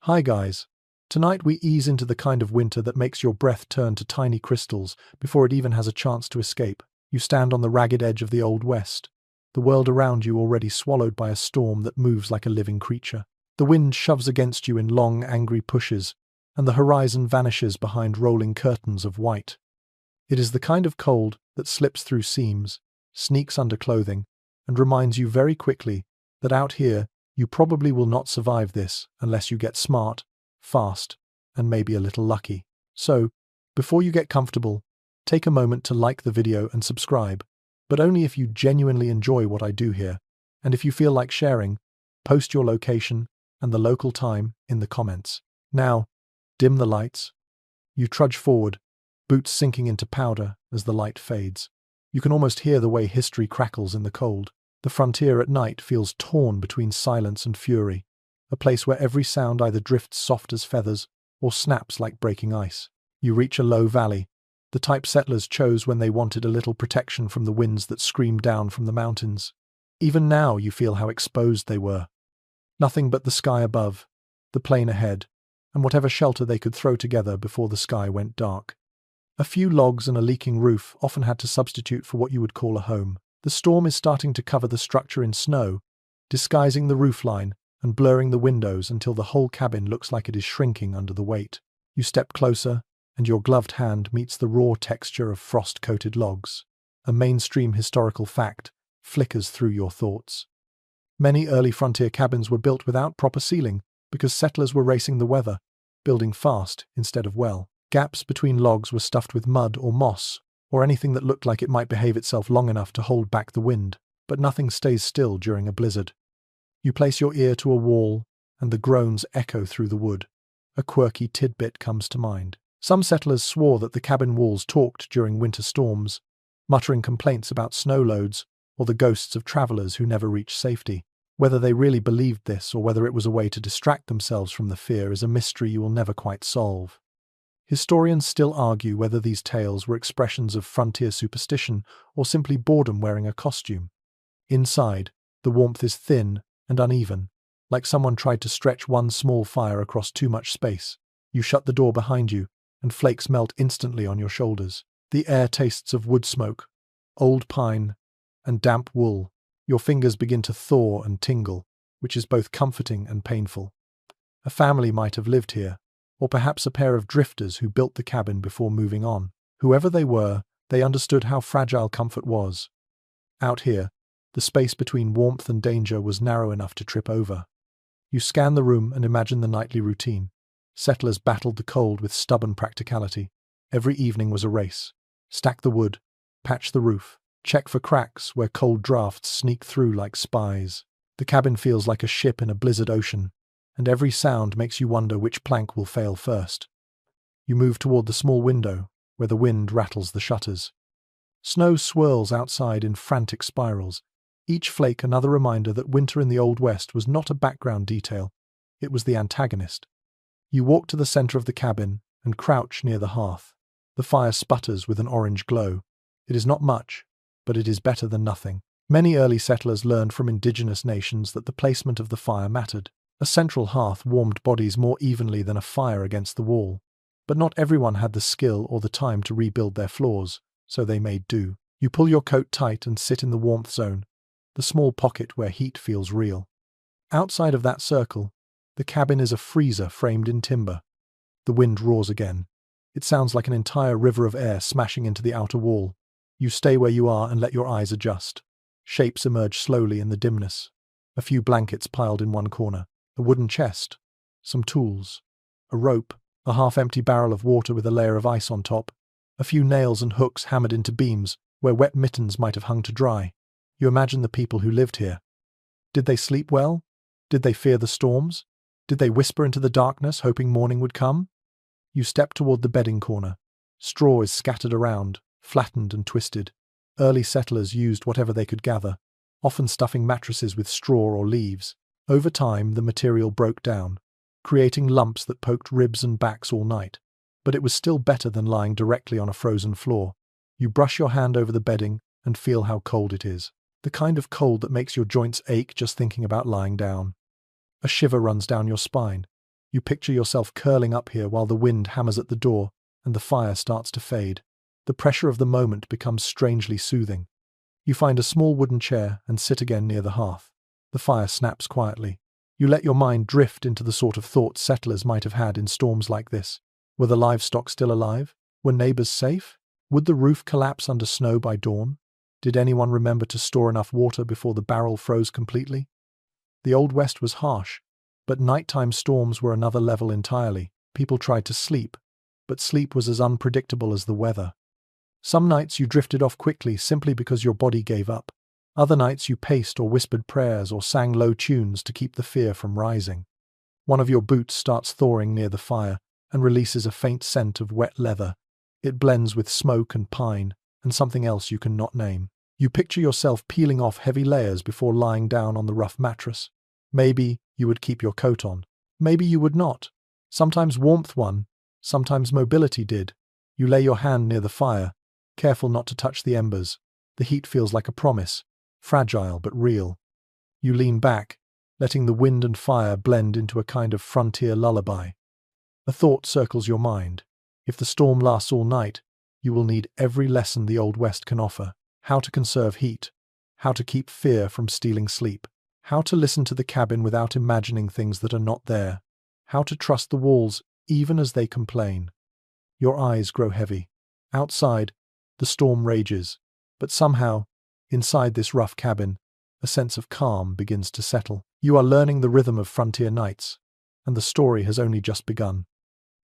Hi guys. Tonight we ease into the kind of winter that makes your breath turn to tiny crystals before it even has a chance to escape. You stand on the ragged edge of the Old West, the world around you already swallowed by a storm that moves like a living creature. The wind shoves against you in long, angry pushes, and the horizon vanishes behind rolling curtains of white. It is the kind of cold that slips through seams, sneaks under clothing, and reminds you very quickly that out here you probably will not survive this unless you get smart, fast, and maybe a little lucky. So, before you get comfortable, take a moment to like the video and subscribe, but only if you genuinely enjoy what I do here, and if you feel like sharing, post your location and the local time in the comments. Now, dim the lights. You trudge forward, boots sinking into powder as the light fades. You can almost hear the way history crackles in the cold. The frontier at night feels torn between silence and fury, a place where every sound either drifts soft as feathers or snaps like breaking ice. You reach a low valley, the type settlers chose when they wanted a little protection from the winds that screamed down from the mountains. Even now you feel how exposed they were. Nothing but the sky above, the plain ahead, and whatever shelter they could throw together before the sky went dark. A few logs and a leaking roof often had to substitute for what you would call a home. The storm is starting to cover the structure in snow, disguising the roofline and blurring the windows until the whole cabin looks like it is shrinking under the weight. You step closer, and your gloved hand meets the raw texture of frost-coated logs. A mainstream historical fact flickers through your thoughts. Many early frontier cabins were built without proper ceiling because settlers were racing the weather, building fast instead of well. Gaps between logs were stuffed with mud or moss, or anything that looked like it might behave itself long enough to hold back the wind, but nothing stays still during a blizzard. You place your ear to a wall, and the groans echo through the wood. A quirky tidbit comes to mind. Some settlers swore that the cabin walls talked during winter storms, muttering complaints about snow loads or the ghosts of travelers who never reached safety. Whether they really believed this or whether it was a way to distract themselves from the fear is a mystery you will never quite solve. Historians still argue whether these tales were expressions of frontier superstition or simply boredom wearing a costume. Inside, the warmth is thin and uneven, like someone tried to stretch one small fire across too much space. You shut the door behind you, and flakes melt instantly on your shoulders. The air tastes of wood smoke, old pine, and damp wool. Your fingers begin to thaw and tingle, which is both comforting and painful. A family might have lived here, or perhaps a pair of drifters who built the cabin before moving on. Whoever they were, they understood how fragile comfort was. Out here, the space between warmth and danger was narrow enough to trip over. You scan the room and imagine the nightly routine. Settlers battled the cold with stubborn practicality. Every evening was a race. Stack the wood, patch the roof, check for cracks where cold drafts sneak through like spies. The cabin feels like a ship in a blizzard ocean, and every sound makes you wonder which plank will fail first. You move toward the small window, where the wind rattles the shutters. Snow swirls outside in frantic spirals, each flake another reminder that winter in the Old West was not a background detail, it was the antagonist. You walk to the center of the cabin and crouch near the hearth. The fire sputters with an orange glow. It is not much, but it is better than nothing. Many early settlers learned from indigenous nations that the placement of the fire mattered. A central hearth warmed bodies more evenly than a fire against the wall. But not everyone had the skill or the time to rebuild their floors, so they made do. You pull your coat tight and sit in the warmth zone, the small pocket where heat feels real. Outside of that circle, the cabin is a freezer framed in timber. The wind roars again. It sounds like an entire river of air smashing into the outer wall. You stay where you are and let your eyes adjust. Shapes emerge slowly in the dimness. A few blankets piled in one corner. A wooden chest, some tools, a rope, a half-empty barrel of water with a layer of ice on top, a few nails and hooks hammered into beams where wet mittens might have hung to dry. You imagine the people who lived here. Did they sleep well? Did they fear the storms? Did they whisper into the darkness, hoping morning would come? You step toward the bedding corner. Straw is scattered around, flattened and twisted. Early settlers used whatever they could gather, often stuffing mattresses with straw or leaves. Over time, the material broke down, creating lumps that poked ribs and backs all night. But it was still better than lying directly on a frozen floor. You brush your hand over the bedding and feel how cold it is. The kind of cold that makes your joints ache just thinking about lying down. A shiver runs down your spine. You picture yourself curling up here while the wind hammers at the door and the fire starts to fade. The pressure of the moment becomes strangely soothing. You find a small wooden chair and sit again near the hearth. The fire snaps quietly. You let your mind drift into the sort of thoughts settlers might have had in storms like this. Were the livestock still alive? Were neighbors safe? Would the roof collapse under snow by dawn? Did anyone remember to store enough water before the barrel froze completely? The Old West was harsh, but nighttime storms were another level entirely. People tried to sleep, but sleep was as unpredictable as the weather. Some nights you drifted off quickly simply because your body gave up. Other nights you paced or whispered prayers or sang low tunes to keep the fear from rising. One of your boots starts thawing near the fire and releases a faint scent of wet leather. It blends with smoke and pine and something else you cannot name. You picture yourself peeling off heavy layers before lying down on the rough mattress. Maybe you would keep your coat on. Maybe you would not. Sometimes warmth won, sometimes mobility did. You lay your hand near the fire, careful not to touch the embers. The heat feels like a promise, fragile but real. You lean back, letting the wind and fire blend into a kind of frontier lullaby. A thought circles your mind. If the storm lasts all night, you will need every lesson the Old West can offer. How to conserve heat, how to keep fear from stealing sleep, how to listen to the cabin without imagining things that are not there, how to trust the walls even as they complain. Your eyes grow heavy. Outside, the storm rages, but somehow, inside this rough cabin, a sense of calm begins to settle. You are learning the rhythm of frontier nights, and the story has only just begun.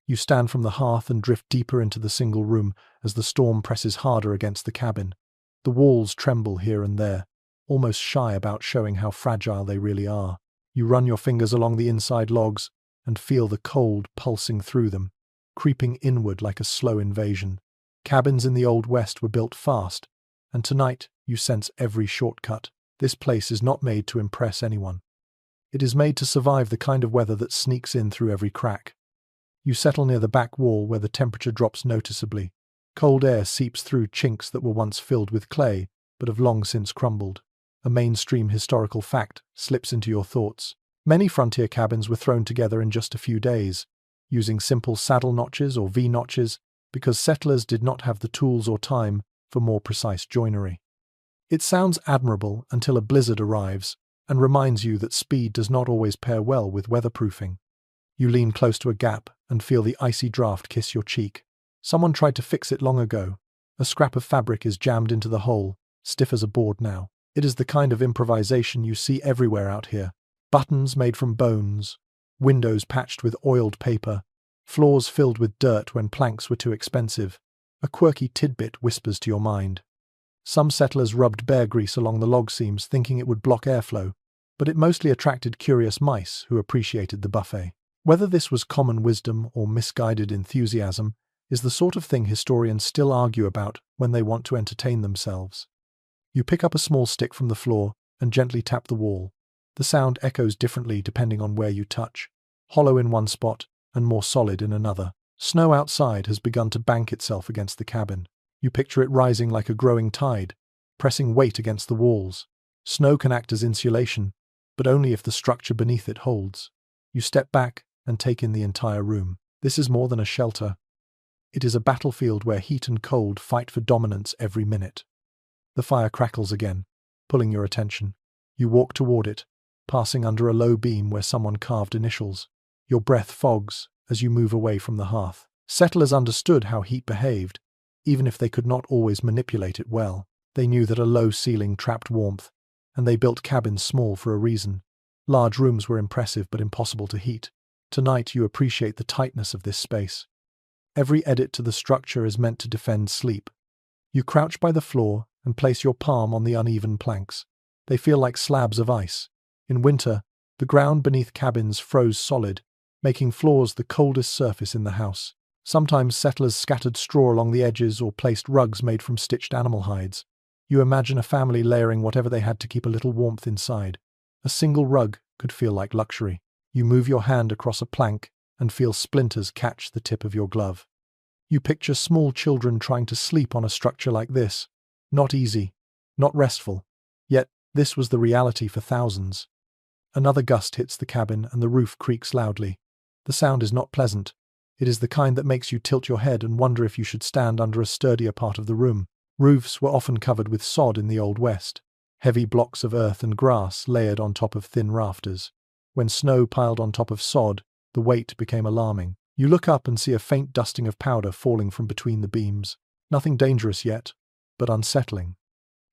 You stand from the hearth and drift deeper into the single room as the storm presses harder against the cabin. The walls tremble here and there, almost shy about showing how fragile they really are. You run your fingers along the inside logs and feel the cold pulsing through them, creeping inward like a slow invasion. Cabins in the Old West were built fast, and tonight you sense every shortcut. This place is not made to impress anyone. It is made to survive the kind of weather that sneaks in through every crack. You settle near the back wall where the temperature drops noticeably. Cold air seeps through chinks that were once filled with clay, but have long since crumbled. A mainstream historical fact slips into your thoughts. Many frontier cabins were thrown together in just a few days, using simple saddle notches or V-notches, because settlers did not have the tools or time for more precise joinery. It sounds admirable until a blizzard arrives and reminds you that speed does not always pair well with weatherproofing. You lean close to a gap and feel the icy draft kiss your cheek. Someone tried to fix it long ago. A scrap of fabric is jammed into the hole, stiff as a board now. It is the kind of improvisation you see everywhere out here. Buttons made from bones, windows patched with oiled paper, floors filled with dirt when planks were too expensive. A quirky tidbit whispers to your mind. Some settlers rubbed bear grease along the log seams thinking it would block airflow, but it mostly attracted curious mice who appreciated the buffet. Whether this was common wisdom or misguided enthusiasm is the sort of thing historians still argue about when they want to entertain themselves. You pick up a small stick from the floor and gently tap the wall. The sound echoes differently depending on where you touch, hollow in one spot and more solid in another. Snow outside has begun to bank itself against the cabin. You picture it rising like a growing tide, pressing weight against the walls. Snow can act as insulation, but only if the structure beneath it holds. You step back and take in the entire room. This is more than a shelter. It is a battlefield where heat and cold fight for dominance every minute. The fire crackles again, pulling your attention. You walk toward it, passing under a low beam where someone carved initials. Your breath fogs as you move away from the hearth. Settlers understood how heat behaved, even if they could not always manipulate it well. They knew that a low ceiling trapped warmth, and they built cabins small for a reason. Large rooms were impressive but impossible to heat. Tonight you appreciate the tightness of this space. Every edit to the structure is meant to defend sleep. You crouch by the floor and place your palm on the uneven planks. They feel like slabs of ice. In winter, the ground beneath cabins froze solid, making floors the coldest surface in the house. Sometimes settlers scattered straw along the edges or placed rugs made from stitched animal hides. You imagine a family layering whatever they had to keep a little warmth inside. A single rug could feel like luxury. You move your hand across a plank and feel splinters catch the tip of your glove. You picture small children trying to sleep on a structure like this. Not easy, not restful. Yet this was the reality for thousands. Another gust hits the cabin and the roof creaks loudly. The sound is not pleasant. It is the kind that makes you tilt your head and wonder if you should stand under a sturdier part of the room. Roofs were often covered with sod in the Old West, heavy blocks of earth and grass layered on top of thin rafters. When snow piled on top of sod, the weight became alarming. You look up and see a faint dusting of powder falling from between the beams. Nothing dangerous yet, but unsettling.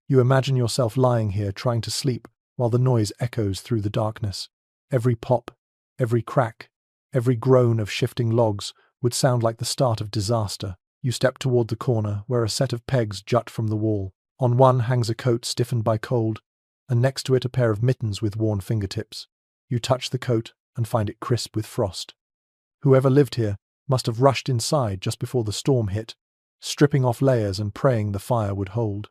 You imagine yourself lying here trying to sleep while the noise echoes through the darkness. Every pop, every crack, every groan of shifting logs would sound like the start of disaster. You step toward the corner where a set of pegs jut from the wall. On one hangs a coat stiffened by cold, and next to it a pair of mittens with worn fingertips. You touch the coat and find it crisp with frost. Whoever lived here must have rushed inside just before the storm hit, stripping off layers and praying the fire would hold.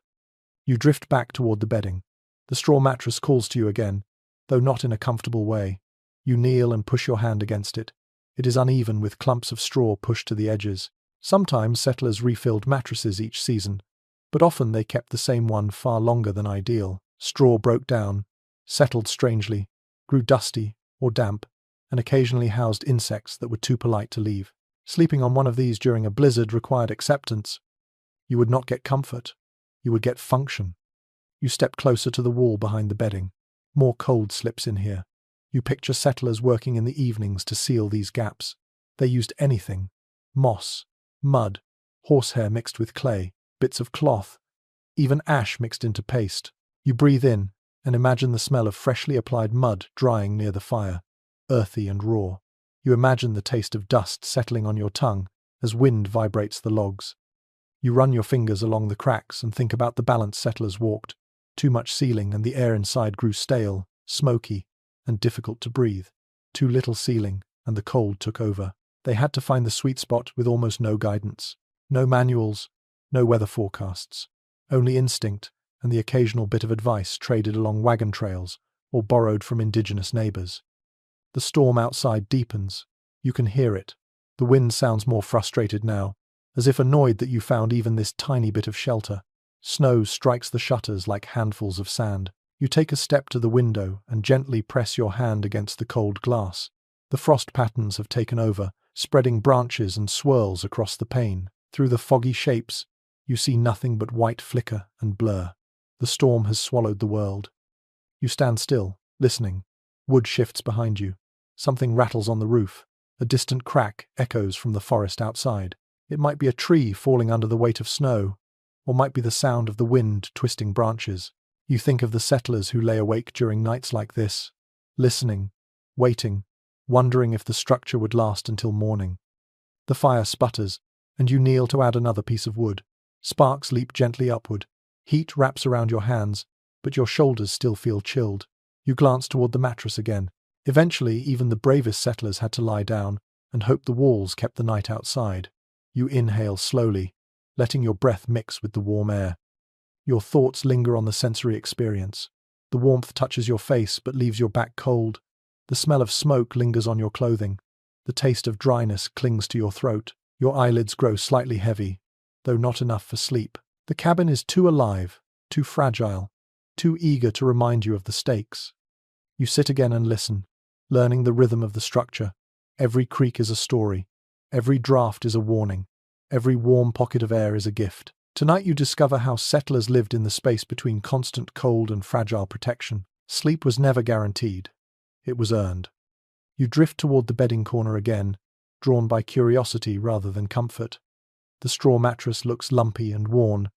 You drift back toward the bedding. The straw mattress calls to you again, though not in a comfortable way. You kneel and push your hand against it. It is uneven with clumps of straw pushed to the edges. Sometimes settlers refilled mattresses each season, but often they kept the same one far longer than ideal. Straw broke down, settled strangely, grew dusty or damp, and occasionally housed insects that were too polite to leave. Sleeping on one of these during a blizzard required acceptance. You would not get comfort. You would get function. You step closer to the wall behind the bedding. More cold slips in here. You picture settlers working in the evenings to seal these gaps. They used anything: moss, mud, horsehair mixed with clay, bits of cloth, even ash mixed into paste. You breathe in and imagine the smell of freshly applied mud drying near the fire, earthy and raw. You imagine the taste of dust settling on your tongue as wind vibrates the logs. You run your fingers along the cracks and think about the balance settlers walked. Too much ceiling and the air inside grew stale, smoky, and difficult to breathe. Too little ceiling and the cold took over. They had to find the sweet spot with almost no guidance. No manuals, no weather forecasts. Only instinct and the occasional bit of advice traded along wagon trails or borrowed from indigenous neighbors. The storm outside deepens. You can hear it. The wind sounds more frustrated now, as if annoyed that you found even this tiny bit of shelter. Snow strikes the shutters like handfuls of sand. You take a step to the window and gently press your hand against the cold glass. The frost patterns have taken over, spreading branches and swirls across the pane. Through the foggy shapes, you see nothing but white flicker and blur. The storm has swallowed the world. You stand still, listening. Wood shifts behind you. Something rattles on the roof. A distant crack echoes from the forest outside. It might be a tree falling under the weight of snow, or might be the sound of the wind twisting branches. You think of the settlers who lay awake during nights like this, listening, waiting, wondering if the structure would last until morning. The fire sputters, and you kneel to add another piece of wood. Sparks leap gently upward. Heat wraps around your hands, but your shoulders still feel chilled. You glance toward the mattress again. Eventually, even the bravest settlers had to lie down and hope the walls kept the night outside. You inhale slowly, letting your breath mix with the warm air. Your thoughts linger on the sensory experience. The warmth touches your face but leaves your back cold. The smell of smoke lingers on your clothing. The taste of dryness clings to your throat. Your eyelids grow slightly heavy, though not enough for sleep. The cabin is too alive, too fragile, too eager to remind you of the stakes. You sit again and listen, learning the rhythm of the structure. Every creak is a story. Every draft is a warning. Every warm pocket of air is a gift. Tonight you discover how settlers lived in the space between constant cold and fragile protection. Sleep was never guaranteed. It was earned. You drift toward the bedding corner again, drawn by curiosity rather than comfort. The straw mattress looks lumpy and worn,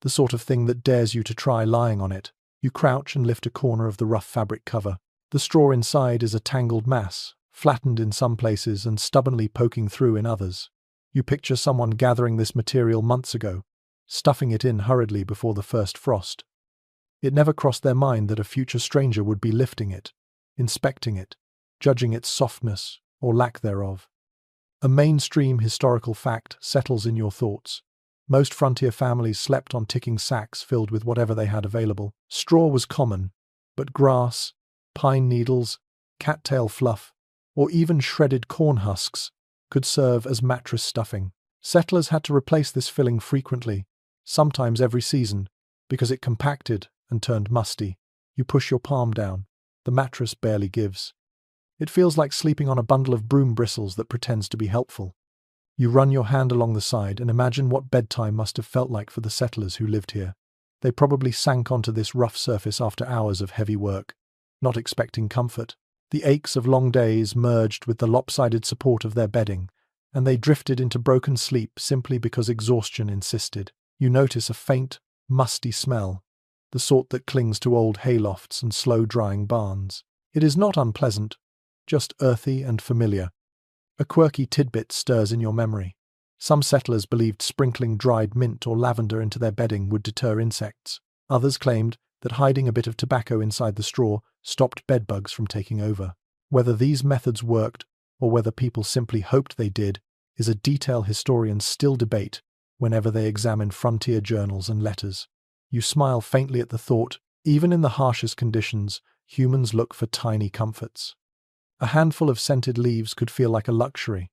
the sort of thing that dares you to try lying on it. You crouch and lift a corner of the rough fabric cover. The straw inside is a tangled mass, flattened in some places and stubbornly poking through in others. You picture someone gathering this material months ago, stuffing it in hurriedly before the first frost. It never crossed their mind that a future stranger would be lifting it, inspecting it, judging its softness or lack thereof. A mainstream historical fact settles in your thoughts. Most frontier families slept on ticking sacks filled with whatever they had available. Straw was common, but grass, pine needles, cattail fluff, or even shredded corn husks could serve as mattress stuffing. Settlers had to replace this filling frequently, sometimes every season, because it compacted and turned musty. You push your palm down. The mattress barely gives. It feels like sleeping on a bundle of broom bristles that pretends to be helpful. You run your hand along the side and imagine what bedtime must have felt like for the settlers who lived here. They probably sank onto this rough surface after hours of heavy work, not expecting comfort. The aches of long days merged with the lopsided support of their bedding, and they drifted into broken sleep simply because exhaustion insisted. You notice a faint, musty smell, the sort that clings to old haylofts and slow-drying barns. It is not unpleasant, just earthy and familiar. A quirky tidbit stirs in your memory. Some settlers believed sprinkling dried mint or lavender into their bedding would deter insects. Others claimed that hiding a bit of tobacco inside the straw stopped bedbugs from taking over. Whether these methods worked, or whether people simply hoped they did, is a detail historians still debate whenever they examine frontier journals and letters. You smile faintly at the thought, even in the harshest conditions, humans look for tiny comforts. A handful of scented leaves could feel like a luxury.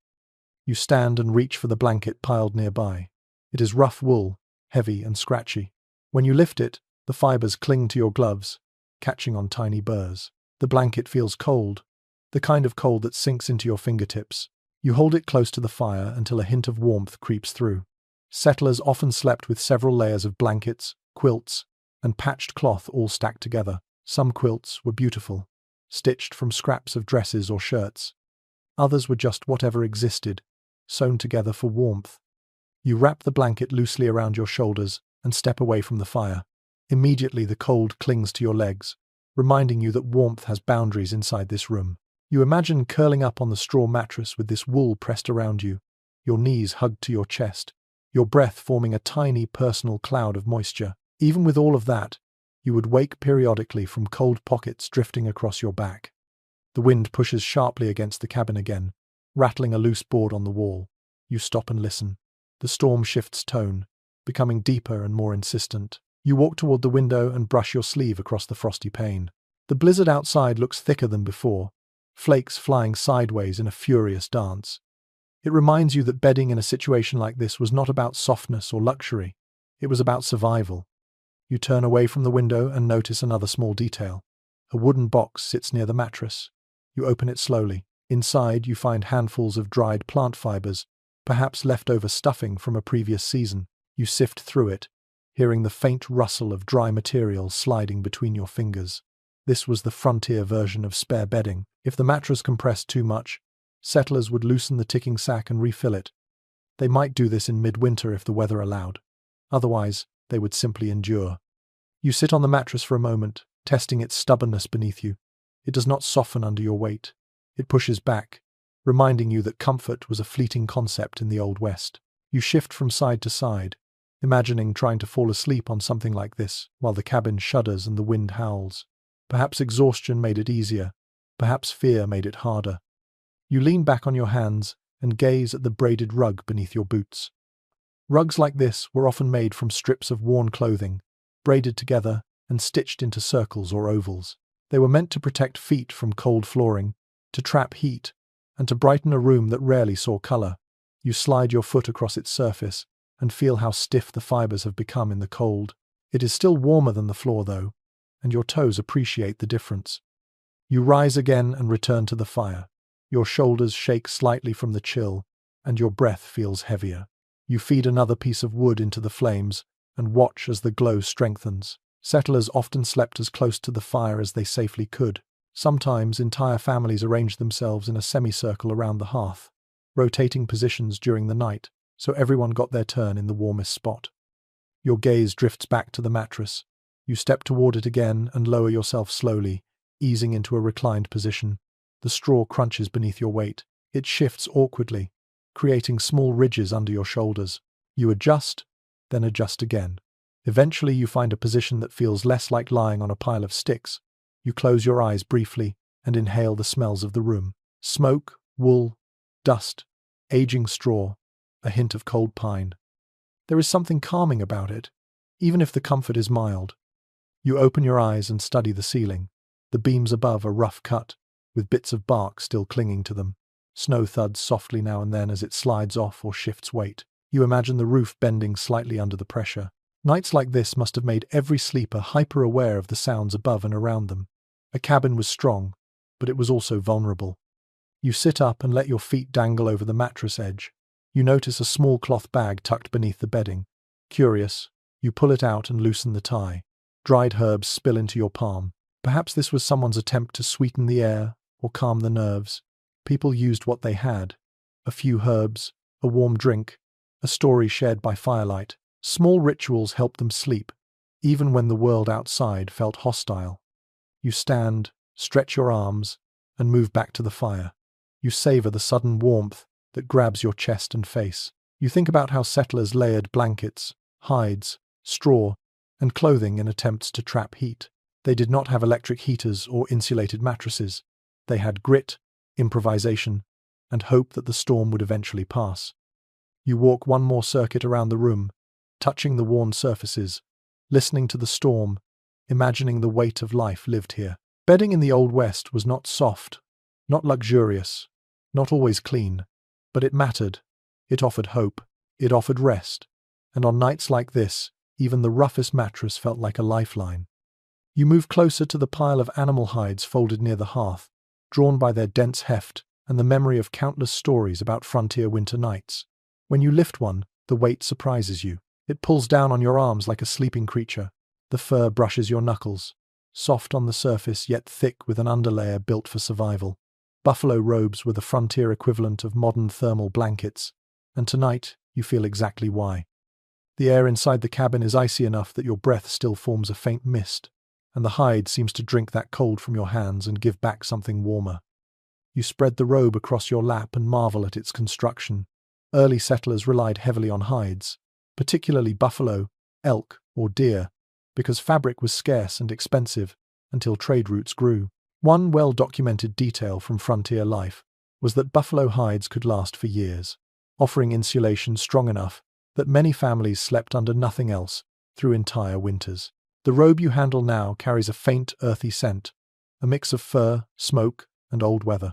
You stand and reach for the blanket piled nearby. It is rough wool, heavy and scratchy. When you lift it, the fibers cling to your gloves, catching on tiny burrs. The blanket feels cold, the kind of cold that sinks into your fingertips. You hold it close to the fire until a hint of warmth creeps through. Settlers often slept with several layers of blankets, quilts, and patched cloth all stacked together. Some quilts were beautiful, stitched from scraps of dresses or shirts. Others were just whatever existed, sewn together for warmth. You wrap the blanket loosely around your shoulders and step away from the fire. Immediately the cold clings to your legs, reminding you that warmth has boundaries inside this room. You imagine curling up on the straw mattress with this wool pressed around you, your knees hugged to your chest, your breath forming a tiny personal cloud of moisture. Even with all of that, you would wake periodically from cold pockets drifting across your back. The wind pushes sharply against the cabin again, rattling a loose board on the wall. You stop and listen. The storm shifts tone, becoming deeper and more insistent. You walk toward the window and brush your sleeve across the frosty pane. The blizzard outside looks thicker than before, flakes flying sideways in a furious dance. It reminds you that bedding in a situation like this was not about softness or luxury. It was about survival. You turn away from the window and notice another small detail. A wooden box sits near the mattress. You open it slowly. Inside, you find handfuls of dried plant fibers, perhaps leftover stuffing from a previous season. You sift through it, hearing the faint rustle of dry material sliding between your fingers. This was the frontier version of spare bedding. If the mattress compressed too much, settlers would loosen the ticking sack and refill it. They might do this in midwinter if the weather allowed. Otherwise, they would simply endure. You sit on the mattress for a moment, testing its stubbornness beneath you. It does not soften under your weight. It pushes back, reminding you that comfort was a fleeting concept in the Old West. You shift from side to side, imagining trying to fall asleep on something like this while the cabin shudders and the wind howls. Perhaps exhaustion made it easier, perhaps fear made it harder. You lean back on your hands and gaze at the braided rug beneath your boots. Rugs like this were often made from strips of worn clothing, braided together and stitched into circles or ovals. They were meant to protect feet from cold flooring, to trap heat, and to brighten a room that rarely saw color. You slide your foot across its surface and feel how stiff the fibers have become in the cold. It is still warmer than the floor, though, and your toes appreciate the difference. You rise again and return to the fire. Your shoulders shake slightly from the chill, and your breath feels heavier. You feed another piece of wood into the flames and watch as the glow strengthens. Settlers often slept as close to the fire as they safely could. Sometimes entire families arranged themselves in a semicircle around the hearth, rotating positions during the night, so everyone got their turn in the warmest spot. Your gaze drifts back to the mattress. You step toward it again and lower yourself slowly, easing into a reclined position. The straw crunches beneath your weight. It shifts awkwardly, creating small ridges under your shoulders. You adjust, then adjust again. Eventually you find a position that feels less like lying on a pile of sticks. You close your eyes briefly and inhale the smells of the room. Smoke, wool, dust, aging straw, a hint of cold pine. There is something calming about it, even if the comfort is mild. You open your eyes and study the ceiling. The beams above are rough cut, with bits of bark still clinging to them. Snow thuds softly now and then as it slides off or shifts weight. You imagine the roof bending slightly under the pressure. Nights like this must have made every sleeper hyper-aware of the sounds above and around them. A cabin was strong, but it was also vulnerable. You sit up and let your feet dangle over the mattress edge. You notice a small cloth bag tucked beneath the bedding. Curious, you pull it out and loosen the tie. Dried herbs spill into your palm. Perhaps this was someone's attempt to sweeten the air or calm the nerves. People used what they had. A few herbs, a warm drink, a story shared by firelight. Small rituals helped them sleep, even when the world outside felt hostile. You stand, stretch your arms, and move back to the fire. You savor the sudden warmth that grabs your chest and face. You think about how settlers layered blankets, hides, straw, and clothing in attempts to trap heat. They did not have electric heaters or insulated mattresses. They had grit, improvisation, and hope that the storm would eventually pass. You walk one more circuit around the room, touching the worn surfaces, listening to the storm, imagining the weight of life lived here. Bedding in the Old West was not soft, not luxurious, not always clean, but it mattered. It offered hope. It offered rest. And on nights like this, even the roughest mattress felt like a lifeline. You move closer to the pile of animal hides folded near the hearth, drawn by their dense heft and the memory of countless stories about frontier winter nights. When you lift one, the weight surprises you. It pulls down on your arms like a sleeping creature. The fur brushes your knuckles, soft on the surface yet thick with an underlayer built for survival. Buffalo robes were the frontier equivalent of modern thermal blankets, and tonight you feel exactly why. The air inside the cabin is icy enough that your breath still forms a faint mist, and the hide seems to drink that cold from your hands and give back something warmer. You spread the robe across your lap and marvel at its construction. Early settlers relied heavily on hides, particularly buffalo, elk, or deer, because fabric was scarce and expensive until trade routes grew. One well-documented detail from frontier life was that buffalo hides could last for years, offering insulation strong enough that many families slept under nothing else through entire winters. The robe you handle now carries a faint, earthy scent, a mix of fur, smoke, and old weather.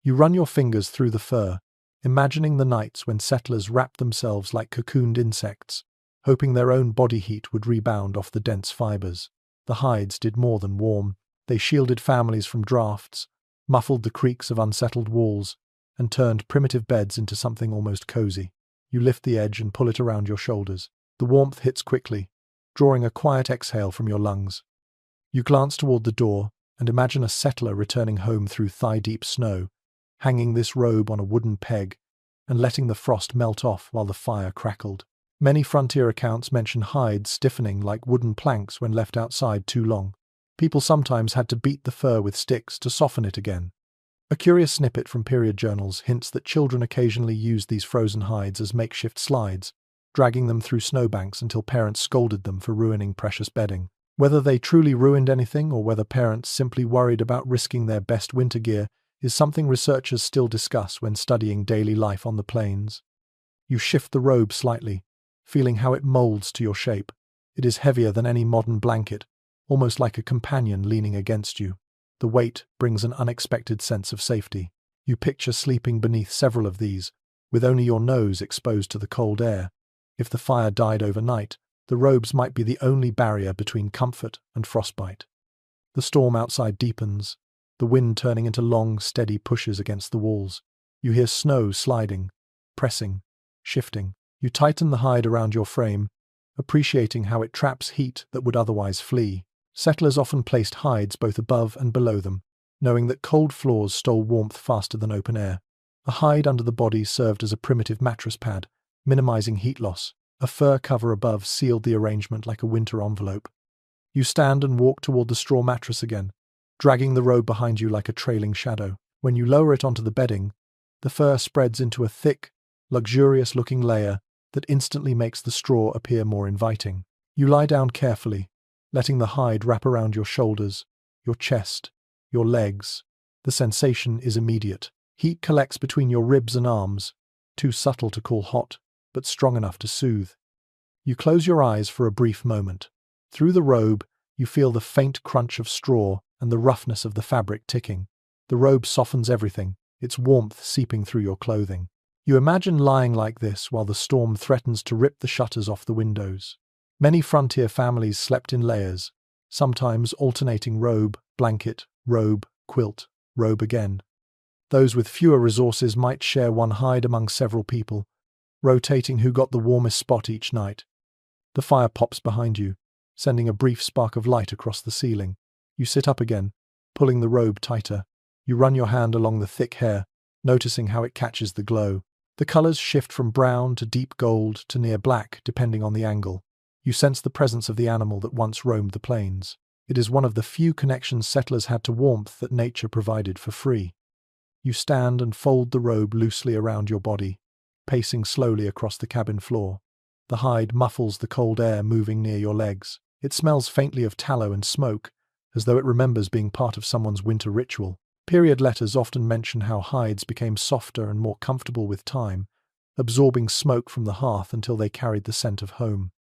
You run your fingers through the fur, imagining the nights when settlers wrapped themselves like cocooned insects, hoping their own body heat would rebound off the dense fibers. The hides did more than warm. They shielded families from drafts, muffled the creaks of unsettled walls, and turned primitive beds into something almost cozy. You lift the edge and pull it around your shoulders. The warmth hits quickly, drawing a quiet exhale from your lungs. You glance toward the door and imagine a settler returning home through thigh-deep snow, hanging this robe on a wooden peg and letting the frost melt off while the fire crackled. Many frontier accounts mention hides stiffening like wooden planks when left outside too long. People sometimes had to beat the fur with sticks to soften it again. A curious snippet from period journals hints that children occasionally used these frozen hides as makeshift slides, dragging them through snowbanks until parents scolded them for ruining precious bedding. Whether they truly ruined anything or whether parents simply worried about risking their best winter gear is something researchers still discuss when studying daily life on the plains. You shift the robe slightly, feeling how it molds to your shape. It is heavier than any modern blanket, almost like a companion leaning against you. The weight brings an unexpected sense of safety. You picture sleeping beneath several of these, with only your nose exposed to the cold air. If the fire died overnight, the robes might be the only barrier between comfort and frostbite. The storm outside deepens, the wind turning into long, steady pushes against the walls. You hear snow sliding, pressing, shifting. You tighten the hide around your frame, appreciating how it traps heat that would otherwise flee. Settlers often placed hides both above and below them, knowing that cold floors stole warmth faster than open air. A hide under the body served as a primitive mattress pad, minimizing heat loss. A fur cover above sealed the arrangement like a winter envelope. You stand and walk toward the straw mattress again, dragging the robe behind you like a trailing shadow. When you lower it onto the bedding, the fur spreads into a thick, luxurious-looking layer that instantly makes the straw appear more inviting. You lie down carefully, letting the hide wrap around your shoulders, your chest, your legs. The sensation is immediate. Heat collects between your ribs and arms, too subtle to call hot, but strong enough to soothe. You close your eyes for a brief moment. Through the robe, you feel the faint crunch of straw and the roughness of the fabric ticking. The robe softens everything, its warmth seeping through your clothing. You imagine lying like this while the storm threatens to rip the shutters off the windows. Many frontier families slept in layers, sometimes alternating robe, blanket, quilt, robe again. Those with fewer resources might share one hide among several people, rotating who got the warmest spot each night. The fire pops behind you, sending a brief spark of light across the ceiling. You sit up again, pulling the robe tighter. You run your hand along the thick hair, noticing how it catches the glow. The colors shift from brown to deep gold to near black, depending on the angle. You sense the presence of the animal that once roamed the plains. It is one of the few connections settlers had to warmth that nature provided for free. You stand and fold the robe loosely around your body, pacing slowly across the cabin floor. The hide muffles the cold air moving near your legs. It smells faintly of tallow and smoke, as though it remembers being part of someone's winter ritual. Period letters often mention how hides became softer and more comfortable with time, absorbing smoke from the hearth until they carried the scent of home.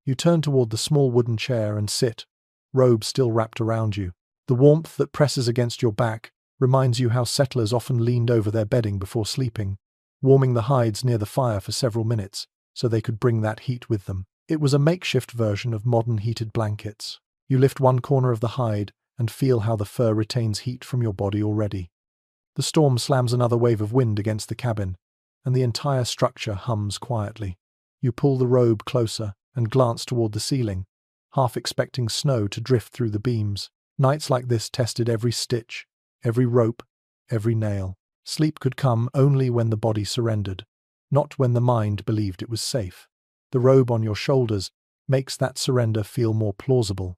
You turn toward the small wooden chair and sit, robe still wrapped around you. The warmth that presses against your back reminds you how settlers often leaned over their bedding before sleeping, warming the hides near the fire for several minutes so they could bring that heat with them. It was a makeshift version of modern heated blankets. You lift one corner of the hide and feel how the fur retains heat from your body already. The storm slams another wave of wind against the cabin, and the entire structure hums quietly. You pull the robe closer and glance toward the ceiling, half expecting snow to drift through the beams. Nights like this tested every stitch, every rope, every nail. Sleep could come only when the body surrendered, not when the mind believed it was safe. The robe on your shoulders makes that surrender feel more plausible.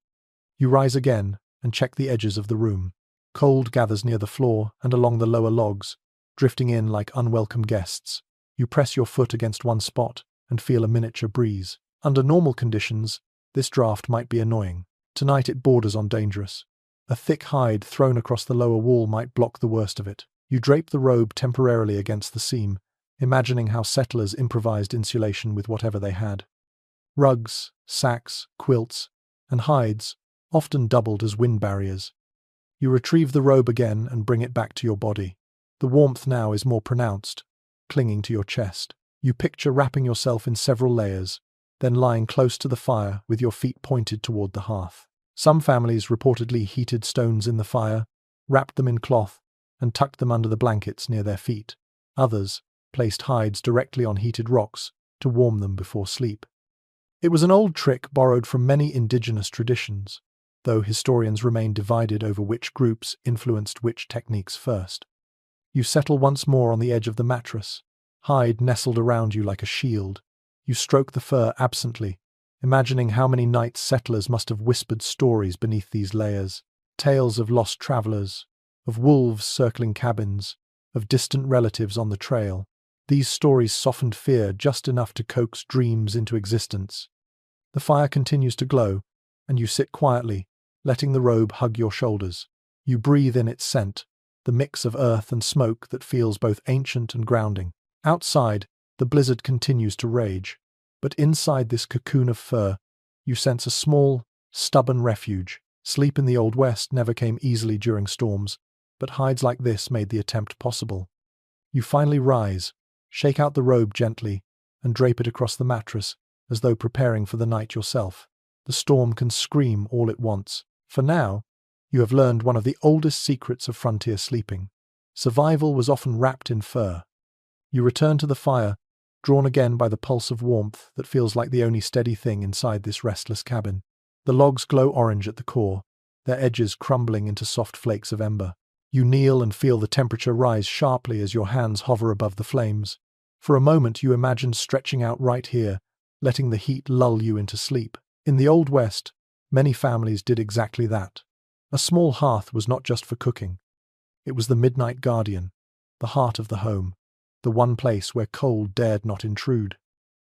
You rise again and check the edges of the room. Cold gathers near the floor and along the lower logs, drifting in like unwelcome guests. You press your foot against one spot and feel a miniature breeze. Under normal conditions, this draft might be annoying. Tonight it borders on dangerous. A thick hide thrown across the lower wall might block the worst of it. You drape the robe temporarily against the seam, imagining how settlers improvised insulation with whatever they had. Rugs, sacks, quilts, and hides often doubled as wind barriers. You retrieve the robe again and bring it back to your body. The warmth now is more pronounced, clinging to your chest. You picture wrapping yourself in several layers, then lying close to the fire with your feet pointed toward the hearth. Some families reportedly heated stones in the fire, wrapped them in cloth, and tucked them under the blankets near their feet. Others placed hides directly on heated rocks to warm them before sleep. It was an old trick borrowed from many indigenous traditions, though historians remain divided over which groups influenced which techniques first. You settle once more on the edge of the mattress, hide nestled around you like a shield. You stroke the fur absently, imagining how many nights settlers must have whispered stories beneath these layers. Tales of lost travelers, of wolves circling cabins, of distant relatives on the trail. These stories softened fear just enough to coax dreams into existence. The fire continues to glow, and you sit quietly, letting the robe hug your shoulders. You breathe in its scent, the mix of earth and smoke that feels both ancient and grounding. Outside, the blizzard continues to rage, but inside this cocoon of fur, you sense a small, stubborn refuge. Sleep in the Old West never came easily during storms, but hides like this made the attempt possible. You finally rise, shake out the robe gently, and drape it across the mattress, as though preparing for the night yourself. The storm can scream all it wants. For now, you have learned one of the oldest secrets of frontier sleeping. Survival was often wrapped in fur. You return to the fire, drawn again by the pulse of warmth that feels like the only steady thing inside this restless cabin. The logs glow orange at the core, their edges crumbling into soft flakes of ember. You kneel and feel the temperature rise sharply as your hands hover above the flames. For a moment you imagine stretching out right here, letting the heat lull you into sleep. In the Old West, many families did exactly that. A small hearth was not just for cooking. It was the midnight guardian, the heart of the home, the one place where cold dared not intrude.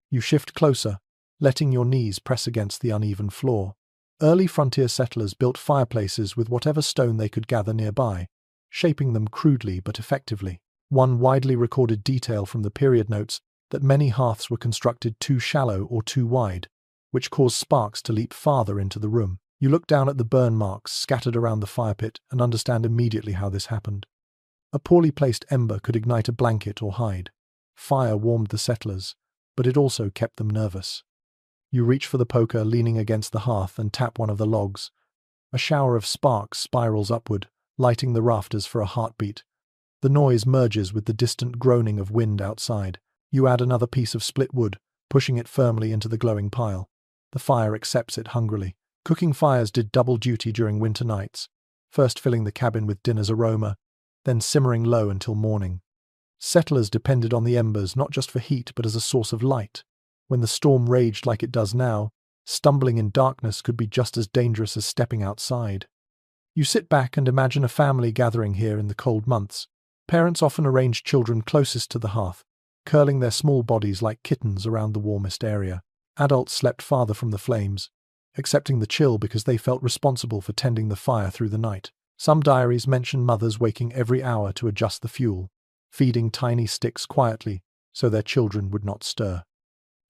You shift closer, letting your knees press against the uneven floor. Early frontier settlers built fireplaces with whatever stone they could gather nearby, shaping them crudely but effectively. One widely recorded detail from the period notes that many hearths were constructed too shallow or too wide, which caused sparks to leap farther into the room. You look down at the burn marks scattered around the fire pit and understand immediately how this happened. A poorly placed ember could ignite a blanket or hide. Fire warmed the settlers, but it also kept them nervous. You reach for the poker leaning against the hearth and tap one of the logs. A shower of sparks spirals upward, lighting the rafters for a heartbeat. The noise merges with the distant groaning of wind outside. You add another piece of split wood, pushing it firmly into the glowing pile. The fire accepts it hungrily. Cooking fires did double duty during winter nights, first filling the cabin with dinner's aroma, then simmering low until morning. Settlers depended on the embers not just for heat but as a source of light. When the storm raged like it does now, stumbling in darkness could be just as dangerous as stepping outside. You sit back and imagine a family gathering here in the cold months. Parents often arrange children closest to the hearth, curling their small bodies like kittens around the warmest area. Adults slept farther from the flames, accepting the chill because they felt responsible for tending the fire through the night. Some diaries mention mothers waking every hour to adjust the fuel, feeding tiny sticks quietly so their children would not stir.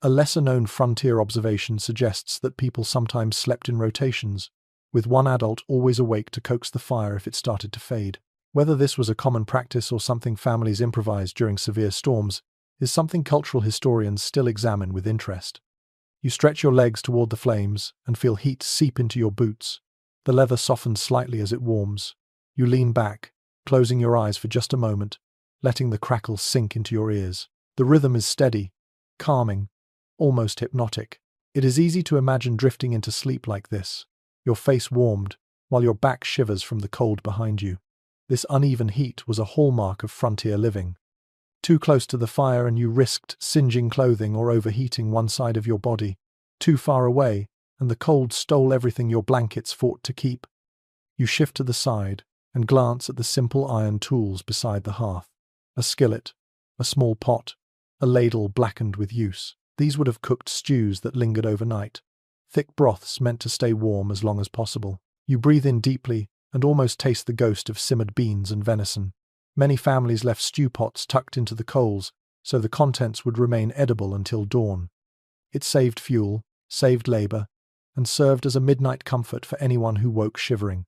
A lesser-known frontier observation suggests that people sometimes slept in rotations, with one adult always awake to coax the fire if it started to fade. Whether this was a common practice or something families improvised during severe storms is something cultural historians still examine with interest. You stretch your legs toward the flames and feel heat seep into your boots. The leather softens slightly as it warms. You lean back, closing your eyes for just a moment, letting the crackle sink into your ears. The rhythm is steady, calming, almost hypnotic. It is easy to imagine drifting into sleep like this, your face warmed, while your back shivers from the cold behind you. This uneven heat was a hallmark of frontier living. Too close to the fire and you risked singeing clothing or overheating one side of your body. Too far away, and the cold stole everything your blankets fought to keep. You shift to the side and glance at the simple iron tools beside the hearth. A skillet, a small pot, a ladle blackened with use. These would have cooked stews that lingered overnight. Thick broths meant to stay warm as long as possible. You breathe in deeply and almost taste the ghost of simmered beans and venison. Many families left stew pots tucked into the coals so the contents would remain edible until dawn. It saved fuel, saved labor, and served as a midnight comfort for anyone who woke shivering.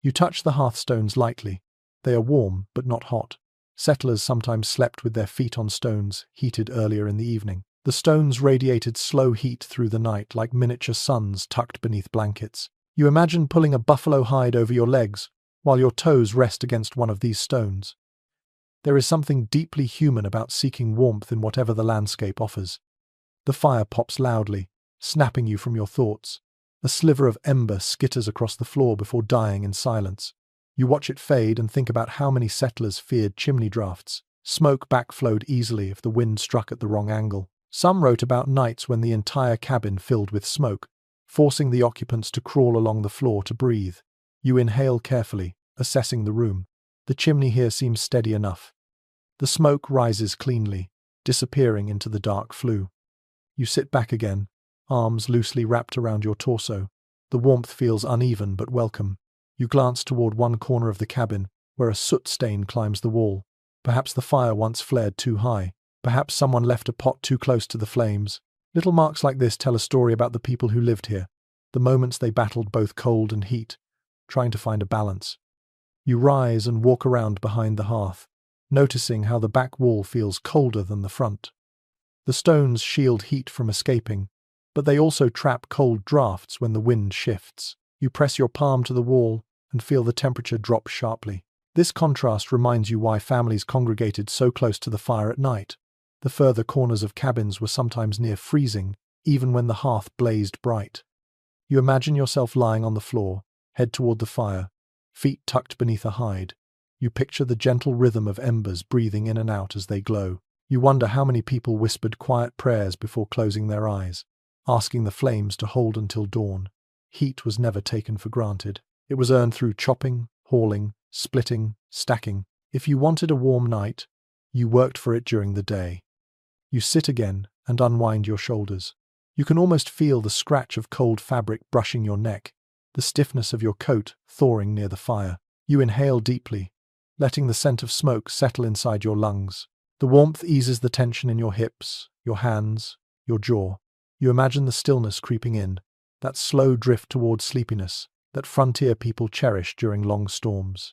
You touch the hearthstones lightly. They are warm but not hot. Settlers sometimes slept with their feet on stones, heated earlier in the evening. The stones radiated slow heat through the night like miniature suns tucked beneath blankets. You imagine pulling a buffalo hide over your legs while your toes rest against one of these stones. There is something deeply human about seeking warmth in whatever the landscape offers. The fire pops loudly, snapping you from your thoughts. A sliver of ember skitters across the floor before dying in silence. You watch it fade and think about how many settlers feared chimney drafts. Smoke backflowed easily if the wind struck at the wrong angle. Some wrote about nights when the entire cabin filled with smoke, forcing the occupants to crawl along the floor to breathe. You inhale carefully, assessing the room. The chimney here seems steady enough. The smoke rises cleanly, disappearing into the dark flue. You sit back again, arms loosely wrapped around your torso. The warmth feels uneven but welcome. You glance toward one corner of the cabin, where a soot stain climbs the wall. Perhaps the fire once flared too high. Perhaps someone left a pot too close to the flames. Little marks like this tell a story about the people who lived here, the moments they battled both cold and heat, trying to find a balance. You rise and walk around behind the hearth, noticing how the back wall feels colder than the front. The stones shield heat from escaping, but they also trap cold drafts when the wind shifts. You press your palm to the wall and feel the temperature drop sharply. This contrast reminds you why families congregated so close to the fire at night. The further corners of cabins were sometimes near freezing, even when the hearth blazed bright. You imagine yourself lying on the floor, head toward the fire, feet tucked beneath a hide. You picture the gentle rhythm of embers breathing in and out as they glow. You wonder how many people whispered quiet prayers before closing their eyes, asking the flames to hold until dawn. Heat was never taken for granted. It was earned through chopping, hauling, splitting, stacking. If you wanted a warm night, you worked for it during the day. You sit again and unwind your shoulders. You can almost feel the scratch of cold fabric brushing your neck, the stiffness of your coat thawing near the fire. You inhale deeply, letting the scent of smoke settle inside your lungs. The warmth eases the tension in your hips, your hands, your jaw. You imagine the stillness creeping in, that slow drift toward sleepiness that frontier people cherish during long storms.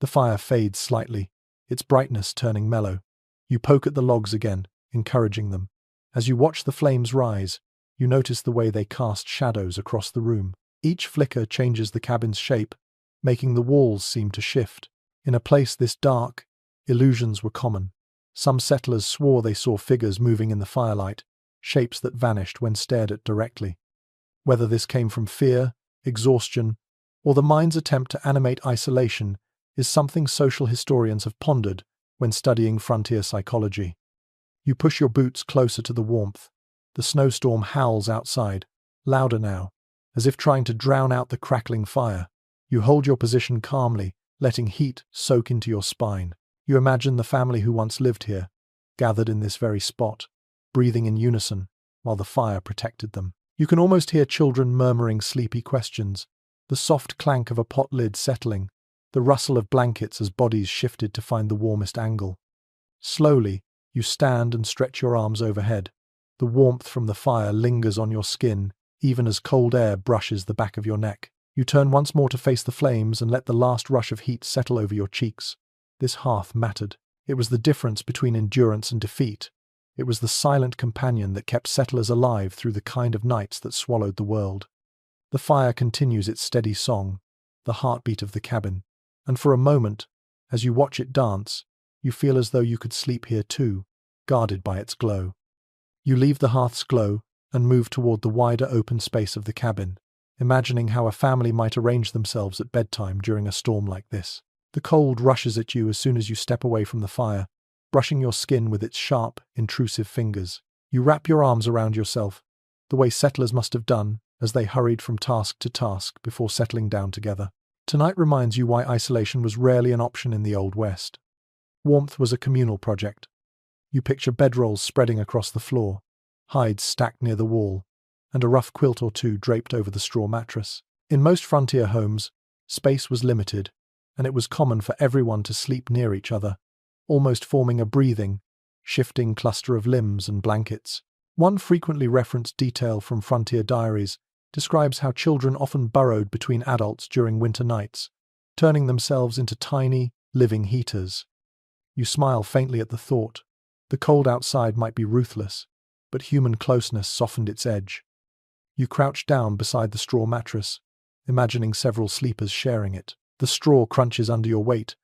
The fire fades slightly, its brightness turning mellow. You poke at the logs again, encouraging them. As you watch the flames rise, you notice the way they cast shadows across the room. Each flicker changes the cabin's shape, making the walls seem to shift. In a place this dark, illusions were common. Some settlers swore they saw figures moving in the firelight, shapes that vanished when stared at directly. Whether this came from fear, exhaustion, or the mind's attempt to animate isolation is something social historians have pondered when studying frontier psychology. You push your boots closer to the warmth. The snowstorm howls outside, louder now, as if trying to drown out the crackling fire. You hold your position calmly, letting heat soak into your spine. You imagine the family who once lived here, gathered in this very spot, breathing in unison, while the fire protected them. You can almost hear children murmuring sleepy questions, the soft clank of a pot lid settling, the rustle of blankets as bodies shifted to find the warmest angle. Slowly, you stand and stretch your arms overhead. The warmth from the fire lingers on your skin, even as cold air brushes the back of your neck. You turn once more to face the flames and let the last rush of heat settle over your cheeks. This hearth mattered. It was the difference between endurance and defeat. It was the silent companion that kept settlers alive through the kind of nights that swallowed the world. The fire continues its steady song, the heartbeat of the cabin, and for a moment, as you watch it dance, you feel as though you could sleep here too, guarded by its glow. You leave the hearth's glow and move toward the wider open space of the cabin, imagining how a family might arrange themselves at bedtime during a storm like this. The cold rushes at you as soon as you step away from the fire, brushing your skin with its sharp, intrusive fingers. You wrap your arms around yourself, the way settlers must have done as they hurried from task to task before settling down together. Tonight reminds you why isolation was rarely an option in the Old West. Warmth was a communal project. You picture bedrolls spreading across the floor, hides stacked near the wall, and a rough quilt or two draped over the straw mattress. In most frontier homes, space was limited, and it was common for everyone to sleep near each other, almost forming a breathing, shifting cluster of limbs and blankets. One frequently referenced detail from frontier diaries describes how children often burrowed between adults during winter nights, turning themselves into tiny, living heaters. You smile faintly at the thought. The cold outside might be ruthless, but human closeness softened its edge. You crouch down beside the straw mattress, imagining several sleepers sharing it. The straw crunches under your weight,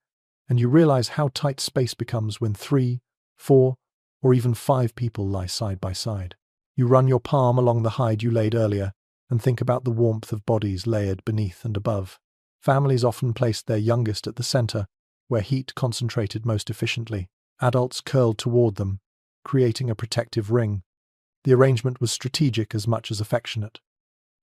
and you realize how tight space becomes when 3, 4, or even 5 people lie side by side. You run your palm along the hide you laid earlier and think about the warmth of bodies layered beneath and above. Families often placed their youngest at the center, where heat concentrated most efficiently. Adults curled toward them, creating a protective ring. The arrangement was strategic as much as affectionate.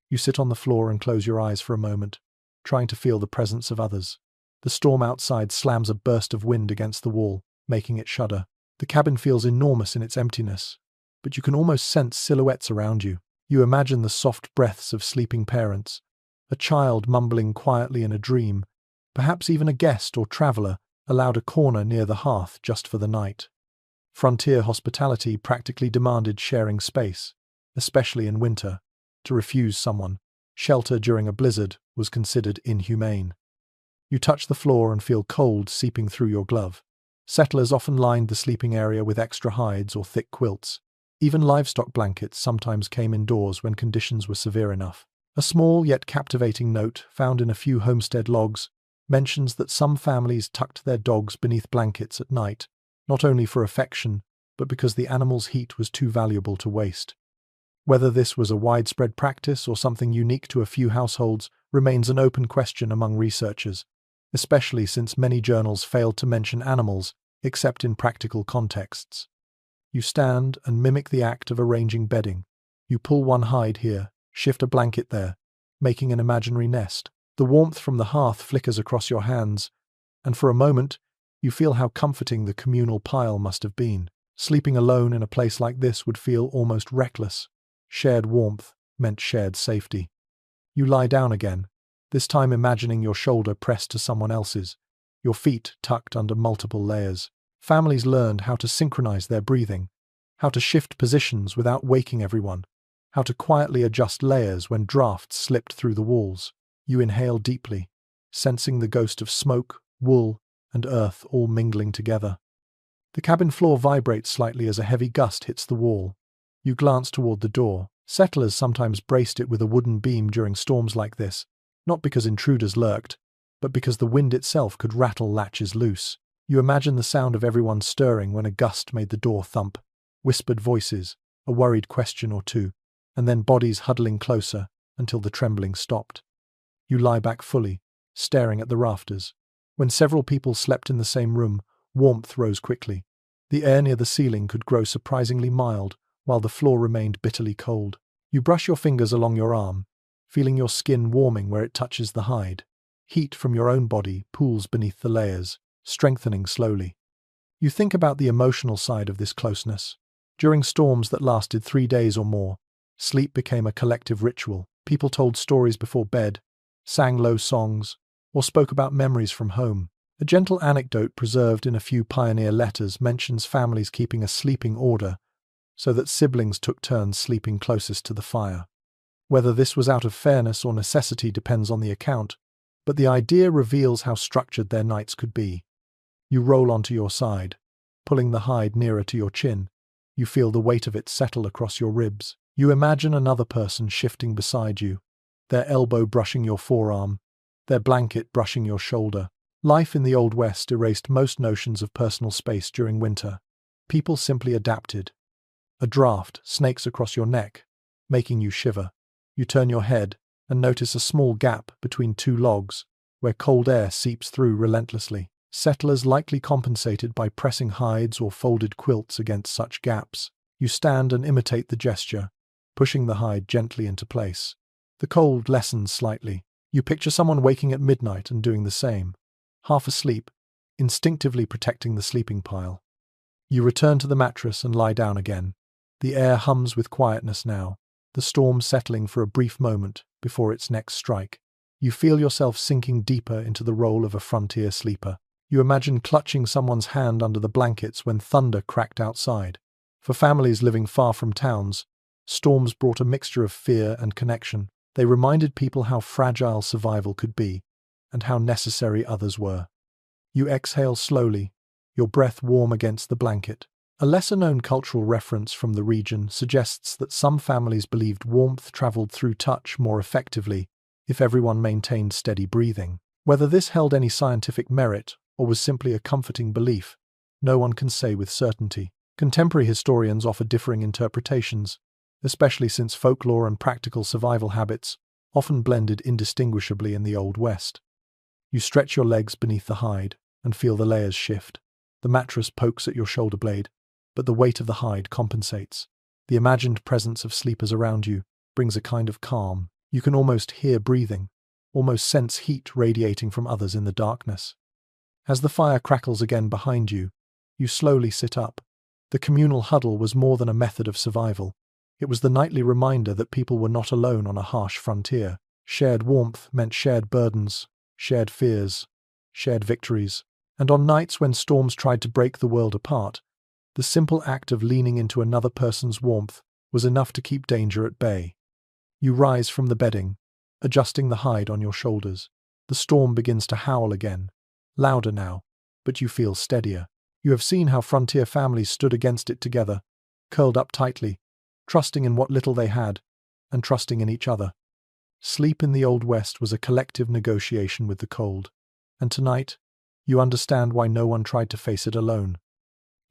You sit on the floor and close your eyes for a moment, trying to feel the presence of others. The storm outside slams a burst of wind against the wall, making it shudder. The cabin feels enormous in its emptiness, but you can almost sense silhouettes around you. You imagine the soft breaths of sleeping parents, a child mumbling quietly in a dream, perhaps even a guest or traveler allowed a corner near the hearth just for the night. Frontier hospitality practically demanded sharing space, especially in winter. To refuse someone shelter during a blizzard was considered inhumane. You touch the floor and feel cold seeping through your glove. Settlers often lined the sleeping area with extra hides or thick quilts. Even livestock blankets sometimes came indoors when conditions were severe enough. A small yet captivating note found in a few homestead logs mentions that some families tucked their dogs beneath blankets at night, not only for affection, but because the animal's heat was too valuable to waste. Whether this was a widespread practice or something unique to a few households remains an open question among researchers, especially since many journals failed to mention animals except in practical contexts. You stand and mimic the act of arranging bedding. You pull one hide here, shift a blanket there, making an imaginary nest. The warmth from the hearth flickers across your hands, and for a moment, you feel how comforting the communal pile must have been. Sleeping alone in a place like this would feel almost reckless. Shared warmth meant shared safety. You lie down again, this time imagining your shoulder pressed to someone else's, your feet tucked under multiple layers. Families learned how to synchronize their breathing, how to shift positions without waking everyone, how to quietly adjust layers when drafts slipped through the walls. You inhale deeply, sensing the ghost of smoke, wool, and earth all mingling together. The cabin floor vibrates slightly as a heavy gust hits the wall. You glance toward the door. Settlers sometimes braced it with a wooden beam during storms like this, not because intruders lurked, but because the wind itself could rattle latches loose. You imagine the sound of everyone stirring when a gust made the door thump, whispered voices, a worried question or two, and then bodies huddling closer until the trembling stopped. You lie back fully, staring at the rafters. When several people slept in the same room, warmth rose quickly. The air near the ceiling could grow surprisingly mild, while the floor remained bitterly cold. You brush your fingers along your arm, feeling your skin warming where it touches the hide. Heat from your own body pools beneath the layers, strengthening slowly. You think about the emotional side of this closeness. During storms that lasted 3 days or more, sleep became a collective ritual. People told stories before bed, sang low songs, or spoke about memories from home. A gentle anecdote preserved in a few pioneer letters mentions families keeping a sleeping order so that siblings took turns sleeping closest to the fire. Whether this was out of fairness or necessity depends on the account, but the idea reveals how structured their nights could be. You roll onto your side, pulling the hide nearer to your chin. You feel the weight of it settle across your ribs. You imagine another person shifting beside you, their elbow brushing your forearm, their blanket brushing your shoulder. Life in the Old West erased most notions of personal space during winter. People simply adapted. A draft snakes across your neck, making you shiver. You turn your head and notice a small gap between 2 logs, where cold air seeps through relentlessly. Settlers likely compensated by pressing hides or folded quilts against such gaps. You stand and imitate the gesture, pushing the hide gently into place. The cold lessens slightly. You picture someone waking at midnight and doing the same, half asleep, instinctively protecting the sleeping pile. You return to the mattress and lie down again. The air hums with quietness now, the storm settling for a brief moment before its next strike. You feel yourself sinking deeper into the role of a frontier sleeper. You imagine clutching someone's hand under the blankets when thunder cracked outside. For families living far from towns, storms brought a mixture of fear and connection. They reminded people how fragile survival could be, and how necessary others were. You exhale slowly, your breath warm against the blanket. A lesser-known cultural reference from the region suggests that some families believed warmth traveled through touch more effectively if everyone maintained steady breathing. Whether this held any scientific merit or was simply a comforting belief, no one can say with certainty. Contemporary historians offer differing interpretations, especially since folklore and practical survival habits often blended indistinguishably in the Old West. You stretch your legs beneath the hide and feel the layers shift. The mattress pokes at your shoulder blade, but the weight of the hide compensates. The imagined presence of sleepers around you brings a kind of calm. You can almost hear breathing, almost sense heat radiating from others in the darkness. As the fire crackles again behind you, you slowly sit up. The communal huddle was more than a method of survival. It was the nightly reminder that people were not alone on a harsh frontier. Shared warmth meant shared burdens, shared fears, shared victories. And on nights when storms tried to break the world apart, the simple act of leaning into another person's warmth was enough to keep danger at bay. You rise from the bedding, adjusting the hide on your shoulders. The storm begins to howl again, louder now, but you feel steadier. You have seen how frontier families stood against it together, curled up tightly, trusting in what little they had, and trusting in each other. Sleep in the Old West was a collective negotiation with the cold, and tonight, you understand why no one tried to face it alone.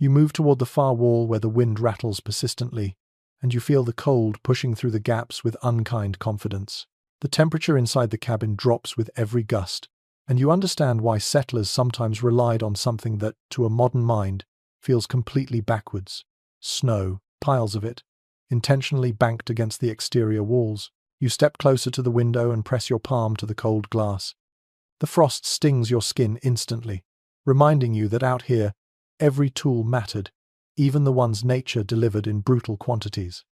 You move toward the far wall where the wind rattles persistently, and you feel the cold pushing through the gaps with unkind confidence. The temperature inside the cabin drops with every gust, and you understand why settlers sometimes relied on something that, to a modern mind, feels completely backwards. Snow, piles of it, intentionally banked against the exterior walls. You step closer to the window and press your palm to the cold glass. The frost stings your skin instantly, reminding you that out here, every tool mattered, even the ones nature delivered in brutal quantities.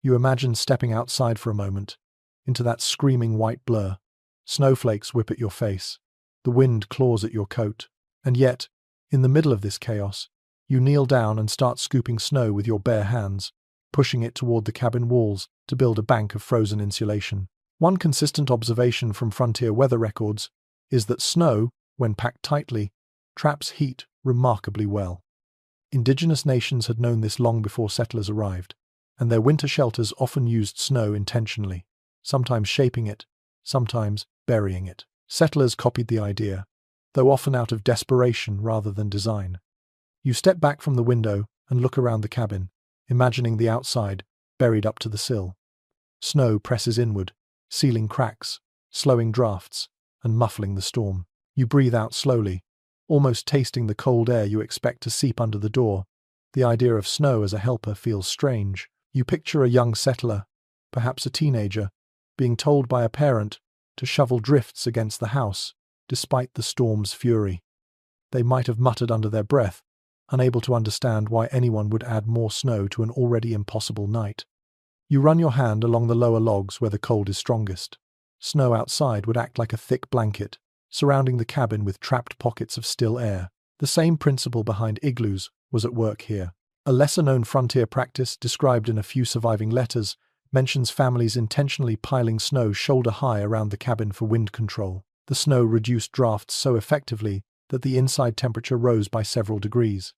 You imagine stepping outside for a moment, into that screaming white blur. Snowflakes whip at your face, the wind claws at your coat, and yet, in the middle of this chaos, you kneel down and start scooping snow with your bare hands, pushing it toward the cabin walls to build a bank of frozen insulation. One consistent observation from frontier weather records is that snow, when packed tightly, traps heat remarkably well. Indigenous nations had known this long before settlers arrived, and their winter shelters often used snow intentionally, sometimes shaping it, sometimes burying it. Settlers copied the idea, though often out of desperation rather than design. You step back from the window and look around the cabin, imagining the outside, buried up to the sill. Snow presses inward, sealing cracks, slowing drafts, and muffling the storm. You breathe out slowly, almost tasting the cold air you expect to seep under the door. The idea of snow as a helper feels strange. You picture a young settler, perhaps a teenager, being told by a parent to shovel drifts against the house, despite the storm's fury. They might have muttered under their breath, unable to understand why anyone would add more snow to an already impossible night. You run your hand along the lower logs where the cold is strongest. Snow outside would act like a thick blanket, surrounding the cabin with trapped pockets of still air. The same principle behind igloos was at work here. A lesser-known frontier practice, described in a few surviving letters, mentions families intentionally piling snow shoulder-high around the cabin for wind control. The snow reduced drafts so effectively that the inside temperature rose by several degrees.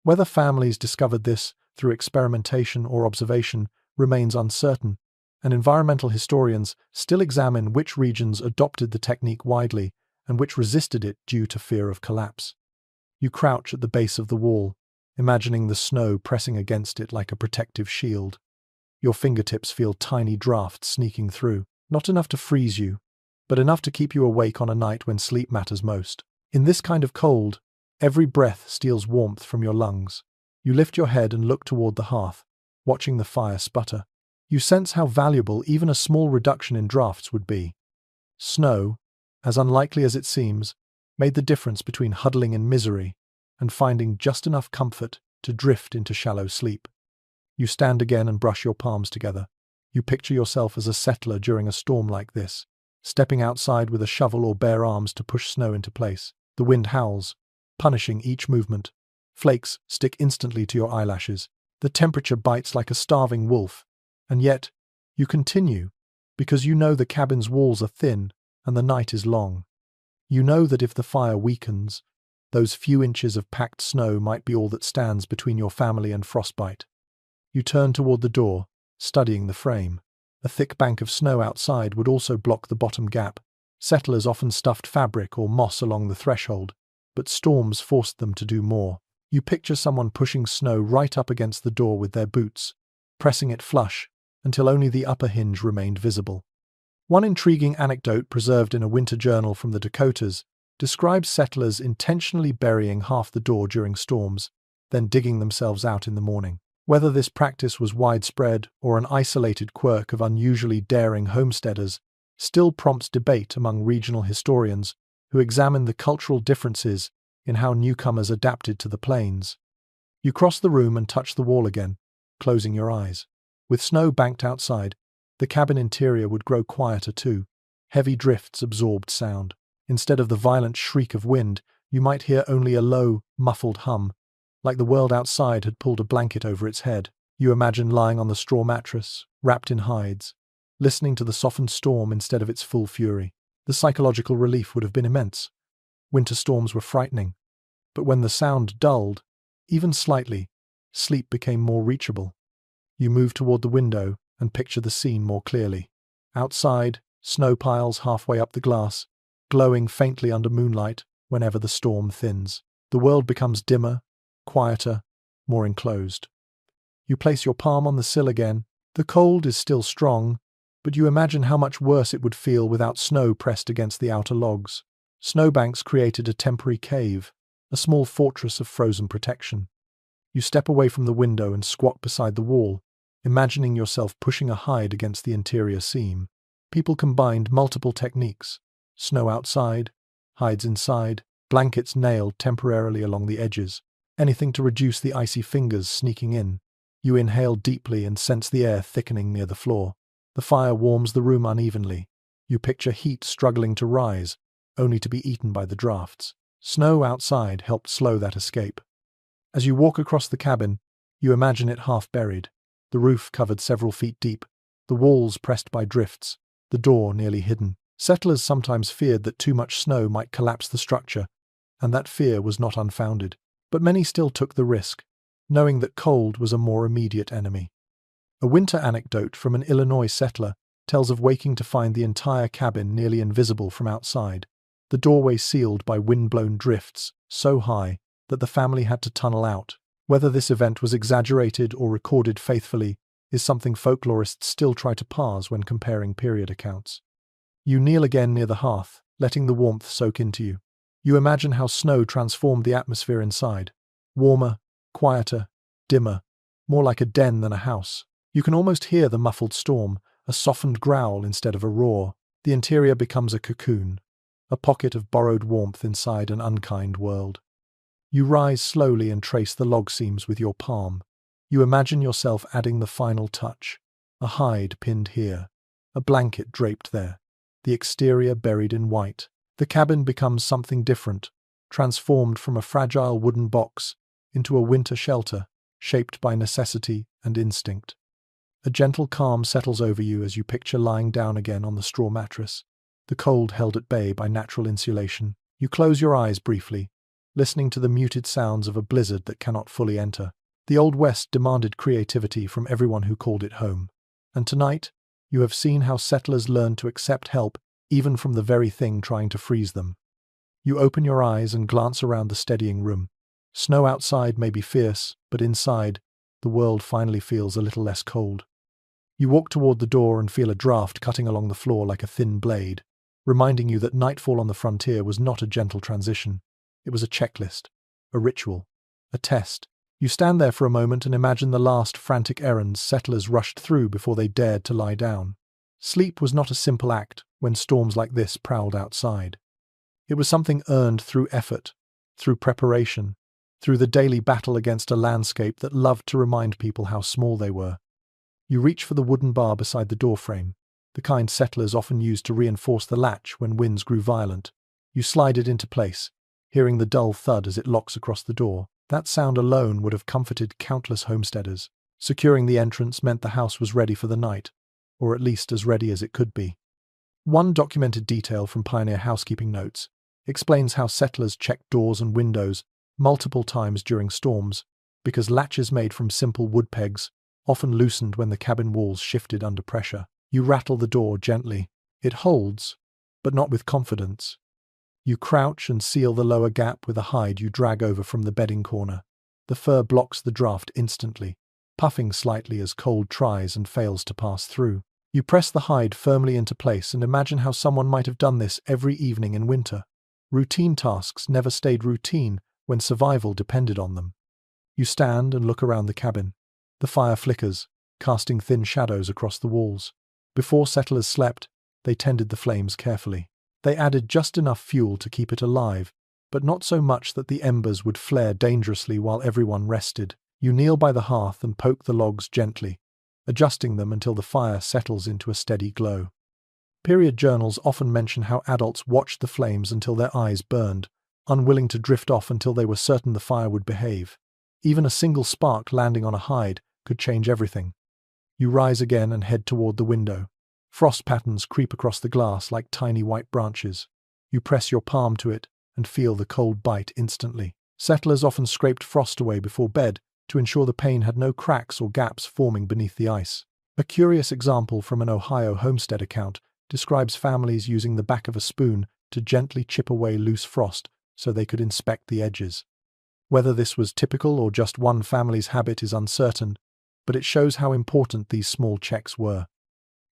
Whether families discovered this through experimentation or observation remains uncertain, and environmental historians still examine which regions adopted the technique widely and which resisted it due to fear of collapse. You crouch at the base of the wall, imagining the snow pressing against it like a protective shield. Your fingertips feel tiny drafts sneaking through, not enough to freeze you, but enough to keep you awake on a night when sleep matters most. In this kind of cold, every breath steals warmth from your lungs. You lift your head and look toward the hearth, watching the fire sputter. You sense how valuable even a small reduction in drafts would be. Snow, as unlikely as it seems, made the difference between huddling in misery and finding just enough comfort to drift into shallow sleep. You stand again and brush your palms together. You picture yourself as a settler during a storm like this, stepping outside with a shovel or bare arms to push snow into place. The wind howls, punishing each movement. Flakes stick instantly to your eyelashes. The temperature bites like a starving wolf, and yet you continue, because you know the cabin's walls are thin and the night is long. You know that if the fire weakens, those few inches of packed snow might be all that stands between your family and frostbite. You turn toward the door, studying the frame. A thick bank of snow outside would also block the bottom gap. Settlers often stuffed fabric or moss along the threshold, but storms forced them to do more. You picture someone pushing snow right up against the door with their boots, pressing it flush until only the upper hinge remained visible. One intriguing anecdote preserved in a winter journal from the Dakotas describes settlers intentionally burying half the door during storms, then digging themselves out in the morning. Whether this practice was widespread or an isolated quirk of unusually daring homesteaders still prompts debate among regional historians who examine the cultural differences in how newcomers adapted to the plains. You cross the room and touch the wall again, closing your eyes. With snow banked outside, the cabin interior would grow quieter too. Heavy drifts absorbed sound. Instead of the violent shriek of wind, you might hear only a low, muffled hum, like the world outside had pulled a blanket over its head. You imagine lying on the straw mattress, wrapped in hides, listening to the softened storm instead of its full fury. The psychological relief would have been immense. Winter storms were frightening, but when the sound dulled, even slightly, sleep became more reachable. You move toward the window and picture the scene more clearly. Outside, snow piles halfway up the glass, glowing faintly under moonlight whenever the storm thins. The world becomes dimmer, quieter, more enclosed. You place your palm on the sill again. The cold is still strong, but you imagine how much worse it would feel without snow pressed against the outer logs. Snowbanks created a temporary cave, a small fortress of frozen protection. You step away from the window and squat beside the wall, imagining yourself pushing a hide against the interior seam. People combined multiple techniques: snow outside, hides inside, blankets nailed temporarily along the edges, anything to reduce the icy fingers sneaking in. You inhale deeply and sense the air thickening near the floor. The fire warms the room unevenly. You picture heat struggling to rise, only to be eaten by the drafts. Snow outside helped slow that escape. As you walk across the cabin, you imagine it half buried, the roof covered several feet deep, the walls pressed by drifts, the door nearly hidden. Settlers sometimes feared that too much snow might collapse the structure, and that fear was not unfounded. But many still took the risk, knowing that cold was a more immediate enemy. A winter anecdote from an Illinois settler tells of waking to find the entire cabin nearly invisible from outside, the doorway sealed by wind-blown drifts so high that the family had to tunnel out. Whether this event was exaggerated or recorded faithfully is something folklorists still try to parse when comparing period accounts. You kneel again near the hearth, letting the warmth soak into you. You imagine how snow transformed the atmosphere inside. Warmer, quieter, dimmer, more like a den than a house. You can almost hear the muffled storm, a softened growl instead of a roar. The interior becomes a cocoon, a pocket of borrowed warmth inside an unkind world. You rise slowly and trace the log seams with your palm. You imagine yourself adding the final touch. A hide pinned here, a blanket draped there, the exterior buried in white. The cabin becomes something different, transformed from a fragile wooden box into a winter shelter, shaped by necessity and instinct. A gentle calm settles over you as you picture lying down again on the straw mattress, the cold held at bay by natural insulation. You close your eyes briefly, listening to the muted sounds of a blizzard that cannot fully enter. The Old West demanded creativity from everyone who called it home. And tonight, you have seen how settlers learned to accept help even from the very thing trying to freeze them. You open your eyes and glance around the steadying room. Snow outside may be fierce, but inside, the world finally feels a little less cold. You walk toward the door and feel a draft cutting along the floor like a thin blade, reminding you that nightfall on the frontier was not a gentle transition. It was a checklist, a ritual, a test. You stand there for a moment and imagine the last frantic errands settlers rushed through before they dared to lie down. Sleep was not a simple act when storms like this prowled outside. It was something earned through effort, through preparation, through the daily battle against a landscape that loved to remind people how small they were. You reach for the wooden bar beside the doorframe, the kind settlers often used to reinforce the latch when winds grew violent. You slide it into place, hearing the dull thud as it locks across the door. That sound alone would have comforted countless homesteaders. Securing the entrance meant the house was ready for the night, or at least as ready as it could be. One documented detail from pioneer housekeeping notes explains how settlers checked doors and windows multiple times during storms, because latches made from simple wood pegs often loosened when the cabin walls shifted under pressure. You rattle the door gently. It holds, but not with confidence. You crouch and seal the lower gap with a hide you drag over from the bedding corner. The fur blocks the draft instantly, puffing slightly as cold tries and fails to pass through. You press the hide firmly into place and imagine how someone might have done this every evening in winter. Routine tasks never stayed routine when survival depended on them. You stand and look around the cabin. The fire flickers, casting thin shadows across the walls. Before settlers slept, they tended the flames carefully. They added just enough fuel to keep it alive, but not so much that the embers would flare dangerously while everyone rested. You kneel by the hearth and poke the logs gently, adjusting them until the fire settles into a steady glow. Period journals often mention how adults watched the flames until their eyes burned, unwilling to drift off until they were certain the fire would behave. Even a single spark landing on a hide could change everything. You rise again and head toward the window. Frost patterns creep across the glass like tiny white branches. You press your palm to it and feel the cold bite instantly. Settlers often scraped frost away before bed to ensure the pane had no cracks or gaps forming beneath the ice. A curious example from an Ohio homestead account describes families using the back of a spoon to gently chip away loose frost so they could inspect the edges. Whether this was typical or just one family's habit is uncertain, but it shows how important these small checks were.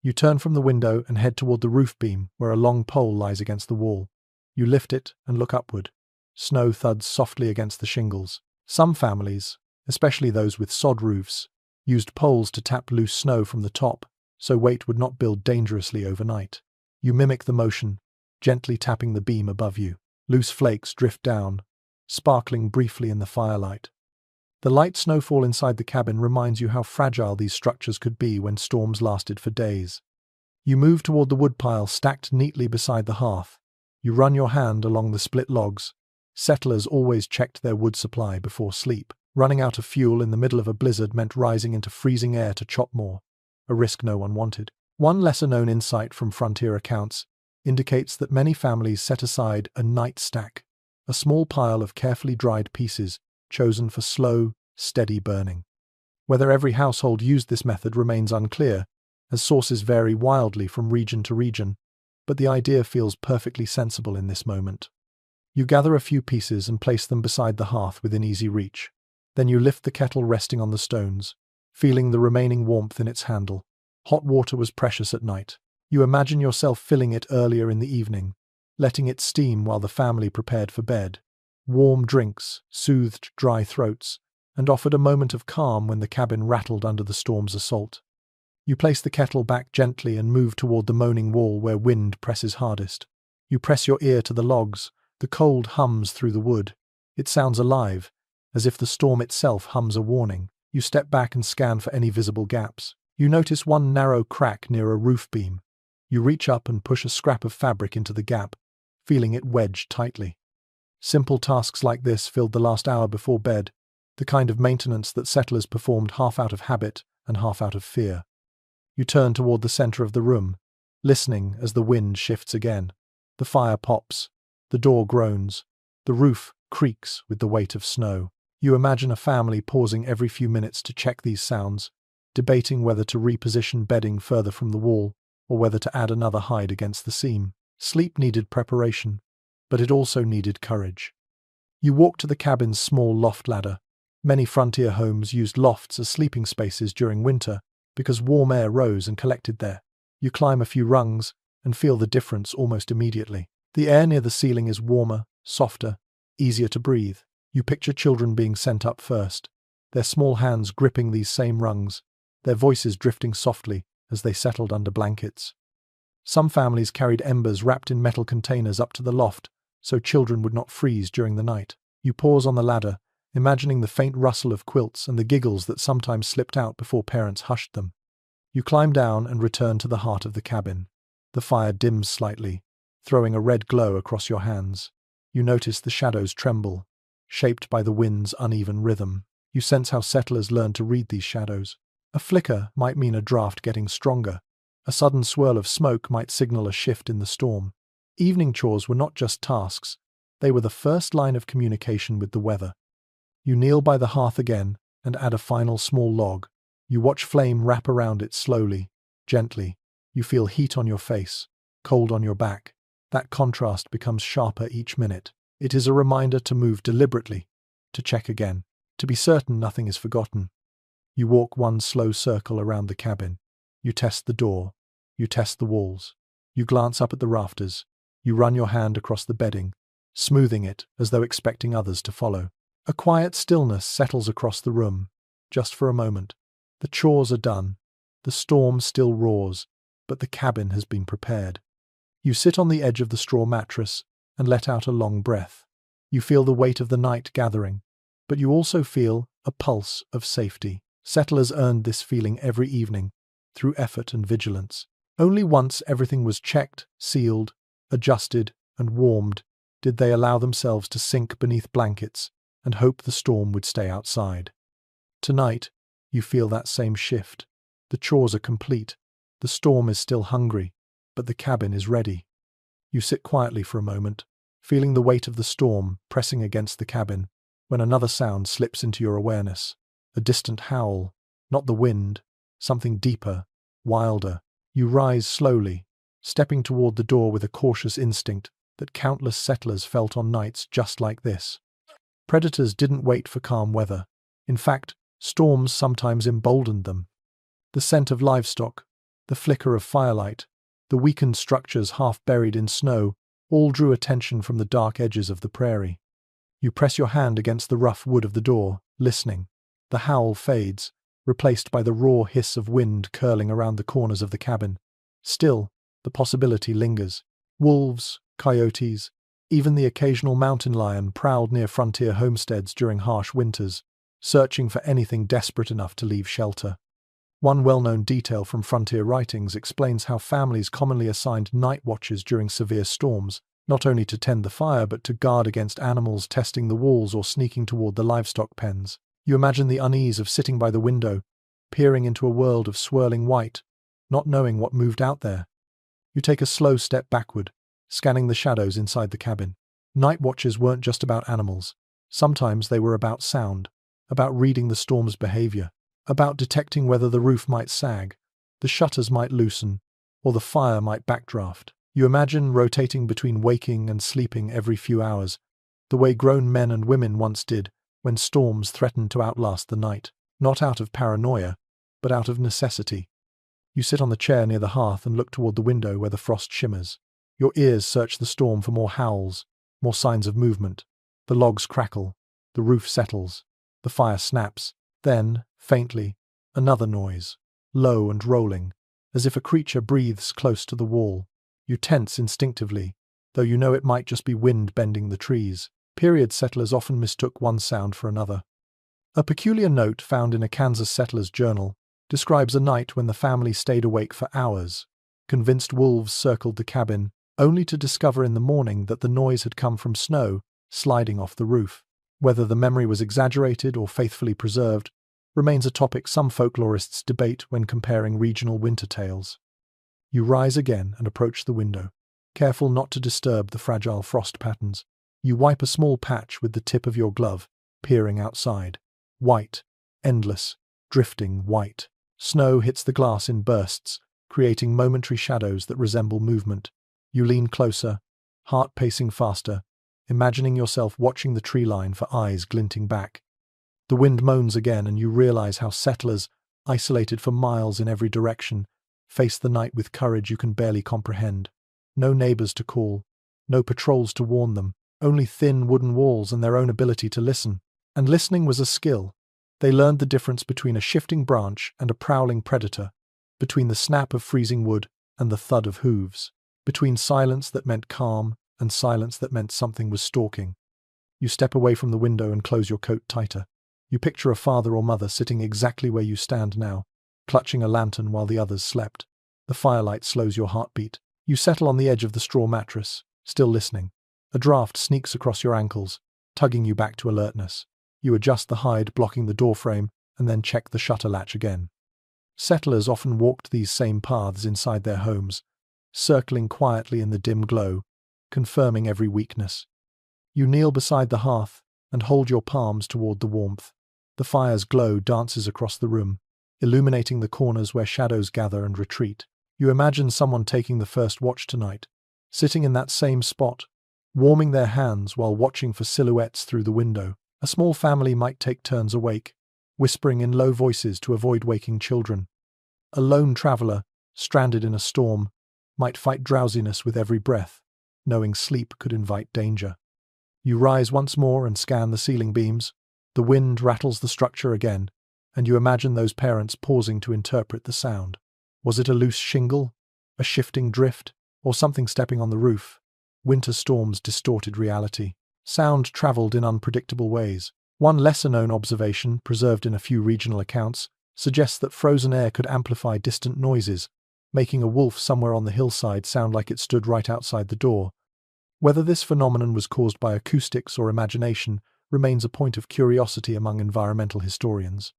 You turn from the window and head toward the roof beam where a long pole lies against the wall. You lift it and look upward. Snow thuds softly against the shingles. Some families, especially those with sod roofs, used poles to tap loose snow from the top so weight would not build dangerously overnight. You mimic the motion, gently tapping the beam above you. Loose flakes drift down, sparkling briefly in the firelight. The light snowfall inside the cabin reminds you how fragile these structures could be when storms lasted for days. You move toward the woodpile stacked neatly beside the hearth. You run your hand along the split logs. Settlers always checked their wood supply before sleep. Running out of fuel in the middle of a blizzard meant rising into freezing air to chop more, a risk no one wanted. One lesser-known insight from frontier accounts indicates that many families set aside a night stack, a small pile of carefully dried pieces chosen for slow, steady burning. Whether every household used this method remains unclear, as sources vary wildly from region to region, but the idea feels perfectly sensible in this moment. You gather a few pieces and place them beside the hearth within easy reach. Then you lift the kettle resting on the stones, feeling the remaining warmth in its handle. Hot water was precious at night. You imagine yourself filling it earlier in the evening, letting it steam while the family prepared for bed. Warm drinks soothed dry throats and offered a moment of calm when the cabin rattled under the storm's assault. You place the kettle back gently and move toward the moaning wall where wind presses hardest. You press your ear to the logs. The cold hums through the wood. It sounds alive, as if the storm itself hums a warning. You step back and scan for any visible gaps. You notice one narrow crack near a roof beam. You reach up and push a scrap of fabric into the gap, feeling it wedged tightly. Simple tasks like this filled the last hour before bed, the kind of maintenance that settlers performed half out of habit and half out of fear. You turn toward the center of the room, listening as the wind shifts again. The fire pops. The door groans. The roof creaks with the weight of snow. You imagine a family pausing every few minutes to check these sounds, debating whether to reposition bedding further from the wall or whether to add another hide against the seam. Sleep needed preparation, but it also needed courage. You walk to the cabin's small loft ladder. Many frontier homes used lofts as sleeping spaces during winter because warm air rose and collected there. You climb a few rungs and feel the difference almost immediately. The air near the ceiling is warmer, softer, easier to breathe. You picture children being sent up first, their small hands gripping these same rungs, their voices drifting softly as they settled under blankets. Some families carried embers wrapped in metal containers up to the loft so children would not freeze during the night. You pause on the ladder, imagining the faint rustle of quilts and the giggles that sometimes slipped out before parents hushed them. You climb down and return to the heart of the cabin. The fire dims slightly, throwing a red glow across your hands. You notice the shadows tremble, shaped by the wind's uneven rhythm. You sense how settlers learned to read these shadows. A flicker might mean a draft getting stronger. A sudden swirl of smoke might signal a shift in the storm. Evening chores were not just tasks, they were the first line of communication with the weather. You kneel by the hearth again and add a final small log. You watch flame wrap around it slowly, gently. You feel heat on your face, cold on your back. That contrast becomes sharper each minute. It is a reminder to move deliberately, to check again, to be certain nothing is forgotten. You walk one slow circle around the cabin. You test the door. You test the walls. You glance up at the rafters. You run your hand across the bedding, smoothing it as though expecting others to follow. A quiet stillness settles across the room, just for a moment. The chores are done. The storm still roars, but the cabin has been prepared. You sit on the edge of the straw mattress and let out a long breath. You feel the weight of the night gathering, but you also feel a pulse of safety. Settlers earned this feeling every evening, through effort and vigilance. Only once everything was checked, sealed, adjusted, and warmed did they allow themselves to sink beneath blankets and hope the storm would stay outside. Tonight, you feel that same shift. The chores are complete. The storm is still hungry, but the cabin is ready. You sit quietly for a moment, feeling the weight of the storm pressing against the cabin, when another sound slips into your awareness. A distant howl, not the wind, something deeper, wilder. You rise slowly, stepping toward the door with a cautious instinct that countless settlers felt on nights just like this. Predators didn't wait for calm weather. In fact, storms sometimes emboldened them. The scent of livestock, the flicker of firelight, the weakened structures half buried in snow, all drew attention from the dark edges of the prairie. You press your hand against the rough wood of the door, listening. The howl fades, replaced by the raw hiss of wind curling around the corners of the cabin. Still, the possibility lingers. Wolves, coyotes, even the occasional mountain lion prowled near frontier homesteads during harsh winters, searching for anything desperate enough to leave shelter. One well-known detail from frontier writings explains how families commonly assigned night watches during severe storms, not only to tend the fire but to guard against animals testing the walls or sneaking toward the livestock pens. You imagine the unease of sitting by the window, peering into a world of swirling white, not knowing what moved out there. You take a slow step backward, scanning the shadows inside the cabin. Night watches weren't just about animals. Sometimes they were about sound, about reading the storm's behavior, about detecting whether the roof might sag, The shutters might loosen, or the fire might backdraft. You imagine rotating between waking and sleeping every few hours, the way grown men and women once did when storms threatened to outlast the night, not out of paranoia, but out of necessity. You sit on the chair near the hearth and look toward the window where the frost shimmers. Your ears search the storm for more howls, more signs of movement. The logs crackle, the roof settles, the fire snaps. Then, faintly, another noise, low and rolling, as if a creature breathes close to the wall. You tense instinctively, though you know it might just be wind bending the trees. Period settlers often mistook one sound for another. A peculiar note found in a Kansas settler's journal describes a night when the family stayed awake for hours. Convinced wolves circled the cabin, only to discover in the morning that the noise had come from snow sliding off the roof. Whether the memory was exaggerated or faithfully preserved remains a topic some folklorists debate when comparing regional winter tales. You rise again and approach the window, careful not to disturb the fragile frost patterns. You wipe a small patch with the tip of your glove, peering outside. White, endless, drifting white. Snow hits the glass in bursts, creating momentary shadows that resemble movement. You lean closer, heart pacing faster, imagining yourself watching the tree line for eyes glinting back. The wind moans again and you realize how settlers, isolated for miles in every direction, face the night with courage you can barely comprehend. No neighbors to call, no patrols to warn them, only thin wooden walls and their own ability to listen. And listening was a skill. They learned the difference between a shifting branch and a prowling predator, between the snap of freezing wood and the thud of hooves, between silence that meant calm and silence that meant something was stalking. You step away from the window and close your coat tighter. You picture a father or mother sitting exactly where you stand now, clutching a lantern while the others slept. The firelight slows your heartbeat. You settle on the edge of the straw mattress, still listening. A draft sneaks across your ankles, tugging you back to alertness. You adjust the hide blocking the doorframe and then check the shutter latch again. Settlers often walked these same paths inside their homes, circling quietly in the dim glow, confirming every weakness. You kneel beside the hearth and hold your palms toward the warmth. The fire's glow dances across the room, illuminating the corners where shadows gather and retreat. You imagine someone taking the first watch tonight, sitting in that same spot, warming their hands while watching for silhouettes through the window. A small family might take turns awake, whispering in low voices to avoid waking children. A lone traveler, stranded in a storm, might fight drowsiness with every breath, knowing sleep could invite danger. You rise once more and scan the ceiling beams. The wind rattles the structure again, and you imagine those parents pausing to interpret the sound. Was it a loose shingle, a shifting drift, or something stepping on the roof? Winter storms distorted reality. Sound traveled in unpredictable ways. One lesser-known observation, preserved in a few regional accounts, suggests that frozen air could amplify distant noises, making a wolf somewhere on the hillside sound like it stood right outside the door. Whether this phenomenon was caused by acoustics or imagination remains a point of curiosity among environmental historians.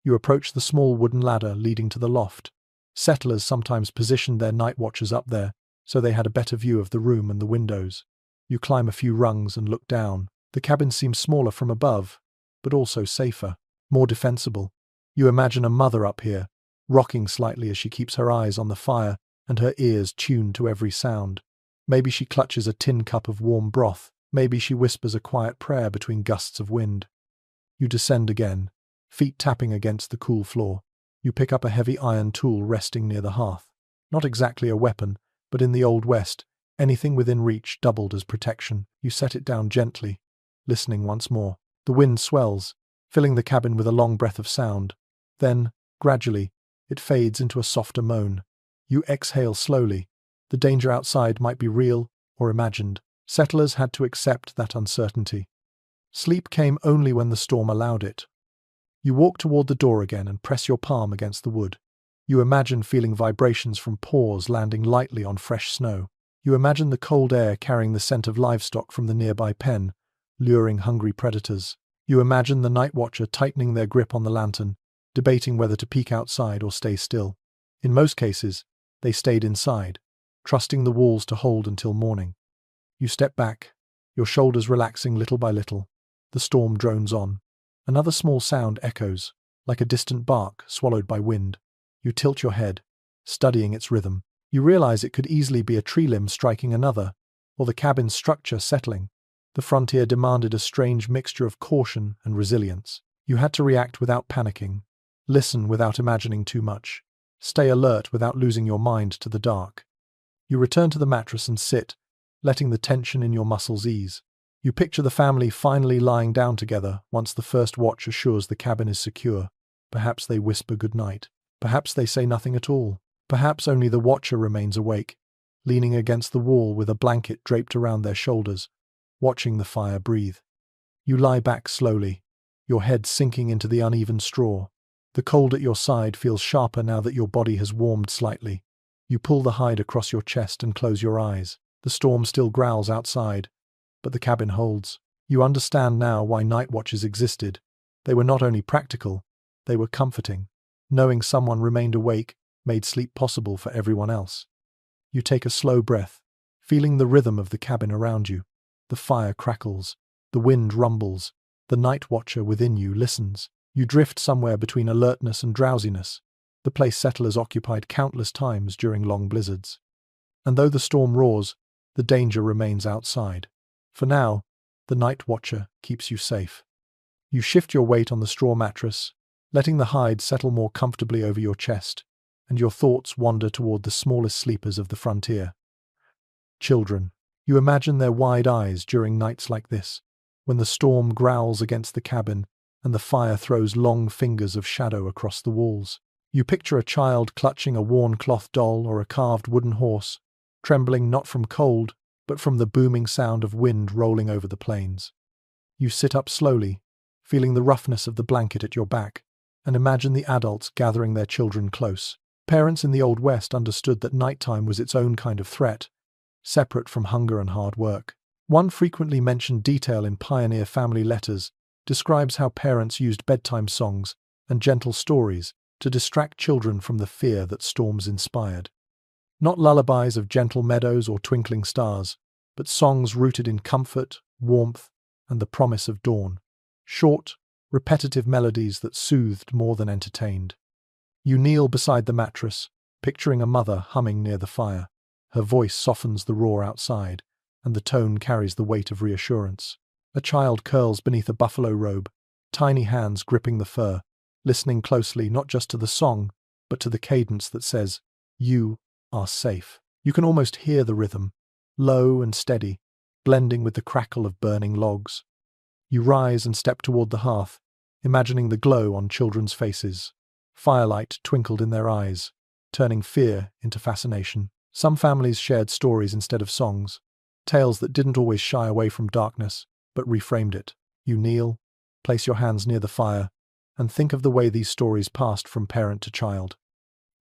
You approach the small wooden ladder leading to the loft. Settlers sometimes positioned their night watchers up there, so they had a better view of the room and the windows. You climb a few rungs and look down. The cabin seems smaller from above, but also safer, more defensible. You imagine a mother up here, rocking slightly as she keeps her eyes on the fire and her ears tuned to every sound. Maybe she clutches a tin cup of warm broth. Maybe she whispers a quiet prayer between gusts of wind. You descend again, feet tapping against the cool floor. You pick up a heavy iron tool resting near the hearth. Not exactly a weapon, but in the Old West, anything within reach doubled as protection. You set it down gently, listening once more. The wind swells, filling the cabin with a long breath of sound. Then, gradually, it fades into a softer moan. You exhale slowly. The danger outside might be real or imagined. Settlers had to accept that uncertainty. Sleep came only when the storm allowed it. You walk toward the door again and press your palm against the wood. You imagine feeling vibrations from paws landing lightly on fresh snow. You imagine the cold air carrying the scent of livestock from the nearby pen, luring hungry predators. You imagine the night watcher tightening their grip on the lantern, debating whether to peek outside or stay still. In most cases, they stayed inside, trusting the walls to hold until morning. You step back, your shoulders relaxing little by little. The storm drones on. Another small sound echoes, like a distant bark swallowed by wind. You tilt your head, studying its rhythm. You realize it could easily be a tree limb striking another, or the cabin's structure settling. The frontier demanded a strange mixture of caution and resilience. You had to react without panicking, listen without imagining too much, stay alert without losing your mind to the dark. You return to the mattress and sit, letting the tension in your muscles ease. You picture the family finally lying down together once the first watch assures the cabin is secure. Perhaps they whisper goodnight. Perhaps they say nothing at all. Perhaps only the watcher remains awake, leaning against the wall with a blanket draped around their shoulders, watching the fire breathe. You lie back slowly, your head sinking into the uneven straw. The cold at your side feels sharper now that your body has warmed slightly. You pull the hide across your chest and close your eyes. The storm still growls outside, but the cabin holds. You understand now why night watches existed. They were not only practical, they were comforting. Knowing someone remained awake made sleep possible for everyone else. You take a slow breath, feeling the rhythm of the cabin around you. The fire crackles, the wind rumbles, the night watcher within you listens. You drift somewhere between alertness and drowsiness, the place settlers occupied countless times during long blizzards. And though the storm roars, the danger remains outside. For now, the night watcher keeps you safe. You shift your weight on the straw mattress, letting the hide settle more comfortably over your chest, and your thoughts wander toward the smallest sleepers of the frontier. Children. You imagine their wide eyes during nights like this, when the storm growls against the cabin and the fire throws long fingers of shadow across the walls. You picture a child clutching a worn cloth doll or a carved wooden horse, trembling not from cold, but from the booming sound of wind rolling over the plains. You sit up slowly, feeling the roughness of the blanket at your back, and imagine the adults gathering their children close. Parents in the Old West understood that nighttime was its own kind of threat, separate from hunger and hard work. One frequently mentioned detail in pioneer family letters describes how parents used bedtime songs and gentle stories to distract children from the fear that storms inspired. Not lullabies of gentle meadows or twinkling stars, but songs rooted in comfort, warmth, and the promise of dawn. Short, repetitive melodies that soothed more than entertained. You kneel beside the mattress, picturing a mother humming near the fire. Her voice softens the roar outside, and the tone carries the weight of reassurance. A child curls beneath a buffalo robe, tiny hands gripping the fur, listening closely not just to the song, but to the cadence that says, "You are safe." You can almost hear the rhythm, low and steady, blending with the crackle of burning logs. You rise and step toward the hearth, imagining the glow on children's faces. Firelight twinkled in their eyes, turning fear into fascination. Some families shared stories instead of songs, tales that didn't always shy away from darkness, but reframed it. You kneel, place your hands near the fire, and think of the way these stories passed from parent to child.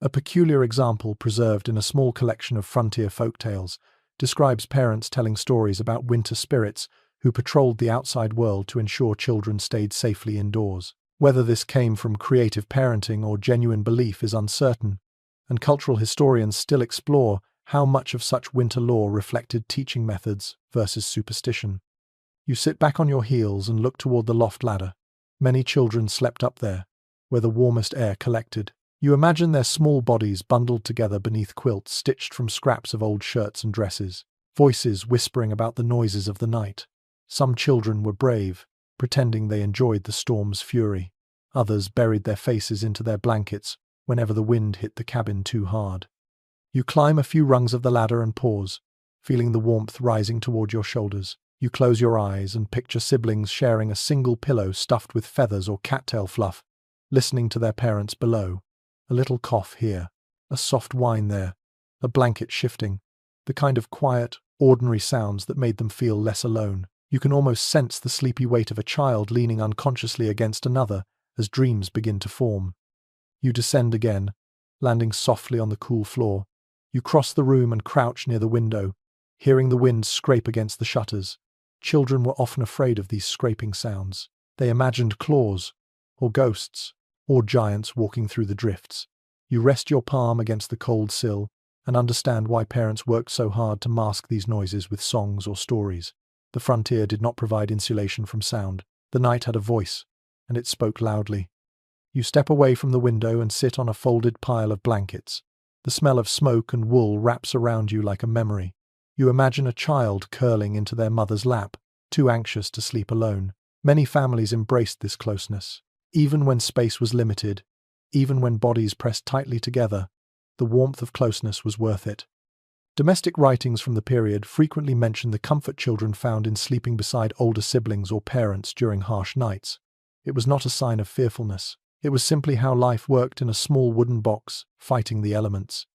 A peculiar example preserved in a small collection of frontier folk tales describes parents telling stories about winter spirits who patrolled the outside world to ensure children stayed safely indoors. Whether this came from creative parenting or genuine belief is uncertain, and cultural historians still explore how much of such winter lore reflected teaching methods versus superstition. You sit back on your heels and look toward the loft ladder. Many children slept up there, where the warmest air collected. You imagine their small bodies bundled together beneath quilts stitched from scraps of old shirts and dresses, voices whispering about the noises of the night. Some children were brave, pretending they enjoyed the storm's fury. Others buried their faces into their blankets whenever the wind hit the cabin too hard. You climb a few rungs of the ladder and pause, feeling the warmth rising toward your shoulders. You close your eyes and picture siblings sharing a single pillow stuffed with feathers or cattail fluff, listening to their parents below. A little cough here, a soft whine there, a blanket shifting, the kind of quiet, ordinary sounds that made them feel less alone. You can almost sense the sleepy weight of a child leaning unconsciously against another as dreams begin to form. You descend again, landing softly on the cool floor. You cross the room and crouch near the window, hearing the wind scrape against the shutters. Children were often afraid of these scraping sounds. They imagined claws, or ghosts, or giants walking through the drifts. You rest your palm against the cold sill and understand why parents worked so hard to mask these noises with songs or stories. The frontier did not provide insulation from sound. The night had a voice, and it spoke loudly. You step away from the window and sit on a folded pile of blankets, The smell of smoke and wool wraps around you like a memory. You imagine a child curling into their mother's lap, too anxious to sleep alone. Many families embraced this closeness. Even when space was limited, even when bodies pressed tightly together, the warmth of closeness was worth it. Domestic writings from the period frequently mention the comfort children found in sleeping beside older siblings or parents during harsh nights. It was not a sign of fearfulness. It was simply how life worked in a small wooden box, fighting the elements.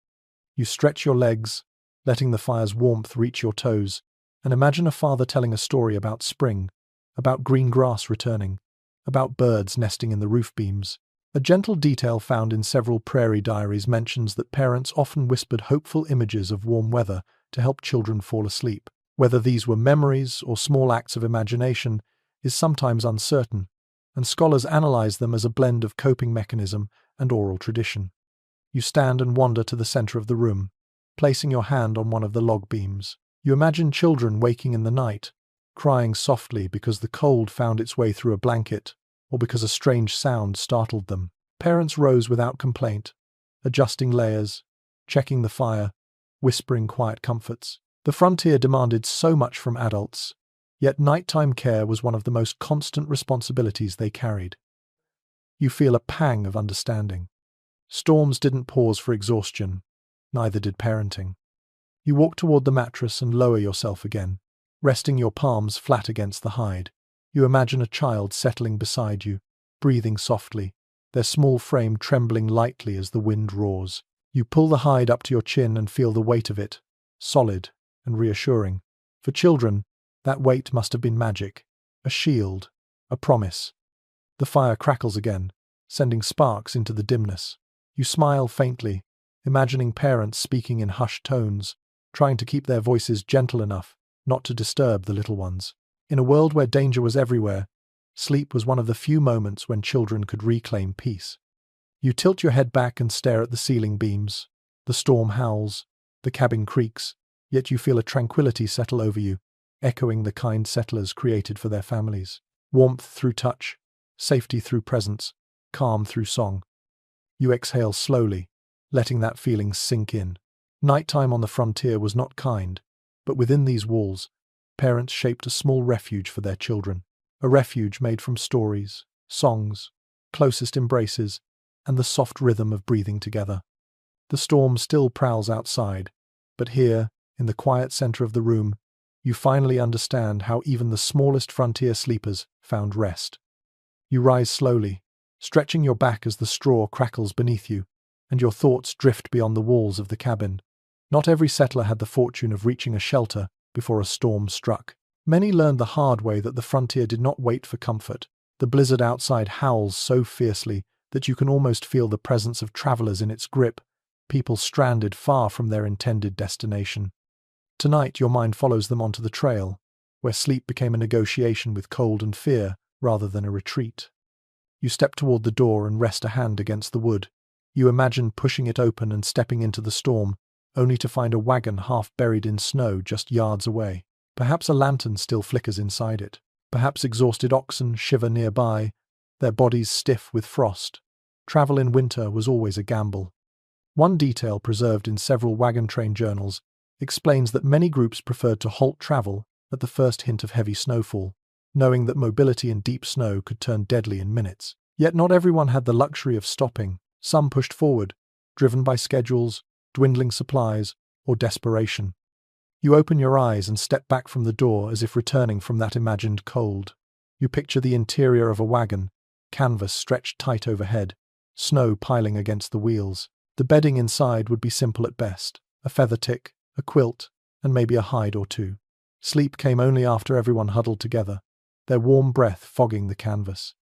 You stretch your legs, letting the fire's warmth reach your toes, and imagine a father telling a story about spring, about green grass returning, about birds nesting in the roof beams. A gentle detail found in several prairie diaries mentions that parents often whispered hopeful images of warm weather to help children fall asleep. Whether these were memories or small acts of imagination is sometimes uncertain, and scholars analyze them as a blend of coping mechanism and oral tradition. You stand and wander to the center of the room, placing your hand on one of the log beams. You imagine children waking in the night, crying softly because the cold found its way through a blanket, or because a strange sound startled them. Parents rose without complaint, adjusting layers, checking the fire, whispering quiet comforts. The frontier demanded so much from adults, yet nighttime care was one of the most constant responsibilities they carried. You feel a pang of understanding. Storms didn't pause for exhaustion, neither did parenting. You walk toward the mattress and lower yourself again, resting your palms flat against the hide. You imagine a child settling beside you, breathing softly, their small frame trembling lightly as the wind roars. You pull the hide up to your chin and feel the weight of it, solid and reassuring. For children, that weight must have been magic, a shield, a promise. The fire crackles again, sending sparks into the dimness. You smile faintly, imagining parents speaking in hushed tones, trying to keep their voices gentle enough not to disturb the little ones. In a world where danger was everywhere, sleep was one of the few moments when children could reclaim peace. You tilt your head back and stare at the ceiling beams. The storm howls, the cabin creaks, yet you feel a tranquility settle over you, echoing the kind settlers created for their families. Warmth through touch, safety through presence, calm through song. You exhale slowly, letting that feeling sink in. Nighttime on the frontier was not kind, but within these walls, parents shaped a small refuge for their children, a refuge made from stories, songs, closest embraces, and the soft rhythm of breathing together. The storm still prowls outside, but here, in the quiet center of the room, you finally understand how even the smallest frontier sleepers found rest. You rise slowly, stretching your back as the straw crackles beneath you, and your thoughts drift beyond the walls of the cabin. Not every settler had the fortune of reaching a shelter before a storm struck. Many learned the hard way that the frontier did not wait for comfort. The blizzard outside howls so fiercely that you can almost feel the presence of travelers in its grip, people stranded far from their intended destination. Tonight your mind follows them onto the trail, where sleep became a negotiation with cold and fear rather than a retreat. You step toward the door and rest a hand against the wood. You imagine pushing it open and stepping into the storm, only to find a wagon half buried in snow just yards away. Perhaps a lantern still flickers inside it. Perhaps exhausted oxen shiver nearby, their bodies stiff with frost. Travel in winter was always a gamble. One detail preserved in several wagon train journals explains that many groups preferred to halt travel at the first hint of heavy snowfall, knowing that mobility in deep snow could turn deadly in minutes. Yet not everyone had the luxury of stopping. Some pushed forward, driven by schedules, dwindling supplies, or desperation. You open your eyes and step back from the door as if returning from that imagined cold. You picture the interior of a wagon, canvas stretched tight overhead, snow piling against the wheels. The bedding inside would be simple at best, a feather tick, a quilt, and maybe a hide or two. Sleep came only after everyone huddled together, their warm breath fogging the canvas.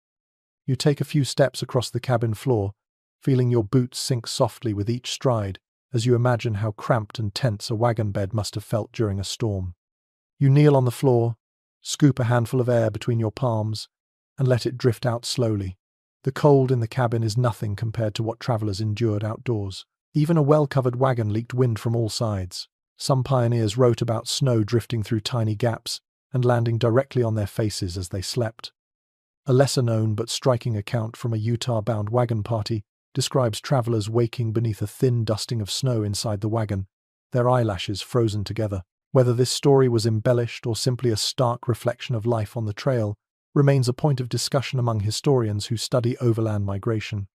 You take a few steps across the cabin floor, feeling your boots sink softly with each stride, as you imagine how cramped and tense a wagon bed must have felt during a storm. You kneel on the floor, scoop a handful of air between your palms, and let it drift out slowly. The cold in the cabin is nothing compared to what travelers endured outdoors. Even a well-covered wagon leaked wind from all sides. Some pioneers wrote about snow drifting through tiny gaps and landing directly on their faces as they slept. A lesser-known but striking account from a Utah-bound wagon party describes travelers waking beneath a thin dusting of snow inside the wagon, their eyelashes frozen together. Whether this story was embellished or simply a stark reflection of life on the trail remains a point of discussion among historians who study overland migration.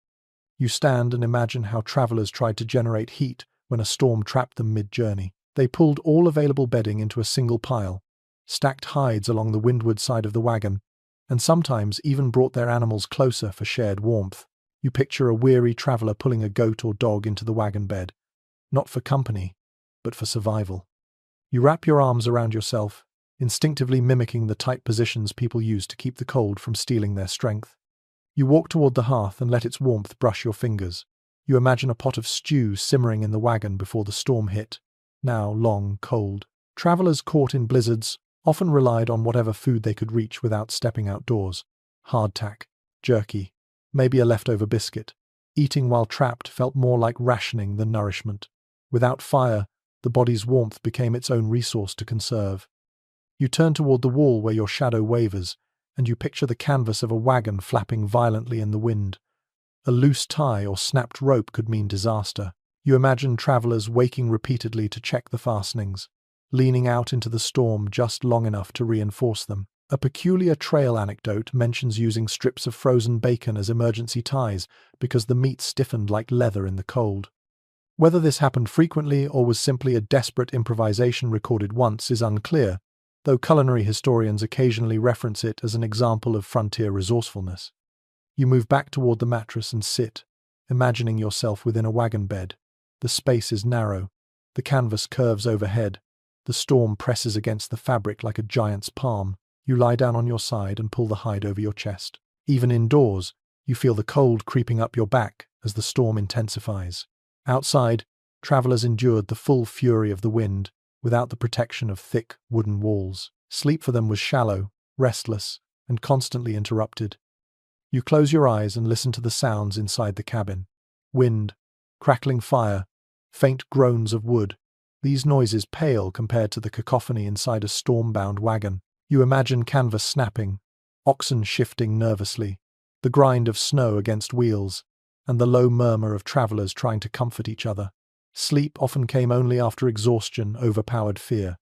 You stand and imagine how travelers tried to generate heat when a storm trapped them mid-journey. They pulled all available bedding into a single pile, stacked hides along the windward side of the wagon, and sometimes even brought their animals closer for shared warmth. You picture a weary traveler pulling a goat or dog into the wagon bed, not for company, but for survival. You wrap your arms around yourself, instinctively mimicking the tight positions people use to keep the cold from stealing their strength. You walk toward the hearth and let its warmth brush your fingers. You imagine a pot of stew simmering in the wagon before the storm hit, now long cold. Travelers caught in blizzards often relied on whatever food they could reach without stepping outdoors. Hardtack, jerky, maybe a leftover biscuit. Eating while trapped felt more like rationing than nourishment. Without fire, the body's warmth became its own resource to conserve. You turn toward the wall where your shadow wavers, and you picture the canvas of a wagon flapping violently in the wind. A loose tie or snapped rope could mean disaster. You imagine travelers waking repeatedly to check the fastenings, leaning out into the storm just long enough to reinforce them. A peculiar trail anecdote mentions using strips of frozen bacon as emergency ties because the meat stiffened like leather in the cold. Whether this happened frequently or was simply a desperate improvisation recorded once is unclear, though culinary historians occasionally reference it as an example of frontier resourcefulness. You move back toward the mattress and sit, imagining yourself within a wagon bed. The space is narrow, the canvas curves overhead, the storm presses against the fabric like a giant's palm. You lie down on your side and pull the hide over your chest. Even indoors, you feel the cold creeping up your back as the storm intensifies. Outside, travelers endured the full fury of the wind without the protection of thick wooden walls. Sleep for them was shallow, restless, and constantly interrupted. You close your eyes and listen to the sounds inside the cabin. Wind, crackling fire, faint groans of wood. These noises pale compared to the cacophony inside a storm-bound wagon. You imagine canvas snapping, oxen shifting nervously, the grind of snow against wheels, and the low murmur of travelers trying to comfort each other. Sleep often came only after exhaustion overpowered fear.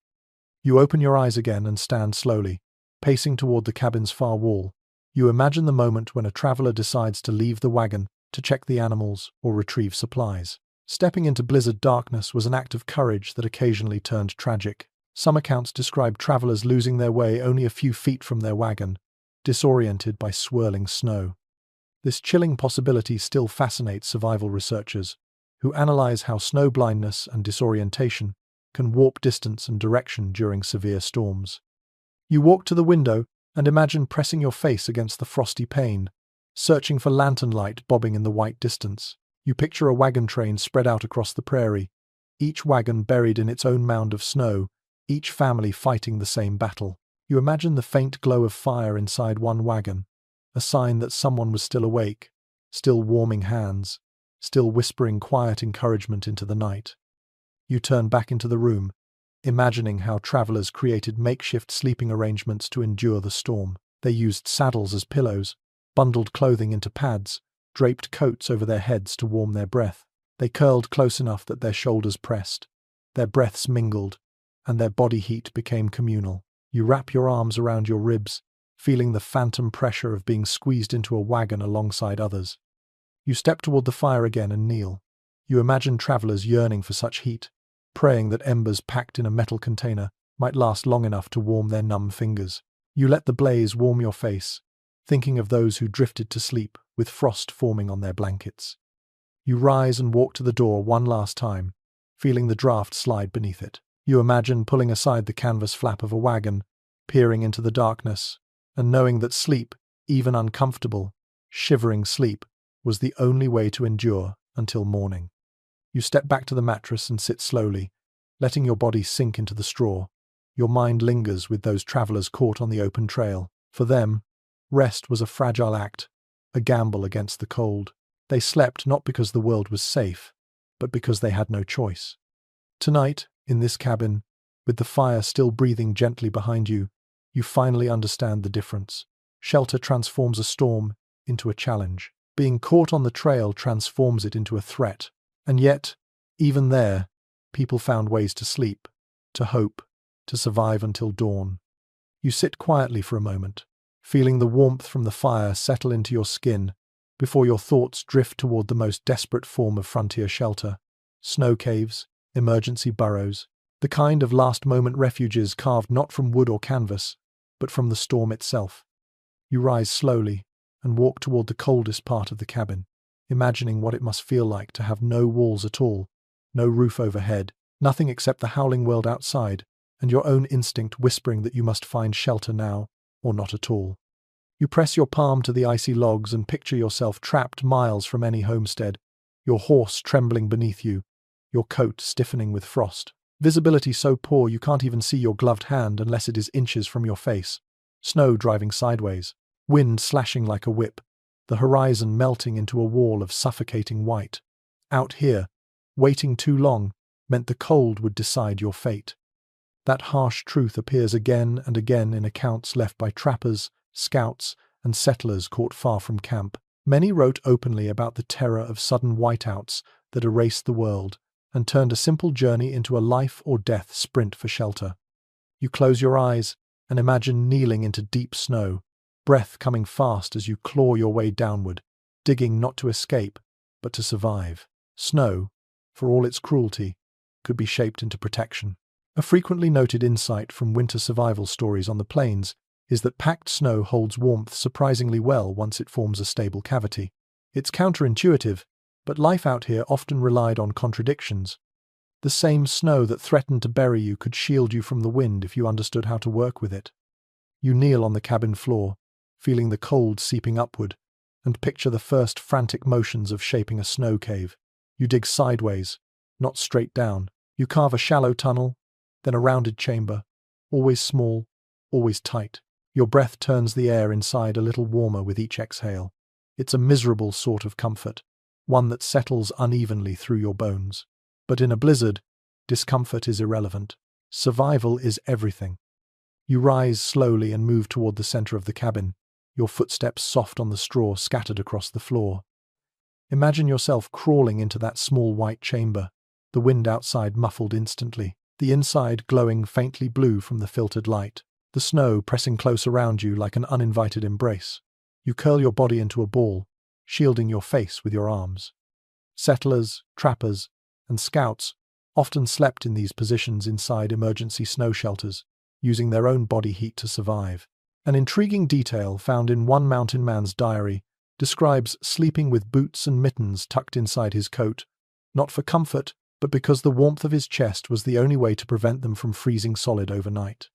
You open your eyes again and stand slowly, pacing toward the cabin's far wall. You imagine the moment when a traveler decides to leave the wagon to check the animals or retrieve supplies. Stepping into blizzard darkness was an act of courage that occasionally turned tragic. Some accounts describe travelers losing their way only a few feet from their wagon, disoriented by swirling snow. This chilling possibility still fascinates survival researchers, who analyze how snow blindness and disorientation can warp distance and direction during severe storms. You walk to the window and imagine pressing your face against the frosty pane, searching for lantern light bobbing in the white distance. You picture a wagon train spread out across the prairie, each wagon buried in its own mound of snow, each family fighting the same battle. You imagine the faint glow of fire inside one wagon, a sign that someone was still awake, still warming hands, still whispering quiet encouragement into the night. You turn back into the room, imagining how travelers created makeshift sleeping arrangements to endure the storm. They used saddles as pillows, bundled clothing into pads, draped coats over their heads to warm their breath. They curled close enough that their shoulders pressed, their breaths mingled, and their body heat became communal. You wrap your arms around your ribs, feeling the phantom pressure of being squeezed into a wagon alongside others. You step toward the fire again and kneel. You imagine travelers yearning for such heat, praying that embers packed in a metal container might last long enough to warm their numb fingers. You let the blaze warm your face, thinking of those who drifted to sleep with frost forming on their blankets. You rise and walk to the door one last time, feeling the draft slide beneath it. You imagine pulling aside the canvas flap of a wagon, peering into the darkness, and knowing that sleep, even uncomfortable, shivering sleep, was the only way to endure until morning. You step back to the mattress and sit slowly, letting your body sink into the straw. Your mind lingers with those travelers caught on the open trail. For them, rest was a fragile act, a gamble against the cold. They slept not because the world was safe, but because they had no choice. Tonight, in this cabin, with the fire still breathing gently behind you, you finally understand the difference. Shelter transforms a storm into a challenge. Being caught on the trail transforms it into a threat. And yet, even there, people found ways to sleep, to hope, to survive until dawn. You sit quietly for a moment, feeling the warmth from the fire settle into your skin before your thoughts drift toward the most desperate form of frontier shelter: snow caves, emergency burrows, the kind of last-moment refuges carved not from wood or canvas, but from the storm itself. You rise slowly and walk toward the coldest part of the cabin, imagining what it must feel like to have no walls at all, no roof overhead, nothing except the howling world outside, and your own instinct whispering that you must find shelter now, or not at all. You press your palm to the icy logs and picture yourself trapped miles from any homestead, your horse trembling beneath you, your coat stiffening with frost. Visibility so poor you can't even see your gloved hand unless it is inches from your face. Snow driving sideways, wind slashing like a whip, the horizon melting into a wall of suffocating white. Out here, waiting too long meant the cold would decide your fate. That harsh truth appears again and again in accounts left by trappers, scouts, and settlers caught far from camp. Many wrote openly about the terror of sudden whiteouts that erased the world and turned a simple journey into a life-or-death sprint for shelter. You close your eyes and imagine kneeling into deep snow, breath coming fast as you claw your way downward, digging not to escape, but to survive. Snow, for all its cruelty, could be shaped into protection. A frequently noted insight from winter survival stories on the plains is that packed snow holds warmth surprisingly well once it forms a stable cavity. It's counterintuitive, but life out here often relied on contradictions. The same snow that threatened to bury you could shield you from the wind if you understood how to work with it. You kneel on the cabin floor, feeling the cold seeping upward, and picture the first frantic motions of shaping a snow cave. You dig sideways, not straight down. You carve a shallow tunnel, then a rounded chamber, always small, always tight. Your breath turns the air inside a little warmer with each exhale. It's a miserable sort of comfort, one that settles unevenly through your bones. But in a blizzard, discomfort is irrelevant. Survival is everything. You rise slowly and move toward the center of the cabin, your footsteps soft on the straw scattered across the floor. Imagine yourself crawling into that small white chamber, the wind outside muffled instantly, the inside glowing faintly blue from the filtered light, the snow pressing close around you like an uninvited embrace. You curl your body into a ball, shielding your face with your arms. Settlers, trappers, and scouts often slept in these positions inside emergency snow shelters, using their own body heat to survive. An intriguing detail found in one mountain man's diary describes sleeping with boots and mittens tucked inside his coat, not for comfort, but because the warmth of his chest was the only way to prevent them from freezing solid overnight.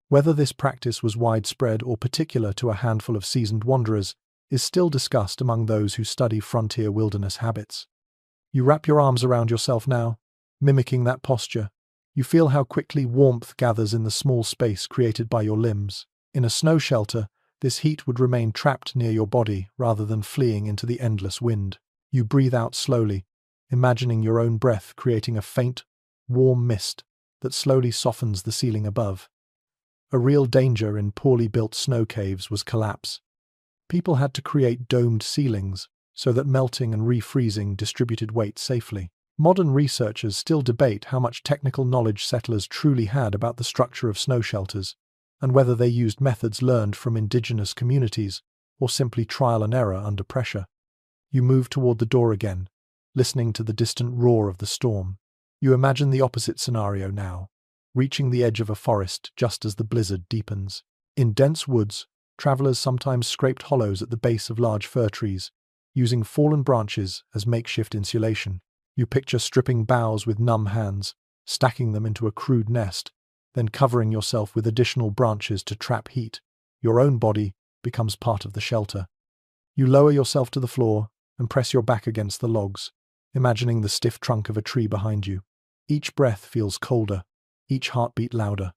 Whether this practice was widespread or particular to a handful of seasoned wanderers is still discussed among those who study frontier wilderness habits. You wrap your arms around yourself now, mimicking that posture. You feel how quickly warmth gathers in the small space created by your limbs. In a snow shelter, this heat would remain trapped near your body rather than fleeing into the endless wind. You breathe out slowly, imagining your own breath creating a faint, warm mist that slowly softens the ceiling above. A real danger in poorly built snow caves was collapse. People had to create domed ceilings so that melting and refreezing distributed weight safely. Modern researchers still debate how much technical knowledge settlers truly had about the structure of snow shelters, and whether they used methods learned from indigenous communities or simply trial and error under pressure. You move toward the door again, listening to the distant roar of the storm. You imagine the opposite scenario now, reaching the edge of a forest just as the blizzard deepens. In dense woods, travelers sometimes scraped hollows at the base of large fir trees, using fallen branches as makeshift insulation. You picture stripping boughs with numb hands, stacking them into a crude nest, then covering yourself with additional branches to trap heat. Your own body becomes part of the shelter. You lower yourself to the floor and press your back against the logs, imagining the stiff trunk of a tree behind you. Each breath feels colder, each heartbeat louder.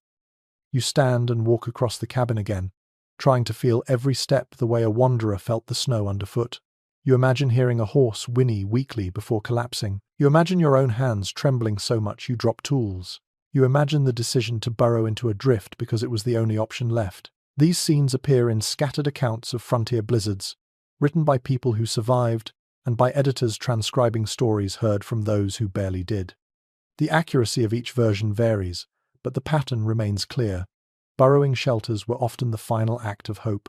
You stand and walk across the cabin again, trying to feel every step the way a wanderer felt the snow underfoot. You imagine hearing a horse whinny weakly before collapsing. You imagine your own hands trembling so much you drop tools. You imagine the decision to burrow into a drift because it was the only option left. These scenes appear in scattered accounts of frontier blizzards, written by people who survived and by editors transcribing stories heard from those who barely did. The accuracy of each version varies, but the pattern remains clear. Burrowing shelters were often the final act of hope.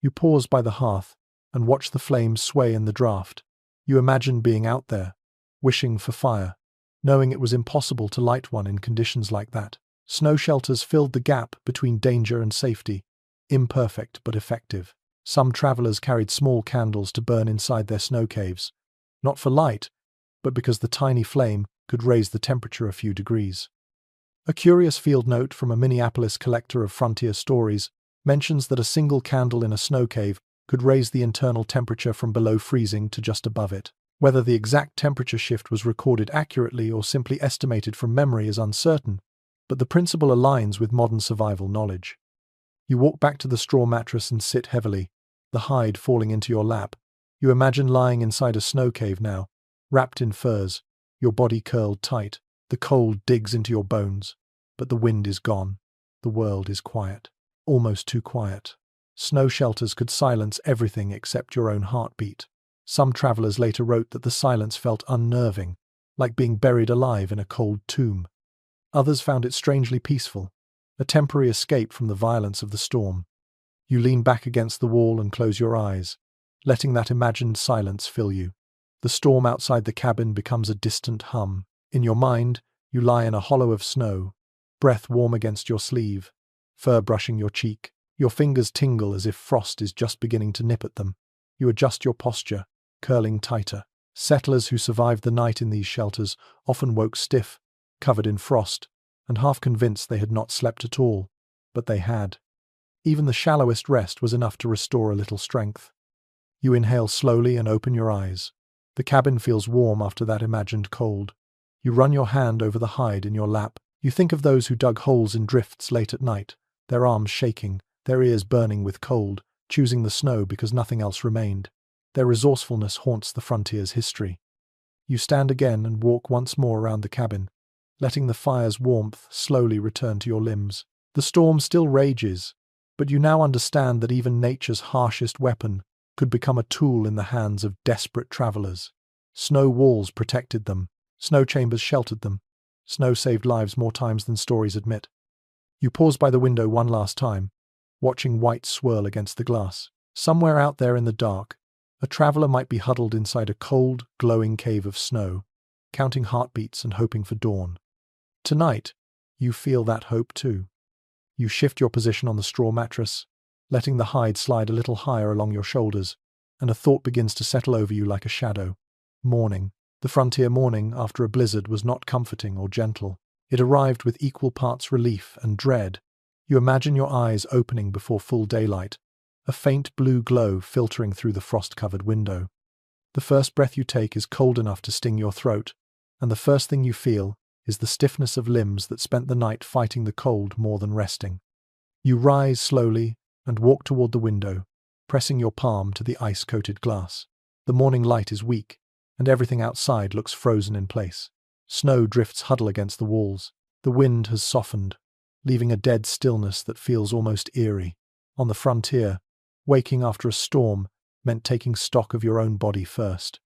You pause by the hearth and watch the flames sway in the draught. You imagine being out there, wishing for fire, knowing it was impossible to light one in conditions like that. Snow shelters filled the gap between danger and safety, imperfect but effective. Some travelers carried small candles to burn inside their snow caves, not for light, but because the tiny flame could raise the temperature a few degrees. A curious field note from a Minneapolis collector of frontier stories mentions that a single candle in a snow cave could raise the internal temperature from below freezing to just above it. Whether the exact temperature shift was recorded accurately or simply estimated from memory is uncertain, but the principle aligns with modern survival knowledge. You walk back to the straw mattress and sit heavily, the hide falling into your lap. You imagine lying inside a snow cave now, wrapped in furs, your body curled tight. The cold digs into your bones, but the wind is gone. The world is quiet, almost too quiet. Snow shelters could silence everything except your own heartbeat. Some travelers later wrote that the silence felt unnerving, like being buried alive in a cold tomb. Others found it strangely peaceful, a temporary escape from the violence of the storm. You lean back against the wall and close your eyes, letting that imagined silence fill you. The storm outside the cabin becomes a distant hum. In your mind, you lie in a hollow of snow, breath warm against your sleeve, fur brushing your cheek. Your fingers tingle as if frost is just beginning to nip at them. You adjust your posture, curling tighter. Settlers who survived the night in these shelters often woke stiff, covered in frost, and half convinced they had not slept at all, but they had. Even the shallowest rest was enough to restore a little strength. You inhale slowly and open your eyes. The cabin feels warm after that imagined cold. You run your hand over the hide in your lap. You think of those who dug holes in drifts late at night, their arms shaking, their ears burning with cold, choosing the snow because nothing else remained. Their resourcefulness haunts the frontier's history. You stand again and walk once more around the cabin, letting the fire's warmth slowly return to your limbs. The storm still rages, but you now understand that even nature's harshest weapon could become a tool in the hands of desperate travelers. Snow walls protected them. Snow chambers sheltered them. Snow saved lives more times than stories admit. You pause by the window one last time, watching white swirl against the glass. Somewhere out there in the dark, a traveler might be huddled inside a cold, glowing cave of snow, counting heartbeats and hoping for dawn. Tonight, you feel that hope too. You shift your position on the straw mattress, letting the hide slide a little higher along your shoulders, and a thought begins to settle over you like a shadow. Morning. The frontier morning after a blizzard was not comforting or gentle. It arrived with equal parts relief and dread. You imagine your eyes opening before full daylight, a faint blue glow filtering through the frost-covered window. The first breath you take is cold enough to sting your throat, and the first thing you feel is the stiffness of limbs that spent the night fighting the cold more than resting. You rise slowly and walk toward the window, pressing your palm to the ice-coated glass. The morning light is weak, and everything outside looks frozen in place. Snow drifts huddle against the walls. The wind has softened, leaving a dead stillness that feels almost eerie. On the frontier, waking after a storm meant taking stock of your own body first.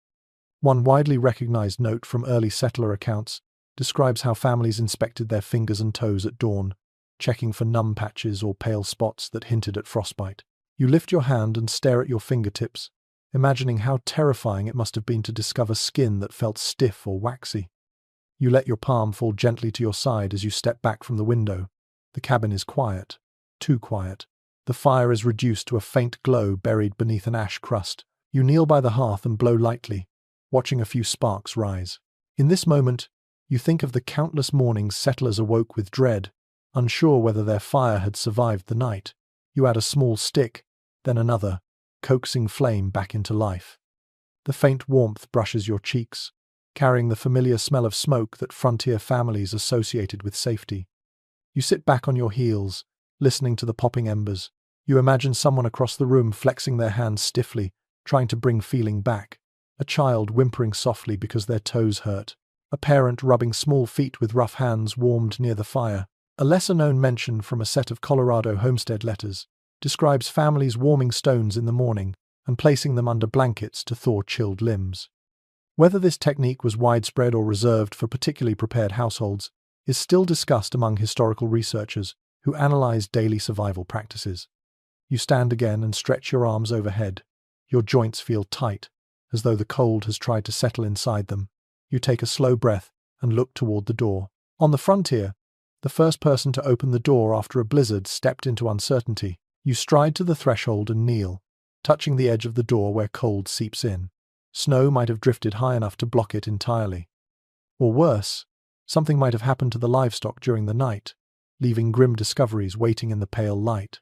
One widely recognized note from early settler accounts describes how families inspected their fingers and toes at dawn, checking for numb patches or pale spots that hinted at frostbite. You lift your hand and stare at your fingertips, imagining how terrifying it must have been to discover skin that felt stiff or waxy. You let your palm fall gently to your side as you step back from the window. The cabin is quiet, too quiet. The fire is reduced to a faint glow buried beneath an ash crust. You kneel by the hearth and blow lightly, watching a few sparks rise. In this moment, you think of the countless mornings settlers awoke with dread, unsure whether their fire had survived the night. You add a small stick, then another, coaxing flame back into life. The faint warmth brushes your cheeks, carrying the familiar smell of smoke that frontier families associated with safety. You sit back on your heels, listening to the popping embers. You imagine someone across the room flexing their hands stiffly, trying to bring feeling back. A child whimpering softly because their toes hurt. A parent rubbing small feet with rough hands warmed near the fire. A lesser-known mention from a set of Colorado homestead letters describes families warming stones in the morning, and placing them under blankets to thaw chilled limbs. Whether this technique was widespread or reserved for particularly prepared households is still discussed among historical researchers who analyze daily survival practices. You stand again and stretch your arms overhead. Your joints feel tight, as though the cold has tried to settle inside them. You take a slow breath and look toward the door. On the frontier, the first person to open the door after a blizzard stepped into uncertainty. You stride to the threshold and kneel, touching the edge of the door where cold seeps in. Snow might have drifted high enough to block it entirely. Or worse, something might have happened to the livestock during the night, leaving grim discoveries waiting in the pale light.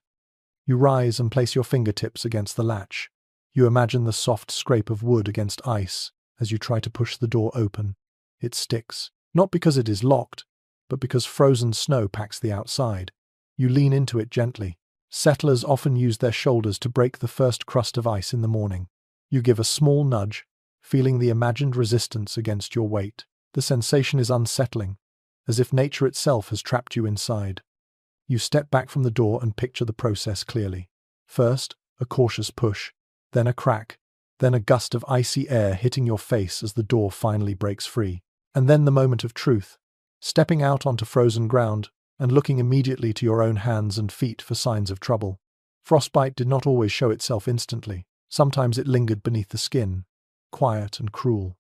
You rise and place your fingertips against the latch. You imagine the soft scrape of wood against ice as you try to push the door open. It sticks, not because it is locked, but because frozen snow packs the outside. You lean into it gently. Settlers often used their shoulders to break the first crust of ice in the morning. You give a small nudge, feeling the imagined resistance against your weight. The sensation is unsettling, as if nature itself has trapped you inside. You step back from the door and picture the process clearly. First, a cautious push, then a crack, then a gust of icy air hitting your face as the door finally breaks free. And then the moment of truth, stepping out onto frozen ground and looking immediately to your own hands and feet for signs of trouble. Frostbite did not always show itself instantly. Sometimes it lingered beneath the skin, quiet and cruel.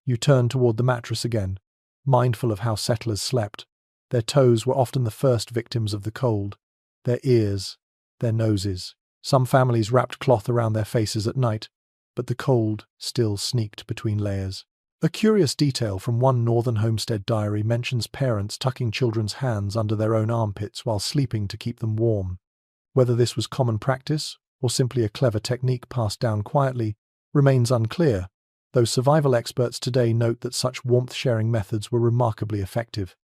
You turn toward the mattress again, mindful of how settlers slept. Their toes were often the first victims of the cold, their ears, their noses. Some families wrapped cloth around their faces at night, but the cold still sneaked between layers. A curious detail from one northern homestead diary mentions parents tucking children's hands under their own armpits while sleeping to keep them warm. Whether this was common practice, or simply a clever technique passed down quietly, remains unclear, though survival experts today note that such warmth-sharing methods were remarkably effective.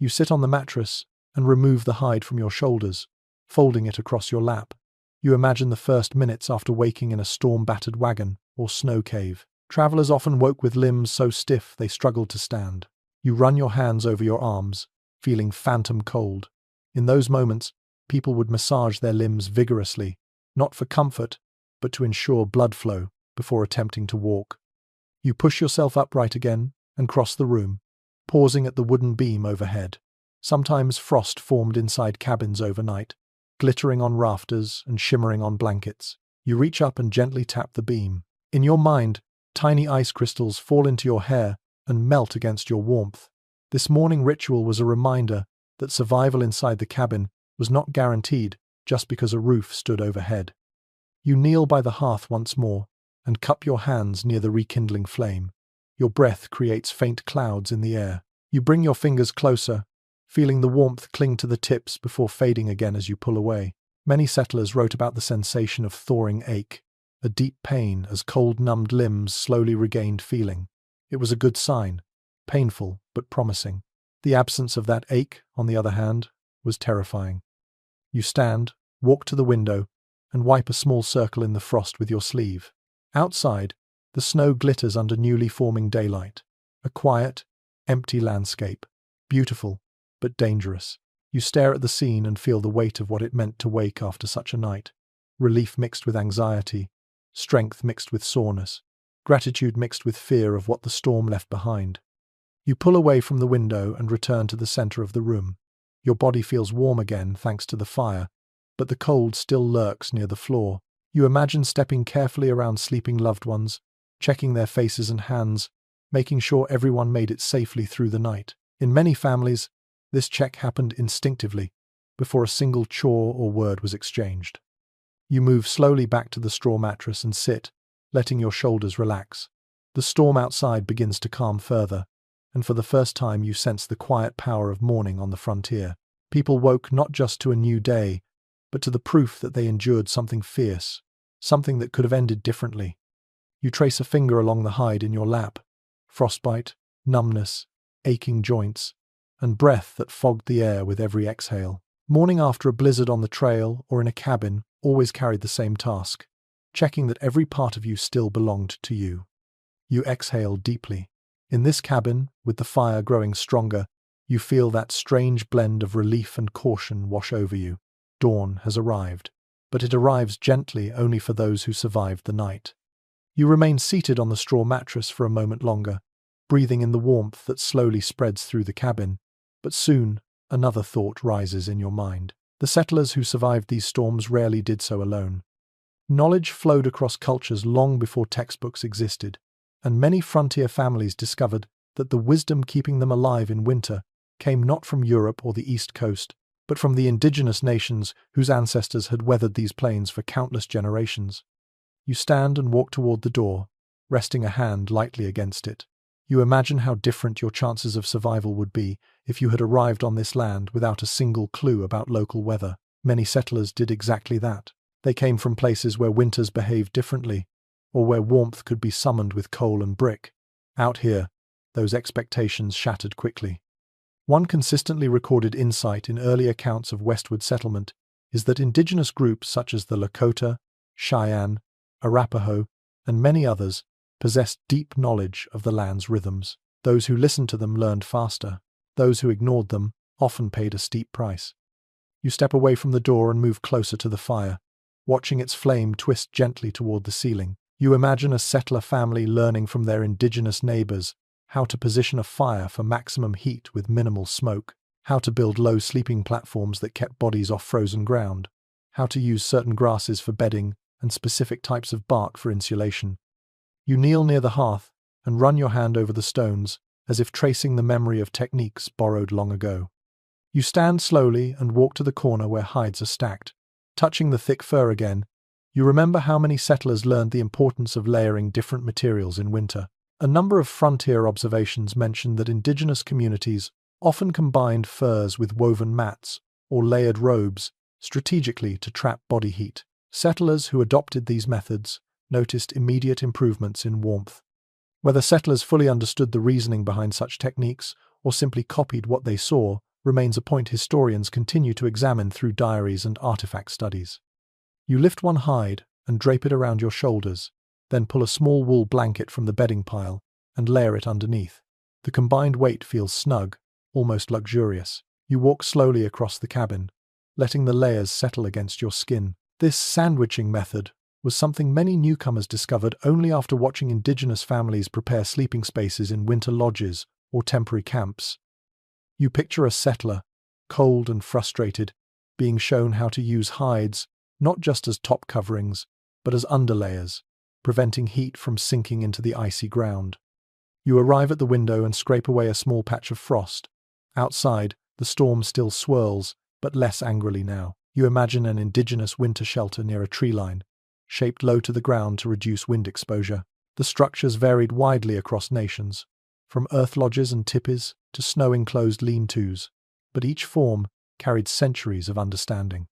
You sit on the mattress and remove the hide from your shoulders, folding it across your lap. You imagine the first minutes after waking in a storm-battered wagon or snow cave. Travelers often woke with limbs so stiff they struggled to stand. You run your hands over your arms, feeling phantom cold. In those moments, people would massage their limbs vigorously, not for comfort, but to ensure blood flow before attempting to walk. You push yourself upright again and cross the room, pausing at the wooden beam overhead. Sometimes frost formed inside cabins overnight, glittering on rafters and shimmering on blankets. You reach up and gently tap the beam. In your mind, tiny ice crystals fall into your hair and melt against your warmth. This morning ritual was a reminder that survival inside the cabin was not guaranteed just because a roof stood overhead. You kneel by the hearth once more and cup your hands near the rekindling flame. Your breath creates faint clouds in the air. You bring your fingers closer, feeling the warmth cling to the tips before fading again as you pull away. Many settlers wrote about the sensation of thawing ache, a deep pain as cold-numbed limbs slowly regained feeling. It was a good sign, painful but promising. The absence of that ache, on the other hand, was terrifying. You stand, walk to the window, and wipe a small circle in the frost with your sleeve. Outside, the snow glitters under newly forming daylight. A quiet, empty landscape. Beautiful, but dangerous. You stare at the scene and feel the weight of what it meant to wake after such a night. Relief mixed with anxiety, strength mixed with soreness, gratitude mixed with fear of what the storm left behind. You pull away from the window and return to the center of the room. Your body feels warm again thanks to the fire, but the cold still lurks near the floor. You imagine stepping carefully around sleeping loved ones, checking their faces and hands, making sure everyone made it safely through the night. In many families, this check happened instinctively, before a single chore or word was exchanged. You move slowly back to the straw mattress and sit, letting your shoulders relax. The storm outside begins to calm further, and for the first time you sense the quiet power of morning on the frontier. People woke not just to a new day, but to the proof that they endured something fierce, something that could have ended differently. You trace a finger along the hide in your lap. Frostbite, numbness, aching joints, and breath that fogged the air with every exhale. Morning after a blizzard on the trail or in a cabin always carried the same task, checking that every part of you still belonged to you. You exhale deeply. In this cabin, with the fire growing stronger, you feel that strange blend of relief and caution wash over you. Dawn has arrived. but it arrives gently only for those who survived the night. You remain seated on the straw mattress for a moment longer, breathing in the warmth that slowly spreads through the cabin, but soon another thought rises in your mind. The settlers who survived these storms rarely did so alone. Knowledge flowed across cultures long before textbooks existed, and many frontier families discovered that the wisdom keeping them alive in winter came not from Europe or the East Coast, but from the indigenous nations whose ancestors had weathered these plains for countless generations. You stand and walk toward the door, resting a hand lightly against it. You imagine how different your chances of survival would be if you had arrived on this land without a single clue about local weather. Many settlers did exactly that. They came from places where winters behaved differently, or where warmth could be summoned with coal and brick. Out here, those expectations shattered quickly. One consistently recorded insight in early accounts of westward settlement is that indigenous groups such as the Lakota, Cheyenne, Arapaho, and many others possessed deep knowledge of the land's rhythms. Those who listened to them learned faster. Those who ignored them often paid a steep price. You step away from the door and move closer to the fire, watching its flame twist gently toward the ceiling. You imagine a settler family learning from their indigenous neighbors how to position a fire for maximum heat with minimal smoke, how to build low sleeping platforms that kept bodies off frozen ground, how to use certain grasses for bedding and specific types of bark for insulation. You kneel near the hearth and run your hand over the stones, as if tracing the memory of techniques borrowed long ago. You stand slowly and walk to the corner where hides are stacked. Touching the thick fur again, you remember how many settlers learned the importance of layering different materials in winter. A number of frontier observations mention that indigenous communities often combined furs with woven mats or layered robes strategically to trap body heat. Settlers who adopted these methods noticed immediate improvements in warmth. Whether settlers fully understood the reasoning behind such techniques or simply copied what they saw remains a point historians continue to examine through diaries and artifact studies. You lift one hide and drape it around your shoulders, then pull a small wool blanket from the bedding pile and layer it underneath. The combined weight feels snug, almost luxurious. You walk slowly across the cabin, letting the layers settle against your skin. This sandwiching method was something many newcomers discovered only after watching indigenous families prepare sleeping spaces in winter lodges or temporary camps. You picture a settler, cold and frustrated, being shown how to use hides not just as top coverings, but as underlayers, preventing heat from sinking into the icy ground. You arrive at the window and scrape away a small patch of frost. Outside, the storm still swirls, but less angrily now. You imagine an indigenous winter shelter near a tree line, shaped low to the ground to reduce wind exposure. The structures varied widely across nations, from earth lodges and tipis to snow-enclosed lean-tos, but each form carried centuries of understanding.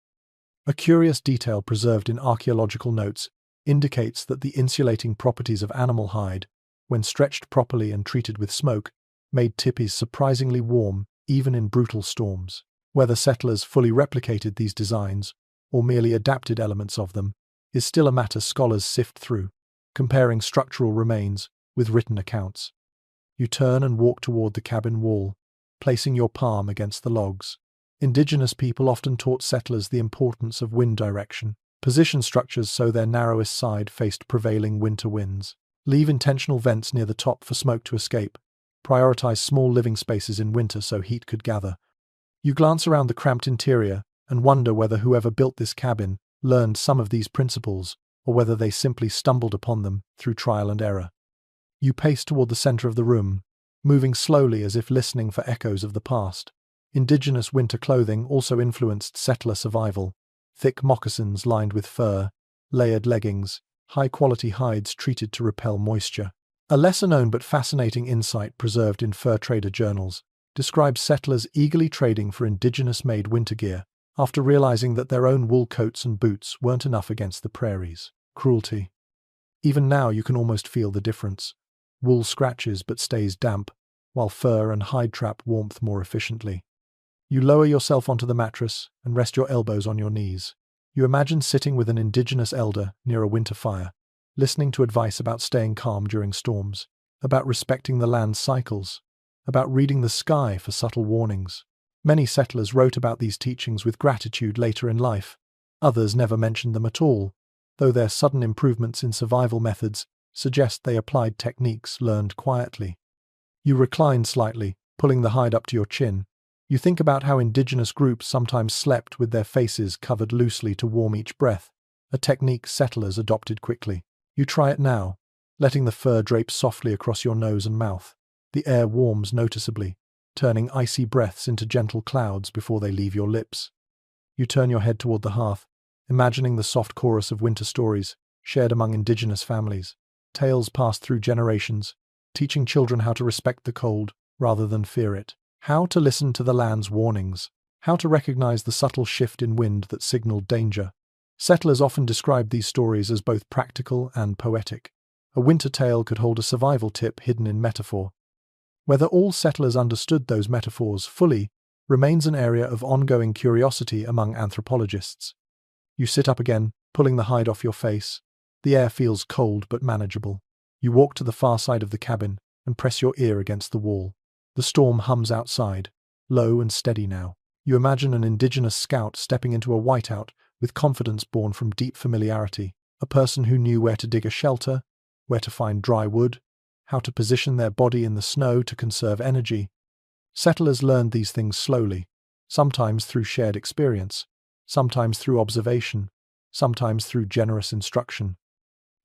A curious detail preserved in archaeological notes indicates that the insulating properties of animal hide, when stretched properly and treated with smoke, made tipis surprisingly warm even in brutal storms. Whether settlers fully replicated these designs or merely adapted elements of them is still a matter scholars sift through, comparing structural remains with written accounts. You turn and walk toward the cabin wall, placing your palm against the logs. Indigenous people often taught settlers the importance of wind direction. Position structures so their narrowest side faced prevailing winter winds. Leave intentional vents near the top for smoke to escape. Prioritize small living spaces in winter so heat could gather. You glance around the cramped interior and wonder whether whoever built this cabin learned some of these principles or whether they simply stumbled upon them through trial and error. You pace toward the center of the room, moving slowly as if listening for echoes of the past. Indigenous winter clothing also influenced settler survival. Thick moccasins lined with fur, layered leggings, high-quality hides treated to repel moisture. A lesser-known but fascinating insight preserved in fur trader journals describes settlers eagerly trading for indigenous-made winter gear after realizing that their own wool coats and boots weren't enough against the prairies. Cruelty. Even now you can almost feel the difference. Wool scratches but stays damp, while fur and hide trap warmth more efficiently. You lower yourself onto the mattress and rest your elbows on your knees. You imagine sitting with an indigenous elder near a winter fire, listening to advice about staying calm during storms, about respecting the land's cycles, about reading the sky for subtle warnings. Many settlers wrote about these teachings with gratitude later in life, Others never mentioned them at all, though their sudden improvements in survival methods suggest they applied techniques learned quietly. You recline slightly, pulling the hide up to your chin. You think about how indigenous groups sometimes slept with their faces covered loosely to warm each breath, a technique settlers adopted quickly. You try it now, letting the fur drape softly across your nose and mouth. The air warms noticeably, turning icy breaths into gentle clouds before they leave your lips. You turn your head toward the hearth, imagining the soft chorus of winter stories shared among indigenous families, tales passed through generations, teaching children how to respect the cold rather than fear it, how to listen to the land's warnings, how to recognize the subtle shift in wind that signaled danger. Settlers often described these stories as both practical and poetic. A winter tale could hold a survival tip hidden in metaphor. Whether all settlers understood those metaphors fully remains an area of ongoing curiosity among anthropologists. You sit up again, pulling the hide off your face. The air feels cold but manageable. You walk to the far side of the cabin and press your ear against the wall. The storm hums outside, low and steady now. You imagine an indigenous scout stepping into a whiteout with confidence born from deep familiarity, a person who knew where to dig a shelter, where to find dry wood, how to position their body in the snow to conserve energy. Settlers learned these things slowly, sometimes through shared experience, sometimes through observation, sometimes through generous instruction.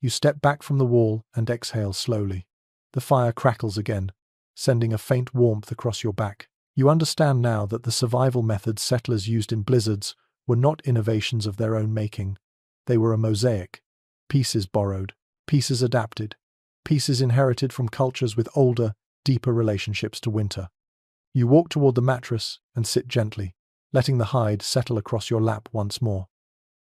You step back from the wall and exhale slowly. The fire crackles again, sending a faint warmth across your back. You understand now that the survival methods settlers used in blizzards were not innovations of their own making. They were a mosaic, pieces borrowed, pieces adapted, pieces inherited from cultures with older, deeper relationships to winter. You walk toward the mattress and sit gently, letting the hide settle across your lap once more.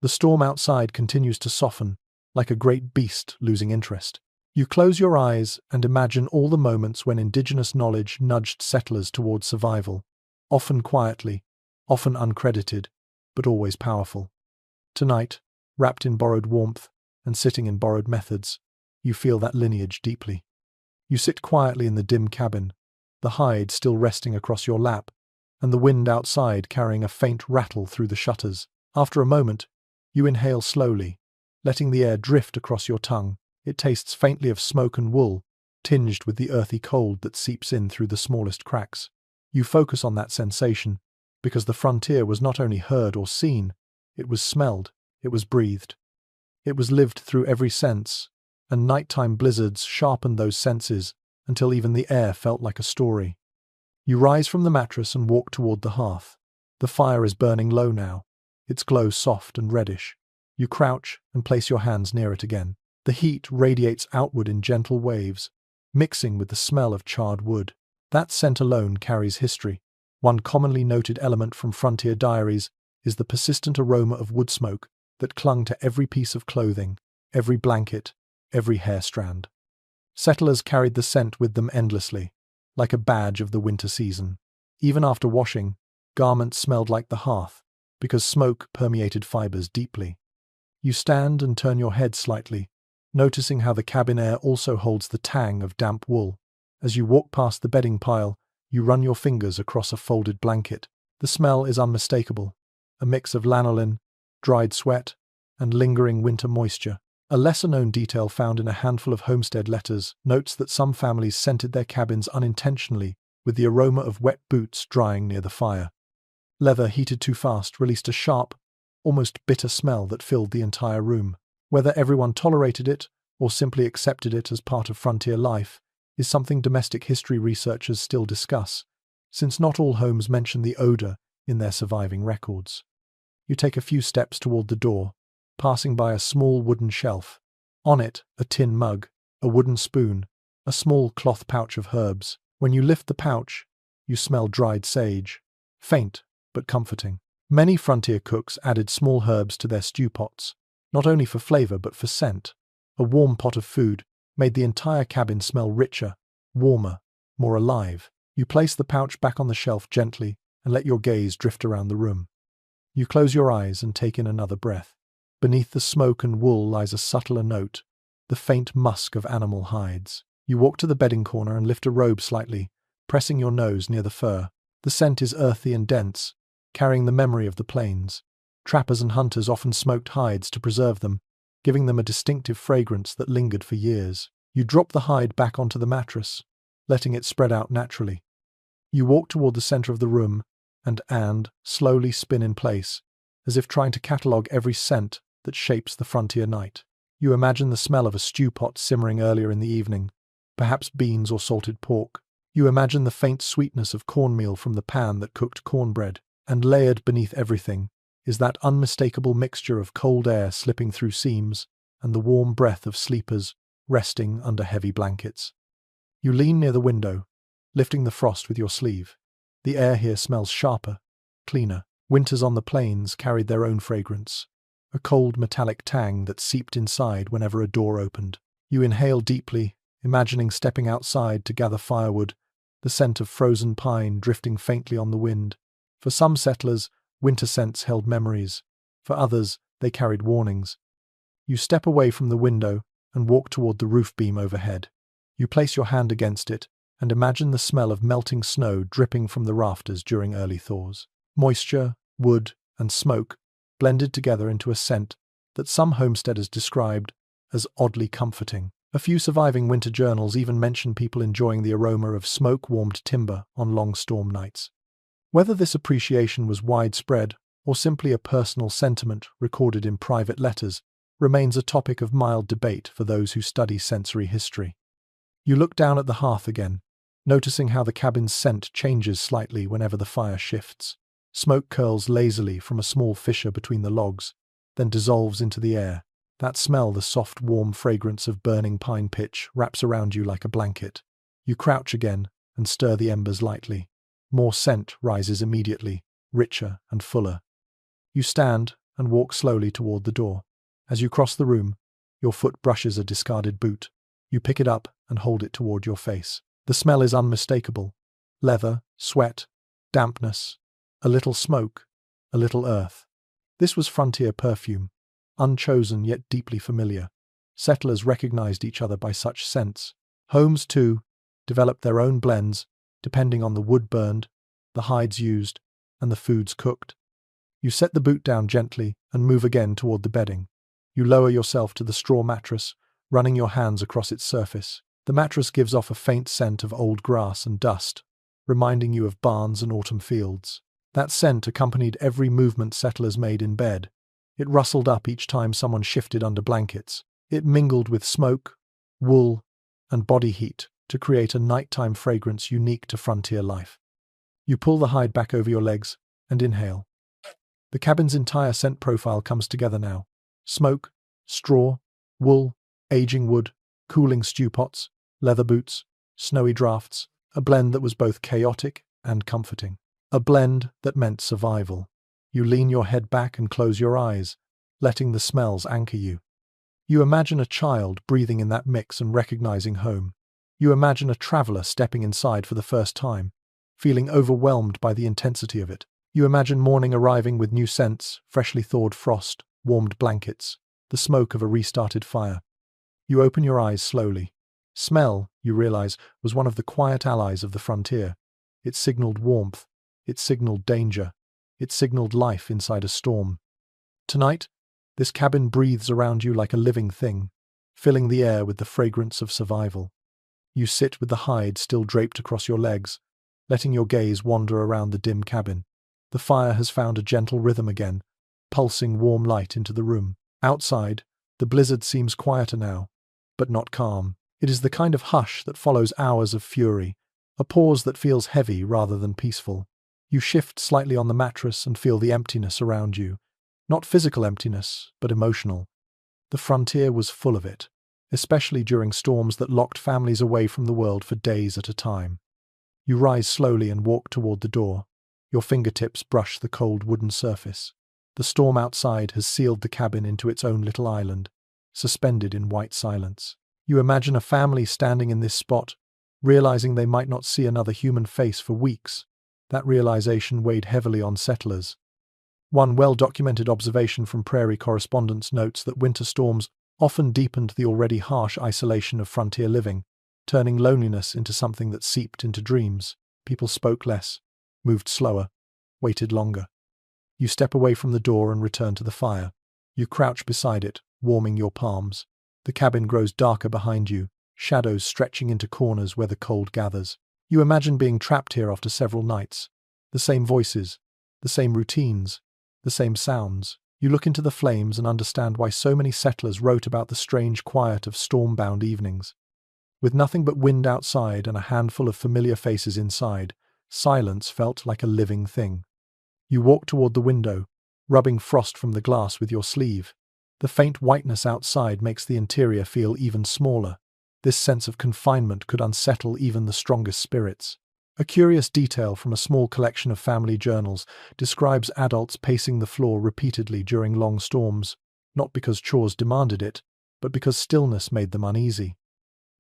The storm outside continues to soften, like a great beast losing interest. You close your eyes and imagine all the moments when indigenous knowledge nudged settlers towards survival, often quietly, often uncredited, but always powerful. Tonight, wrapped in borrowed warmth and sitting in borrowed methods, you feel that lineage deeply. You sit quietly in the dim cabin, the hide still resting across your lap, and the wind outside carrying a faint rattle through the shutters. After a moment, you inhale slowly, letting the air drift across your tongue. It tastes faintly of smoke and wool, tinged with the earthy cold that seeps in through the smallest cracks. You focus on that sensation, because the frontier was not only heard or seen, it was smelled, it was breathed. It was lived through every sense, and nighttime blizzards sharpened those senses until even the air felt like a story. You rise from the mattress and walk toward the hearth. The fire is burning low now, its glow soft and reddish. You crouch and place your hands near it again. The heat radiates outward in gentle waves, mixing with the smell of charred wood. That scent alone carries history. One commonly noted element from frontier diaries is the persistent aroma of wood smoke that clung to every piece of clothing, every blanket, every hair strand. Settlers carried the scent with them endlessly, like a badge of the winter season. Even after washing, garments smelled like the hearth, because smoke permeated fibers deeply. You stand and turn your head slightly, noticing how the cabin air also holds the tang of damp wool. As you walk past the bedding pile, you run your fingers across a folded blanket. The smell is unmistakable, a mix of lanolin, dried sweat, and lingering winter moisture. A lesser-known detail found in a handful of homestead letters notes that some families scented their cabins unintentionally with the aroma of wet boots drying near the fire. Leather heated too fast released a sharp, almost bitter smell that filled the entire room. Whether everyone tolerated it or simply accepted it as part of frontier life is something domestic history researchers still discuss, since not all homes mention the odor in their surviving records. You take a few steps toward the door, passing by a small wooden shelf. On it, a tin mug, a wooden spoon, a small cloth pouch of herbs. When you lift the pouch, you smell dried sage, faint but comforting. Many frontier cooks added small herbs to their stew pots, not only for flavor but for scent. A warm pot of food made the entire cabin smell richer, warmer, more alive. You place the pouch back on the shelf gently and let your gaze drift around the room. You close your eyes and take in another breath. Beneath the smoke and wool lies a subtler note, the faint musk of animal hides. You walk to the bedding corner and lift a robe slightly, pressing your nose near the fur. The scent is earthy and dense, carrying the memory of the plains. Trappers and hunters often smoked hides to preserve them, giving them a distinctive fragrance that lingered for years. You drop the hide back onto the mattress, letting it spread out naturally. You walk toward the center of the room and slowly spin in place, as if trying to catalogue every scent that shapes the frontier night. You imagine the smell of a stew pot simmering earlier in the evening, perhaps beans or salted pork. You imagine the faint sweetness of cornmeal from the pan that cooked cornbread, and layered beneath everything is that unmistakable mixture of cold air slipping through seams and the warm breath of sleepers resting under heavy blankets. You lean near the window, lifting the frost with your sleeve. The air here smells sharper, cleaner. Winters on the plains carried their own fragrance, a cold metallic tang that seeped inside whenever a door opened. You inhale deeply, imagining stepping outside to gather firewood, the scent of frozen pine drifting faintly on the wind. For some settlers, winter scents held memories. For others, they carried warnings. You step away from the window and walk toward the roof beam overhead. You place your hand against it and imagine the smell of melting snow dripping from the rafters during early thaws. Moisture, wood, and smoke blended together into a scent that some homesteaders described as oddly comforting. A few surviving winter journals even mention people enjoying the aroma of smoke-warmed timber on long storm nights. Whether this appreciation was widespread or simply a personal sentiment recorded in private letters remains a topic of mild debate for those who study sensory history. You look down at the hearth again, noticing how the cabin's scent changes slightly whenever the fire shifts. Smoke curls lazily from a small fissure between the logs, then dissolves into the air. That smell, the soft, warm fragrance of burning pine pitch, wraps around you like a blanket. You crouch again and stir the embers lightly. More scent rises immediately, richer and fuller. You stand and walk slowly toward the door. As you cross the room, your foot brushes a discarded boot. You pick it up and hold it toward your face. The smell is unmistakable. Leather, sweat, dampness, a little smoke, a little earth. This was frontier perfume, unchosen yet deeply familiar. Settlers recognized each other by such scents. Homes, too, developed their own blends, depending on the wood burned, the hides used, and the foods cooked. You set the boot down gently and move again toward the bedding. You lower yourself to the straw mattress, running your hands across its surface. The mattress gives off a faint scent of old grass and dust, reminding you of barns and autumn fields. That scent accompanied every movement settlers made in bed. It rustled up each time someone shifted under blankets. It mingled with smoke, wool, and body heat to create a nighttime fragrance unique to frontier life. You pull the hide back over your legs and inhale. The cabin's entire scent profile comes together now. Smoke, straw, wool, aging wood, cooling stew pots, leather boots, snowy drafts, a blend that was both chaotic and comforting. A blend that meant survival. You lean your head back and close your eyes, letting the smells anchor you. You imagine a child breathing in that mix and recognizing home. You imagine a traveler stepping inside for the first time, feeling overwhelmed by the intensity of it. You imagine morning arriving with new scents, freshly thawed frost, warmed blankets, the smoke of a restarted fire. You open your eyes slowly. Smell, you realize, was one of the quiet allies of the frontier. It signaled warmth. It signaled danger. It signaled life inside a storm. Tonight, this cabin breathes around you like a living thing, filling the air with the fragrance of survival. You sit with the hide still draped across your legs, letting your gaze wander around the dim cabin. The fire has found a gentle rhythm again, pulsing warm light into the room. Outside, the blizzard seems quieter now, but not calm. It is the kind of hush that follows hours of fury, a pause that feels heavy rather than peaceful. You shift slightly on the mattress and feel the emptiness around you. Not physical emptiness, but emotional. The frontier was full of it, especially during storms that locked families away from the world for days at a time. You rise slowly and walk toward the door. Your fingertips brush the cold wooden surface. The storm outside has sealed the cabin into its own little island, suspended in white silence. You imagine a family standing in this spot, realizing they might not see another human face for weeks. That realization weighed heavily on settlers. One well-documented observation from prairie correspondents notes that winter storms often deepened the already harsh isolation of frontier living, turning loneliness into something that seeped into dreams. People spoke less, moved slower, waited longer. You step away from the door and return to the fire. You crouch beside it, warming your palms. The cabin grows darker behind you, shadows stretching into corners where the cold gathers. You imagine being trapped here after several nights. The same voices, the same routines, the same sounds. You look into the flames and understand why so many settlers wrote about the strange quiet of storm-bound evenings. With nothing but wind outside and a handful of familiar faces inside, silence felt like a living thing. You walk toward the window, rubbing frost from the glass with your sleeve. The faint whiteness outside makes the interior feel even smaller. This sense of confinement could unsettle even the strongest spirits. A curious detail from a small collection of family journals describes adults pacing the floor repeatedly during long storms, not because chores demanded it, but because stillness made them uneasy.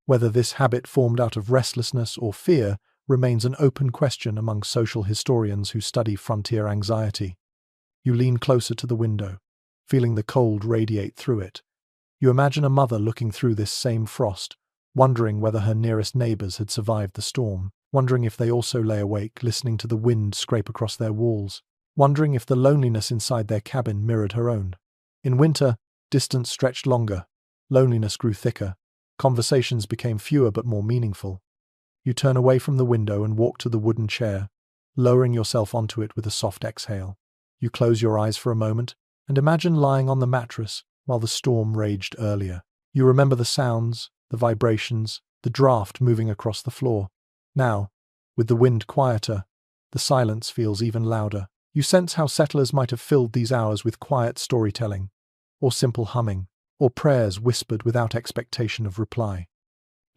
Whether this habit formed out of restlessness or fear remains an open question among social historians who study frontier anxiety. You lean closer to the window, feeling the cold radiate through it. You imagine a mother looking through this same frost, wondering whether her nearest neighbors had survived the storm, wondering if they also lay awake, listening to the wind scrape across their walls, wondering if the loneliness inside their cabin mirrored her own. In winter, distance stretched longer, loneliness grew thicker, conversations became fewer but more meaningful. You turn away from the window and walk to the wooden chair, lowering yourself onto it with a soft exhale. You close your eyes for a moment and imagine lying on the mattress while the storm raged earlier. You remember the sounds, the vibrations, the draft moving across the floor. Now, with the wind quieter, the silence feels even louder. You sense how settlers might have filled these hours with quiet storytelling, or simple humming, or prayers whispered without expectation of reply.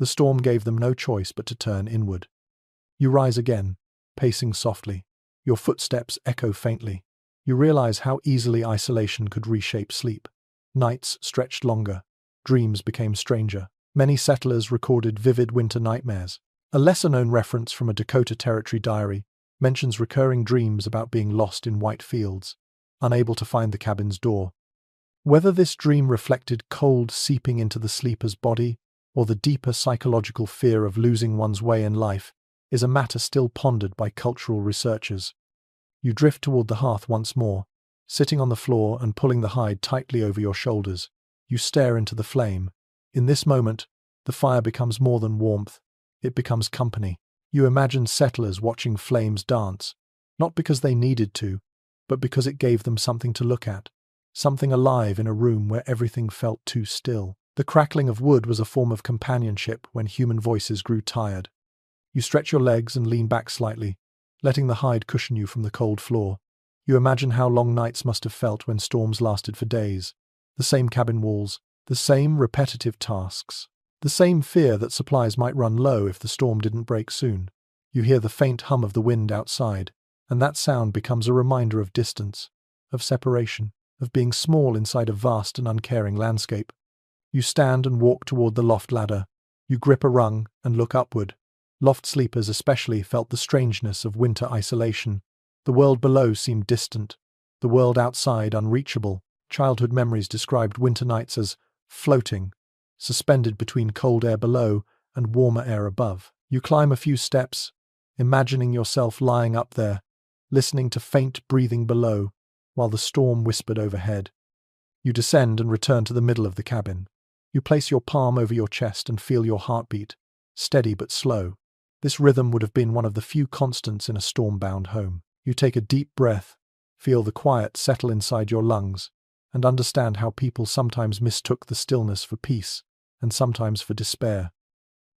The storm gave them no choice but to turn inward. You rise again, pacing softly. Your footsteps echo faintly. You realize how easily isolation could reshape sleep. Nights stretched longer. Dreams became stranger. Many settlers recorded vivid winter nightmares. A lesser-known reference from a Dakota Territory diary mentions recurring dreams about being lost in white fields, unable to find the cabin's door. Whether this dream reflected cold seeping into the sleeper's body or the deeper psychological fear of losing one's way in life is a matter still pondered by cultural researchers. You drift toward the hearth once more, sitting on the floor and pulling the hide tightly over your shoulders. You stare into the flame. In this moment, the fire becomes more than warmth. It becomes company. You imagine settlers watching flames dance, not because they needed to, but because it gave them something to look at, something alive in a room where everything felt too still. The crackling of wood was a form of companionship when human voices grew tired. You stretch your legs and lean back slightly, letting the hide cushion you from the cold floor. You imagine how long nights must have felt when storms lasted for days. The same cabin walls, the same repetitive tasks, the same fear that supplies might run low if the storm didn't break soon. You hear the faint hum of the wind outside, and that sound becomes a reminder of distance, of separation, of being small inside a vast and uncaring landscape. You stand and walk toward the loft ladder. You grip a rung and look upward. Loft sleepers especially felt the strangeness of winter isolation. The world below seemed distant, the world outside unreachable. Childhood memories described winter nights as floating, suspended between cold air below and warmer air above. You climb a few steps, imagining yourself lying up there, listening to faint breathing below, while the storm whispered overhead. You descend and return to the middle of the cabin. You place your palm over your chest and feel your heartbeat, steady but slow. This rhythm would have been one of the few constants in a storm-bound home. You take a deep breath, feel the quiet settle inside your lungs, and understand how people sometimes mistook the stillness for peace, and sometimes for despair.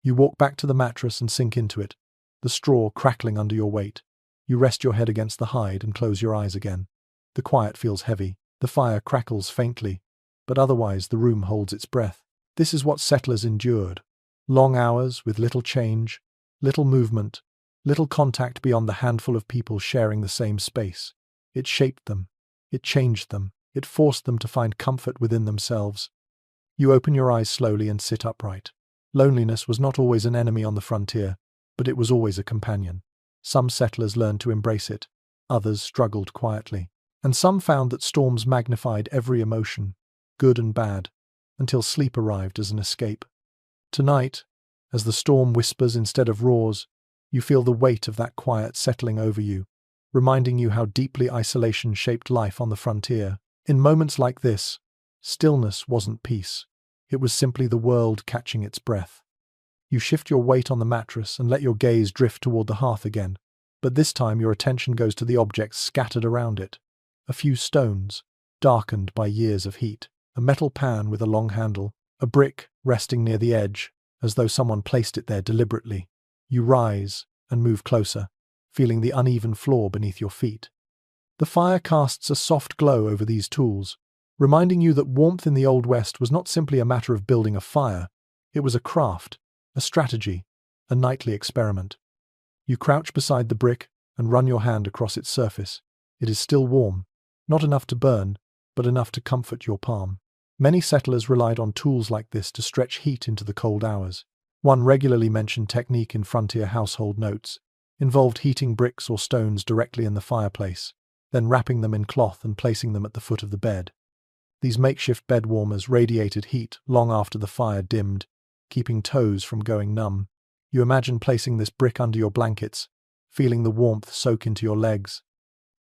You walk back to the mattress and sink into it, the straw crackling under your weight. You rest your head against the hide and close your eyes again. The quiet feels heavy, the fire crackles faintly, but otherwise the room holds its breath. This is what settlers endured. Long hours with little change, little movement, little contact beyond the handful of people sharing the same space. It shaped them. It changed them. It forced them to find comfort within themselves. You open your eyes slowly and sit upright. Loneliness was not always an enemy on the frontier, but it was always a companion. Some settlers learned to embrace it. Others struggled quietly. And some found that storms magnified every emotion, good and bad, until sleep arrived as an escape. Tonight, as the storm whispers instead of roars, you feel the weight of that quiet settling over you, reminding you how deeply isolation shaped life on the frontier. In moments like this, stillness wasn't peace. It was simply the world catching its breath. You shift your weight on the mattress and let your gaze drift toward the hearth again. But this time your attention goes to the objects scattered around it. A few stones, darkened by years of heat. A metal pan with a long handle. A brick resting near the edge, as though someone placed it there deliberately. You rise and move closer, feeling the uneven floor beneath your feet. The fire casts a soft glow over these tools, reminding you that warmth in the Old West was not simply a matter of building a fire. It was a craft, a strategy, a nightly experiment. You crouch beside the brick and run your hand across its surface. It is still warm, not enough to burn, but enough to comfort your palm. Many settlers relied on tools like this to stretch heat into the cold hours. One regularly mentioned technique in frontier household notes involved heating bricks or stones directly in the fireplace, then wrapping them in cloth and placing them at the foot of the bed. These makeshift bed warmers radiated heat long after the fire dimmed, keeping toes from going numb. You imagine placing this brick under your blankets, feeling the warmth soak into your legs.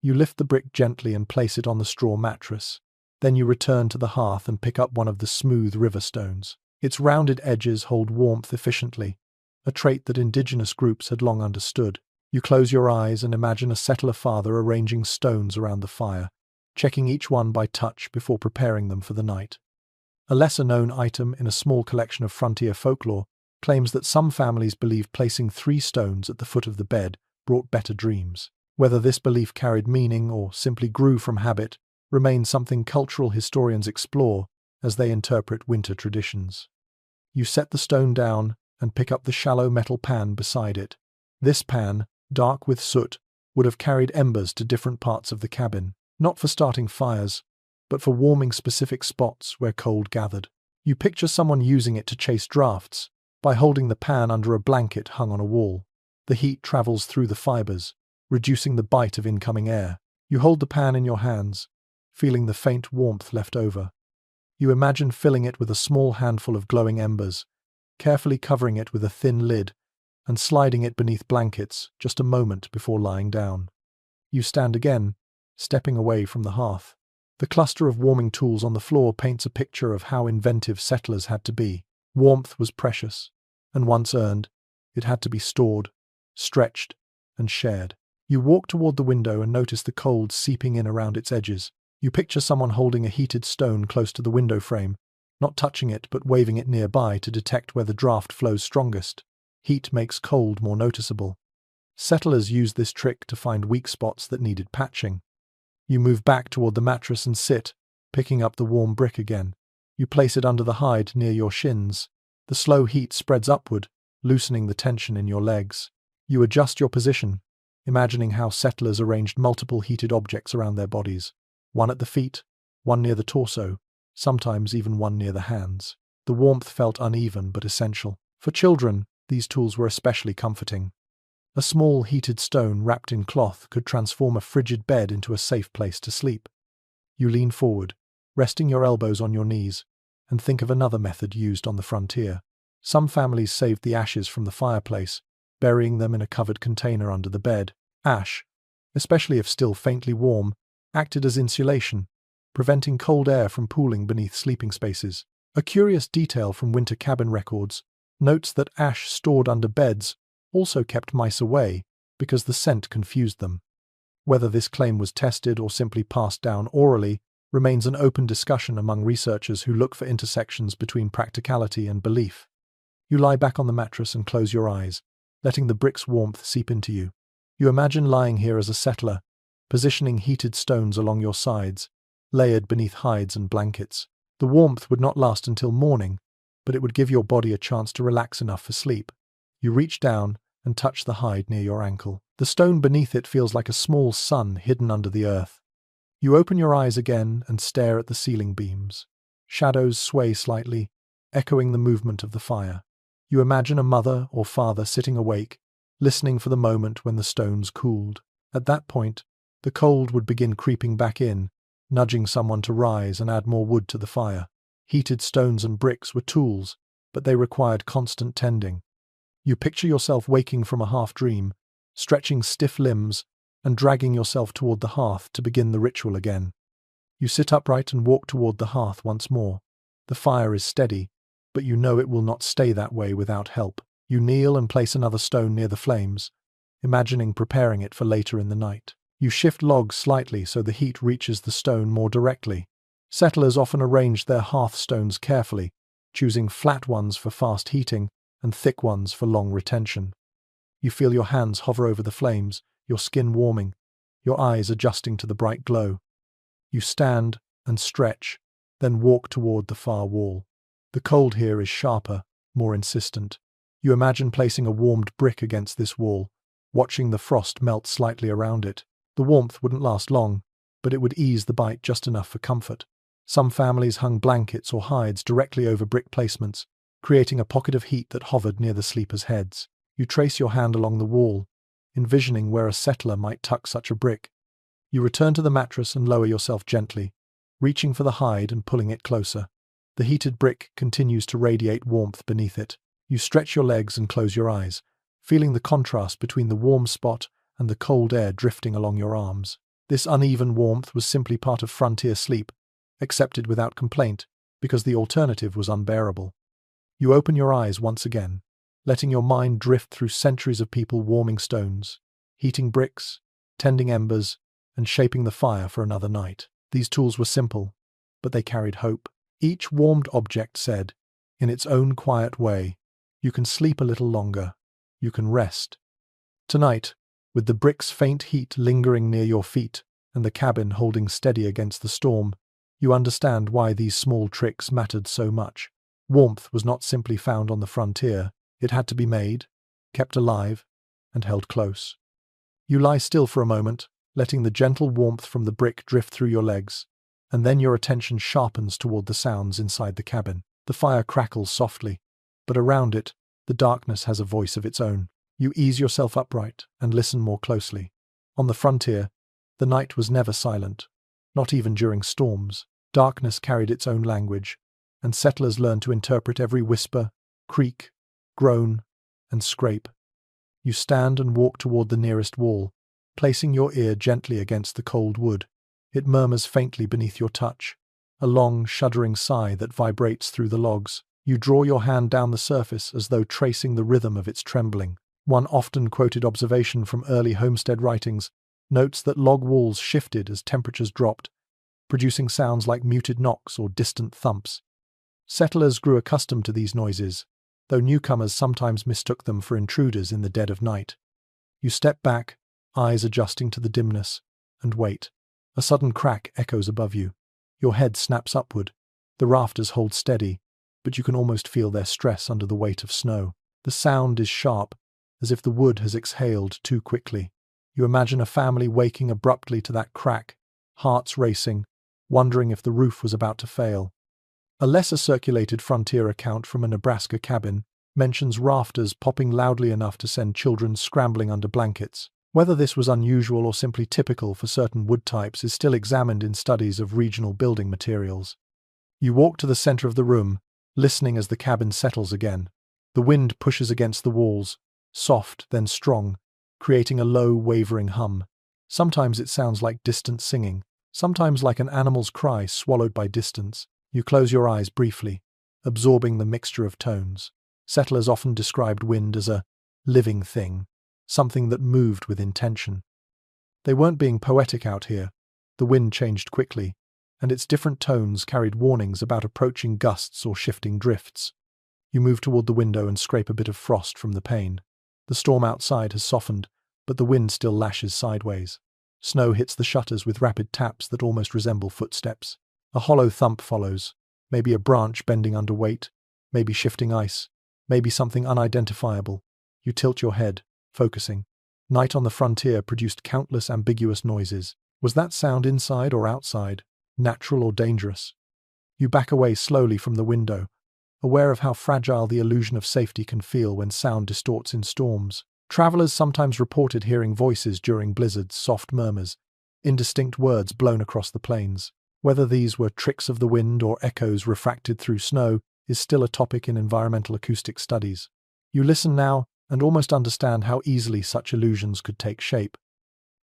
You lift the brick gently and place it on the straw mattress. Then you return to the hearth and pick up one of the smooth river stones. Its rounded edges hold warmth efficiently, a trait that indigenous groups had long understood. You close your eyes and imagine a settler father arranging stones around the fire, checking each one by touch before preparing them for the night. A lesser-known item in a small collection of frontier folklore claims that some families believed placing 3 stones at the foot of the bed brought better dreams. Whether this belief carried meaning or simply grew from habit remains something cultural historians explore as they interpret winter traditions. You set the stone down and pick up the shallow metal pan beside it. This pan, dark with soot, would have carried embers to different parts of the cabin, not for starting fires, but for warming specific spots where cold gathered. You picture someone using it to chase drafts by holding the pan under a blanket hung on a wall. The heat travels through the fibers, reducing the bite of incoming air. You hold the pan in your hands, feeling the faint warmth left over. You imagine filling it with a small handful of glowing embers, carefully covering it with a thin lid, and sliding it beneath blankets just a moment before lying down. You stand again, stepping away from the hearth. The cluster of warming tools on the floor paints a picture of how inventive settlers had to be. Warmth was precious, and once earned, it had to be stored, stretched, and shared. You walk toward the window and notice the cold seeping in around its edges. You picture someone holding a heated stone close to the window frame, not touching it but waving it nearby to detect where the draft flows strongest. Heat makes cold more noticeable. Settlers used this trick to find weak spots that needed patching. You move back toward the mattress and sit, picking up the warm brick again. You place it under the hide near your shins. The slow heat spreads upward, loosening the tension in your legs. You adjust your position, imagining how settlers arranged multiple heated objects around their bodies. One at the feet, one near the torso, sometimes even one near the hands. The warmth felt uneven but essential. For children, these tools were especially comforting. A small heated stone wrapped in cloth could transform a frigid bed into a safe place to sleep. You lean forward, resting your elbows on your knees, and think of another method used on the frontier. Some families saved the ashes from the fireplace, burying them in a covered container under the bed. Ash, especially if still faintly warm, acted as insulation, preventing cold air from pooling beneath sleeping spaces. A curious detail from winter cabin records notes that ash stored under beds also kept mice away because the scent confused them. Whether this claim was tested or simply passed down orally remains an open discussion among researchers who look for intersections between practicality and belief. You lie back on the mattress and close your eyes, letting the brick's warmth seep into you. You imagine lying here as a settler, positioning heated stones along your sides, layered beneath hides and blankets. The warmth would not last until morning, but it would give your body a chance to relax enough for sleep. You reach down and touch the hide near your ankle. The stone beneath it feels like a small sun hidden under the earth. You open your eyes again and stare at the ceiling beams. Shadows sway slightly, echoing the movement of the fire. You imagine a mother or father sitting awake, listening for the moment when the stones cooled. At that point, the cold would begin creeping back in, nudging someone to rise and add more wood to the fire. Heated stones and bricks were tools, but they required constant tending. You picture yourself waking from a half-dream, stretching stiff limbs and dragging yourself toward the hearth to begin the ritual again. You sit upright and walk toward the hearth once more. The fire is steady, but you know it will not stay that way without help. You kneel and place another stone near the flames, imagining preparing it for later in the night. You shift logs slightly so the heat reaches the stone more directly. Settlers often arrange their hearthstones carefully, choosing flat ones for fast heating and thick ones for long retention. You feel your hands hover over the flames, your skin warming, your eyes adjusting to the bright glow. You stand and stretch, then walk toward the far wall. The cold here is sharper, more insistent. You imagine placing a warmed brick against this wall, watching the frost melt slightly around it. The warmth wouldn't last long, but it would ease the bite just enough for comfort. Some families hung blankets or hides directly over brick placements, creating a pocket of heat that hovered near the sleepers' heads. You trace your hand along the wall, envisioning where a settler might tuck such a brick. You return to the mattress and lower yourself gently, reaching for the hide and pulling it closer. The heated brick continues to radiate warmth beneath it. You stretch your legs and close your eyes, feeling the contrast between the warm spot and the cold air drifting along your arms. This uneven warmth was simply part of frontier sleep, accepted without complaint, because the alternative was unbearable. You open your eyes once again, letting your mind drift through centuries of people warming stones, heating bricks, tending embers, and shaping the fire for another night. These tools were simple, but they carried hope. Each warmed object said, in its own quiet way, you can sleep a little longer, you can rest. Tonight, with the brick's faint heat lingering near your feet and the cabin holding steady against the storm, you understand why these small tricks mattered so much. Warmth was not simply found on the frontier, it had to be made, kept alive, and held close. You lie still for a moment, letting the gentle warmth from the brick drift through your legs, and then your attention sharpens toward the sounds inside the cabin. The fire crackles softly, but around it, the darkness has a voice of its own. You ease yourself upright and listen more closely. On the frontier, the night was never silent, not even during storms. Darkness carried its own language, and settlers learned to interpret every whisper, creak, groan, and scrape. You stand and walk toward the nearest wall, placing your ear gently against the cold wood. It murmurs faintly beneath your touch, a long, shuddering sigh that vibrates through the logs. You draw your hand down the surface as though tracing the rhythm of its trembling. One often quoted observation from early homestead writings notes that log walls shifted as temperatures dropped, producing sounds like muted knocks or distant thumps. Settlers grew accustomed to these noises, though newcomers sometimes mistook them for intruders in the dead of night. You step back, eyes adjusting to the dimness, and wait. A sudden crack echoes above you. Your head snaps upward. The rafters hold steady, but you can almost feel their stress under the weight of snow. The sound is sharp, as if the wood has exhaled too quickly. You imagine a family waking abruptly to that crack, hearts racing, wondering if the roof was about to fail. A lesser circulated frontier account from a Nebraska cabin mentions rafters popping loudly enough to send children scrambling under blankets. Whether this was unusual or simply typical for certain wood types is still examined in studies of regional building materials. You walk to the center of the room, listening as the cabin settles again. The wind pushes against the walls, soft then strong, creating a low, wavering hum. Sometimes it sounds like distant singing, sometimes like an animal's cry swallowed by distance. You close your eyes briefly, absorbing the mixture of tones. Settlers often described wind as a living thing, something that moved with intention. They weren't being poetic out here. The wind changed quickly, and its different tones carried warnings about approaching gusts or shifting drifts. You move toward the window and scrape a bit of frost from the pane. The storm outside has softened, but the wind still lashes sideways. Snow hits the shutters with rapid taps that almost resemble footsteps. A hollow thump follows, maybe a branch bending under weight, maybe shifting ice, maybe something unidentifiable. You tilt your head, focusing. Night on the frontier produced countless ambiguous noises. Was that sound inside or outside, natural or dangerous? You back away slowly from the window, aware of how fragile the illusion of safety can feel when sound distorts in storms. Travelers sometimes reported hearing voices during blizzards, soft murmurs, indistinct words blown across the plains. Whether these were tricks of the wind or echoes refracted through snow is still a topic in environmental acoustic studies. You listen now and almost understand how easily such illusions could take shape.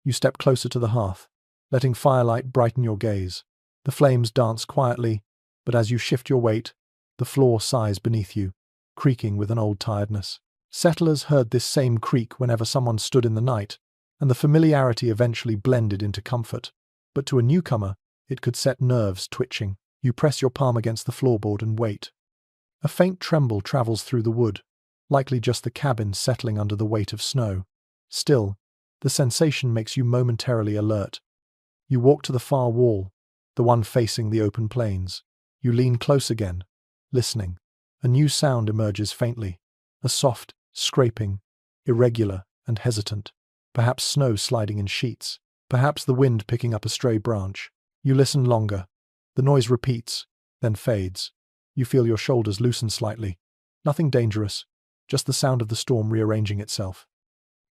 You step closer to the hearth, letting firelight brighten your gaze. The flames dance quietly, but as you shift your weight, the floor sighs beneath you, creaking with an old tiredness. Settlers heard this same creak whenever someone stood in the night, and the familiarity eventually blended into comfort. But to a newcomer, it could set nerves twitching. You press your palm against the floorboard and wait. A faint tremble travels through the wood, likely just the cabin settling under the weight of snow. Still, the sensation makes you momentarily alert. You walk to the far wall, the one facing the open plains. You lean close again, listening. A new sound emerges faintly, a soft, scraping, irregular and hesitant. Perhaps snow sliding in sheets, perhaps the wind picking up a stray branch. You listen longer. The noise repeats, then fades. You feel your shoulders loosen slightly. Nothing dangerous, just the sound of the storm rearranging itself.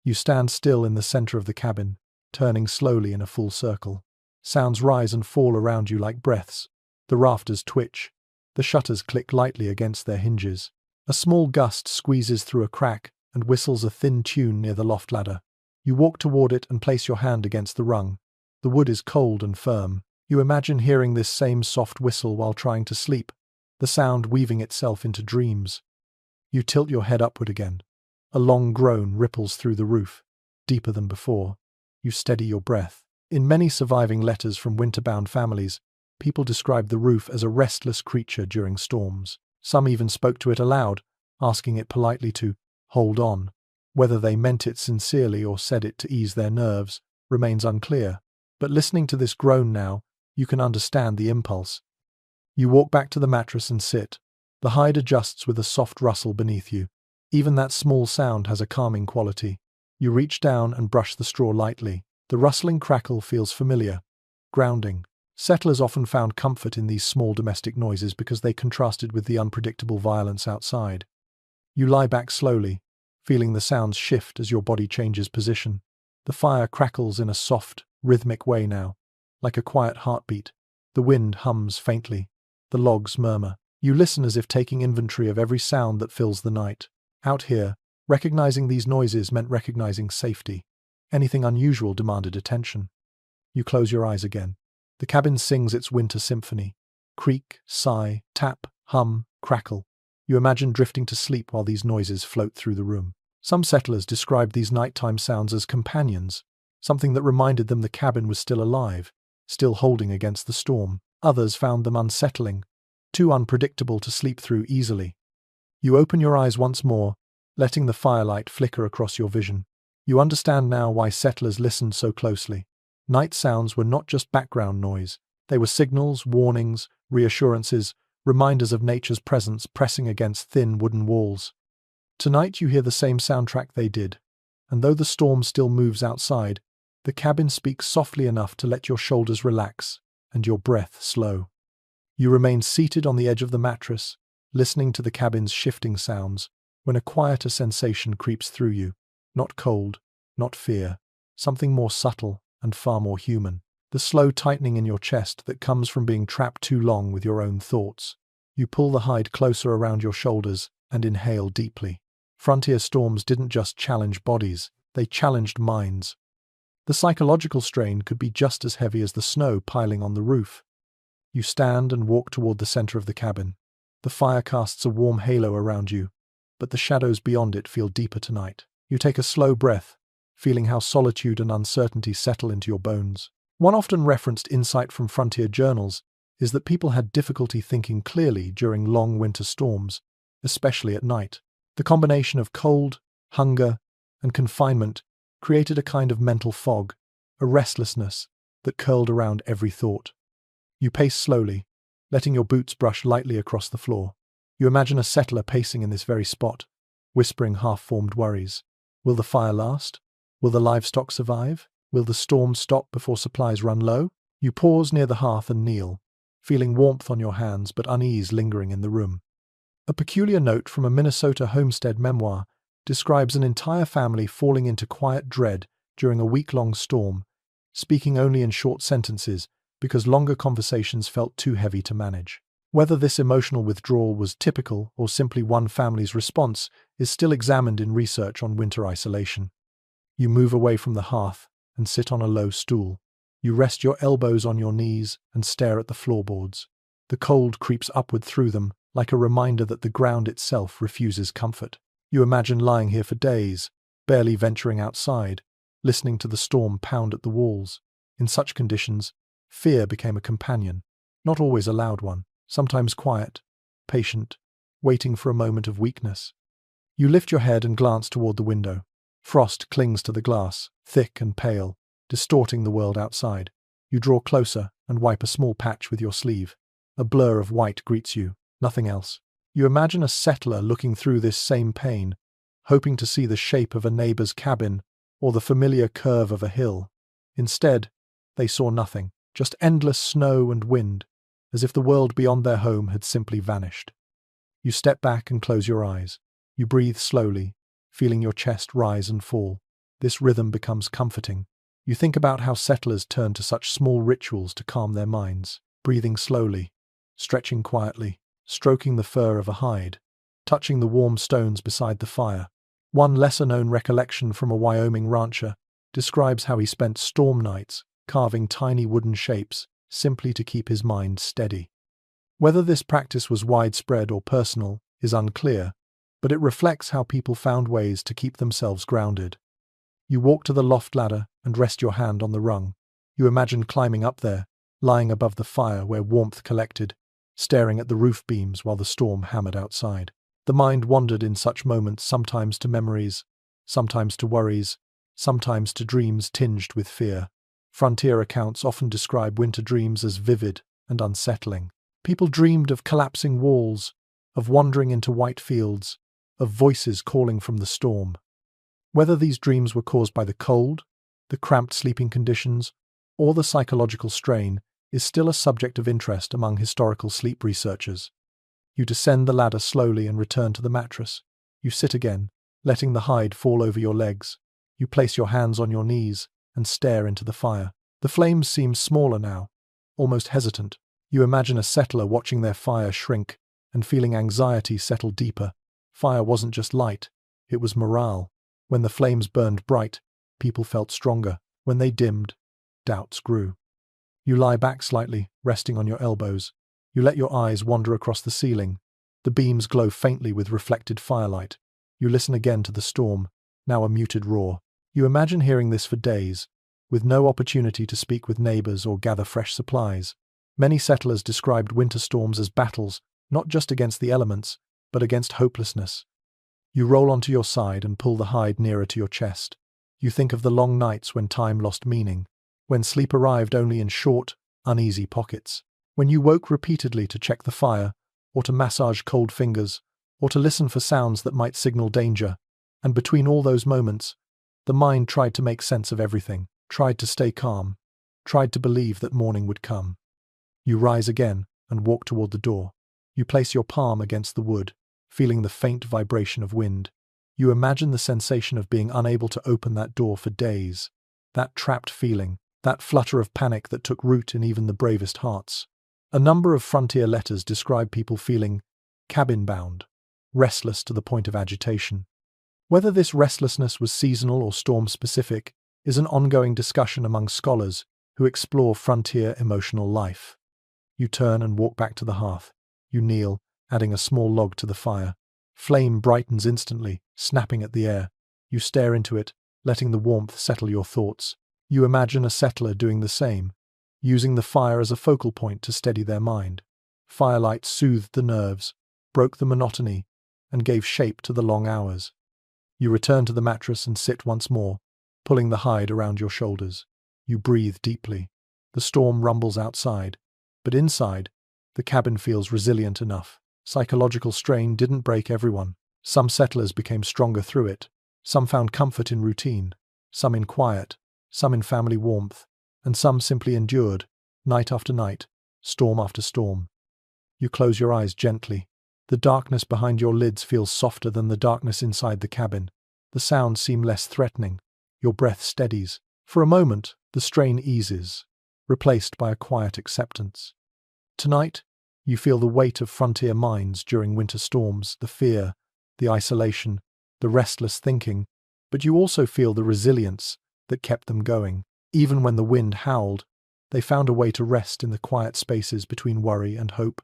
You stand still in the center of the cabin, turning slowly in a full circle. Sounds rise and fall around you like breaths. The rafters twitch. The shutters click lightly against their hinges. A small gust squeezes through a crack and whistles a thin tune near the loft ladder. You walk toward it and place your hand against the rung. The wood is cold and firm. You imagine hearing this same soft whistle while trying to sleep, the sound weaving itself into dreams. You tilt your head upward again. A long groan ripples through the roof, deeper than before. You steady your breath. In many surviving letters from winter-bound families, people describe the roof as a restless creature during storms. Some even spoke to it aloud, asking it politely to hold on. Whether they meant it sincerely or said it to ease their nerves remains unclear. But listening to this groan now, you can understand the impulse. You walk back to the mattress and sit. The hide adjusts with a soft rustle beneath you. Even that small sound has a calming quality. You reach down and brush the straw lightly. The rustling crackle feels familiar, grounding. Settlers often found comfort in these small domestic noises because they contrasted with the unpredictable violence outside. You lie back slowly, feeling the sounds shift as your body changes position. The fire crackles in a soft, rhythmic way now, like a quiet heartbeat. The wind hums faintly. The logs murmur. You listen as if taking inventory of every sound that fills the night. Out here, recognizing these noises meant recognizing safety. Anything unusual demanded attention. You close your eyes again. The cabin sings its winter symphony. Creak, sigh, tap, hum, crackle. You imagine drifting to sleep while these noises float through the room. Some settlers described these nighttime sounds as companions, something that reminded them the cabin was still alive, still holding against the storm. Others found them unsettling, too unpredictable to sleep through easily. You open your eyes once more, letting the firelight flicker across your vision. You understand now why settlers listened so closely. Night sounds were not just background noise. They were signals, warnings, reassurances, reminders of nature's presence pressing against thin wooden walls. Tonight you hear the same soundtrack they did, and though the storm still moves outside, the cabin speaks softly enough to let your shoulders relax and your breath slow. You remain seated on the edge of the mattress, listening to the cabin's shifting sounds, when a quieter sensation creeps through you. Not cold, not fear, something more subtle and far more human. The slow tightening in your chest that comes from being trapped too long with your own thoughts. You pull the hide closer around your shoulders and inhale deeply. Frontier storms didn't just challenge bodies, they challenged minds. The psychological strain could be just as heavy as the snow piling on the roof. You stand and walk toward the center of the cabin. The fire casts a warm halo around you, but the shadows beyond it feel deeper tonight. You take a slow breath, feeling how solitude and uncertainty settle into your bones. One often referenced insight from frontier journals is that people had difficulty thinking clearly during long winter storms, especially at night. The combination of cold, hunger, and confinement created a kind of mental fog, a restlessness that curled around every thought. You pace slowly, letting your boots brush lightly across the floor. You imagine a settler pacing in this very spot, whispering half-formed worries. Will the fire last? Will the livestock survive? Will the storm stop before supplies run low? You pause near the hearth and kneel, feeling warmth on your hands but unease lingering in the room. A peculiar note from a Minnesota homestead memoir describes an entire family falling into quiet dread during a week-long storm, speaking only in short sentences because longer conversations felt too heavy to manage. Whether this emotional withdrawal was typical or simply one family's response is still examined in research on winter isolation. You move away from the hearth and sit on a low stool. You rest your elbows on your knees and stare at the floorboards. The cold creeps upward through them, like a reminder that the ground itself refuses comfort. You imagine lying here for days, barely venturing outside, listening to the storm pound at the walls. In such conditions, fear became a companion, not always a loud one, sometimes quiet, patient, waiting for a moment of weakness. You lift your head and glance toward the window. Frost clings to the glass, thick and pale, distorting the world outside. You draw closer and wipe a small patch with your sleeve. A blur of white greets you, nothing else. You imagine a settler looking through this same pane, hoping to see the shape of a neighbor's cabin or the familiar curve of a hill. Instead, they saw nothing, just endless snow and wind, as if the world beyond their home had simply vanished. You step back and close your eyes. You breathe slowly, feeling your chest rise and fall. This rhythm becomes comforting. You think about how settlers turn to such small rituals to calm their minds, breathing slowly, stretching quietly, stroking the fur of a hide, touching the warm stones beside the fire. One lesser-known recollection from a Wyoming rancher describes how he spent storm nights carving tiny wooden shapes simply to keep his mind steady. Whether this practice was widespread or personal is unclear, but it reflects how people found ways to keep themselves grounded. You walk to the loft ladder and rest your hand on the rung. You imagine climbing up there, lying above the fire where warmth collected, staring at the roof beams while the storm hammered outside. The mind wandered in such moments, sometimes to memories, sometimes to worries, sometimes to dreams tinged with fear. Frontier accounts often describe winter dreams as vivid and unsettling. People dreamed of collapsing walls, of wandering into white fields, of voices calling from the storm. Whether these dreams were caused by the cold, the cramped sleeping conditions, or the psychological strain is still a subject of interest among historical sleep researchers. You descend the ladder slowly and return to the mattress. You sit again, letting the hide fall over your legs. You place your hands on your knees and stare into the fire. The flames seem smaller now, almost hesitant. You imagine a settler watching their fire shrink and feeling anxiety settle deeper. Fire wasn't just light, it was morale. When the flames burned bright, people felt stronger. When they dimmed, doubts grew. You lie back slightly, resting on your elbows. You let your eyes wander across the ceiling. The beams glow faintly with reflected firelight. You listen again to the storm, now a muted roar. You imagine hearing this for days, with no opportunity to speak with neighbors or gather fresh supplies. Many settlers described winter storms as battles, not just against the elements, but against hopelessness. You roll onto your side and pull the hide nearer to your chest. You think of the long nights when time lost meaning, when sleep arrived only in short, uneasy pockets, when you woke repeatedly to check the fire, or to massage cold fingers, or to listen for sounds that might signal danger, and between all those moments, the mind tried to make sense of everything, tried to stay calm, tried to believe that morning would come. You rise again and walk toward the door. You place your palm against the wood, feeling the faint vibration of wind. You imagine the sensation of being unable to open that door for days, that trapped feeling, that flutter of panic that took root in even the bravest hearts. A number of frontier letters describe people feeling cabin-bound, restless to the point of agitation. Whether this restlessness was seasonal or storm-specific is an ongoing discussion among scholars who explore frontier emotional life. You turn and walk back to the hearth. You kneel, adding a small log to the fire. Flame brightens instantly, snapping at the air. You stare into it, letting the warmth settle your thoughts. You imagine a settler doing the same, using the fire as a focal point to steady their mind. Firelight soothed the nerves, broke the monotony, and gave shape to the long hours. You return to the mattress and sit once more, pulling the hide around your shoulders. You breathe deeply. The storm rumbles outside, but inside, the cabin feels resilient enough. Psychological strain didn't break everyone. Some settlers became stronger through it. Some found comfort in routine, some in quiet, some in family warmth, and some simply endured, night after night, storm after storm. You close your eyes gently. The darkness behind your lids feels softer than the darkness inside the cabin. The sounds seem less threatening. Your breath steadies. For a moment, the strain eases, replaced by a quiet acceptance. Tonight, you feel the weight of frontier minds during winter storms, the fear, the isolation, the restless thinking, but you also feel the resilience, that kept them going. Even when the wind howled, they found a way to rest in the quiet spaces between worry and hope.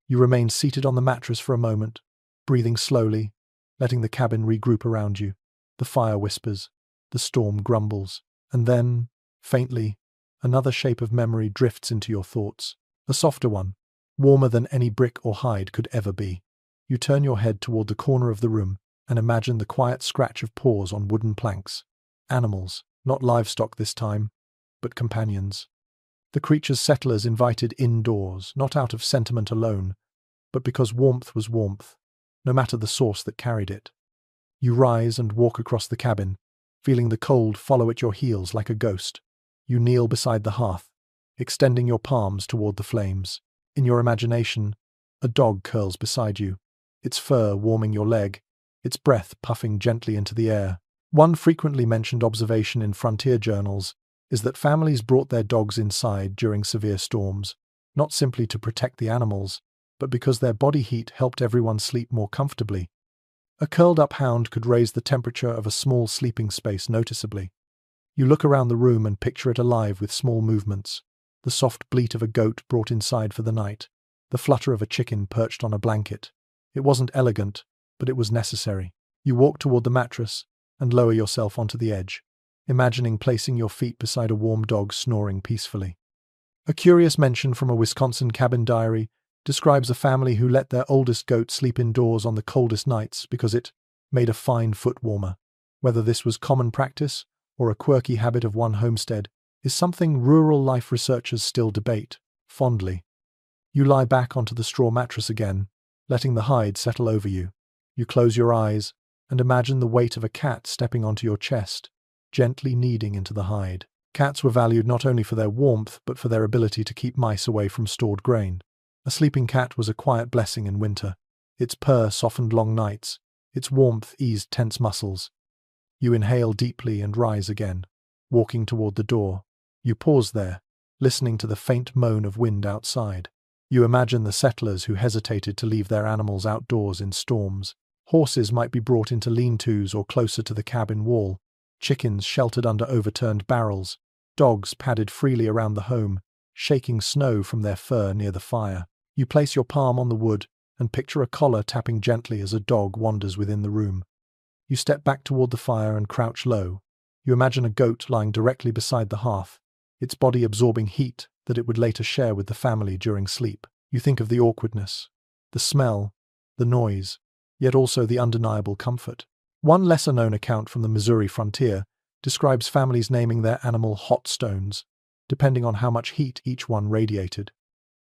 You remain seated on the mattress for a moment, breathing slowly, letting the cabin regroup around you. The fire whispers, the storm grumbles, and then, faintly, another shape of memory drifts into your thoughts. A softer one, warmer than any brick or hide could ever be. You turn your head toward the corner of the room and imagine the quiet scratch of paws on wooden planks. Animals, not livestock this time, but companions. The creatures settlers invited indoors, not out of sentiment alone, but because warmth was warmth, no matter the source that carried it. You rise and walk across the cabin, feeling the cold follow at your heels like a ghost. You kneel beside the hearth, extending your palms toward the flames. In your imagination, a dog curls beside you, its fur warming your leg, its breath puffing gently into the air. One frequently mentioned observation in frontier journals is that families brought their dogs inside during severe storms, not simply to protect the animals, but because their body heat helped everyone sleep more comfortably. A curled-up hound could raise the temperature of a small sleeping space noticeably. You look around the room and picture it alive with small movements. The soft bleat of a goat brought inside for the night, the flutter of a chicken perched on a blanket. It wasn't elegant, but it was necessary. You walk toward the mattress and lower yourself onto the edge, imagining placing your feet beside a warm dog snoring peacefully. A curious mention from a Wisconsin cabin diary describes a family who let their oldest goat sleep indoors on the coldest nights because it made a fine foot warmer. Whether this was common practice or a quirky habit of one homestead is something rural life researchers still debate, fondly. You lie back onto the straw mattress again, letting the hide settle over you. You close your eyes and imagine the weight of a cat stepping onto your chest, gently kneading into the hide. Cats were valued not only for their warmth but for their ability to keep mice away from stored grain. A sleeping cat was a quiet blessing in winter. Its purr softened long nights. Its warmth eased tense muscles. You inhale deeply and rise again, walking toward the door. You pause there, listening to the faint moan of wind outside. You imagine the settlers who hesitated to leave their animals outdoors in storms. Horses might be brought into lean-tos or closer to the cabin wall. Chickens sheltered under overturned barrels. Dogs padded freely around the home, shaking snow from their fur near the fire. You place your palm on the wood and picture a collar tapping gently as a dog wanders within the room. You step back toward the fire and crouch low. You imagine a goat lying directly beside the hearth, its body absorbing heat that it would later share with the family during sleep. You think of the awkwardness, the smell, the noise, yet also the undeniable comfort. One lesser-known account from the Missouri frontier describes families naming their animal hot stones, depending on how much heat each one radiated.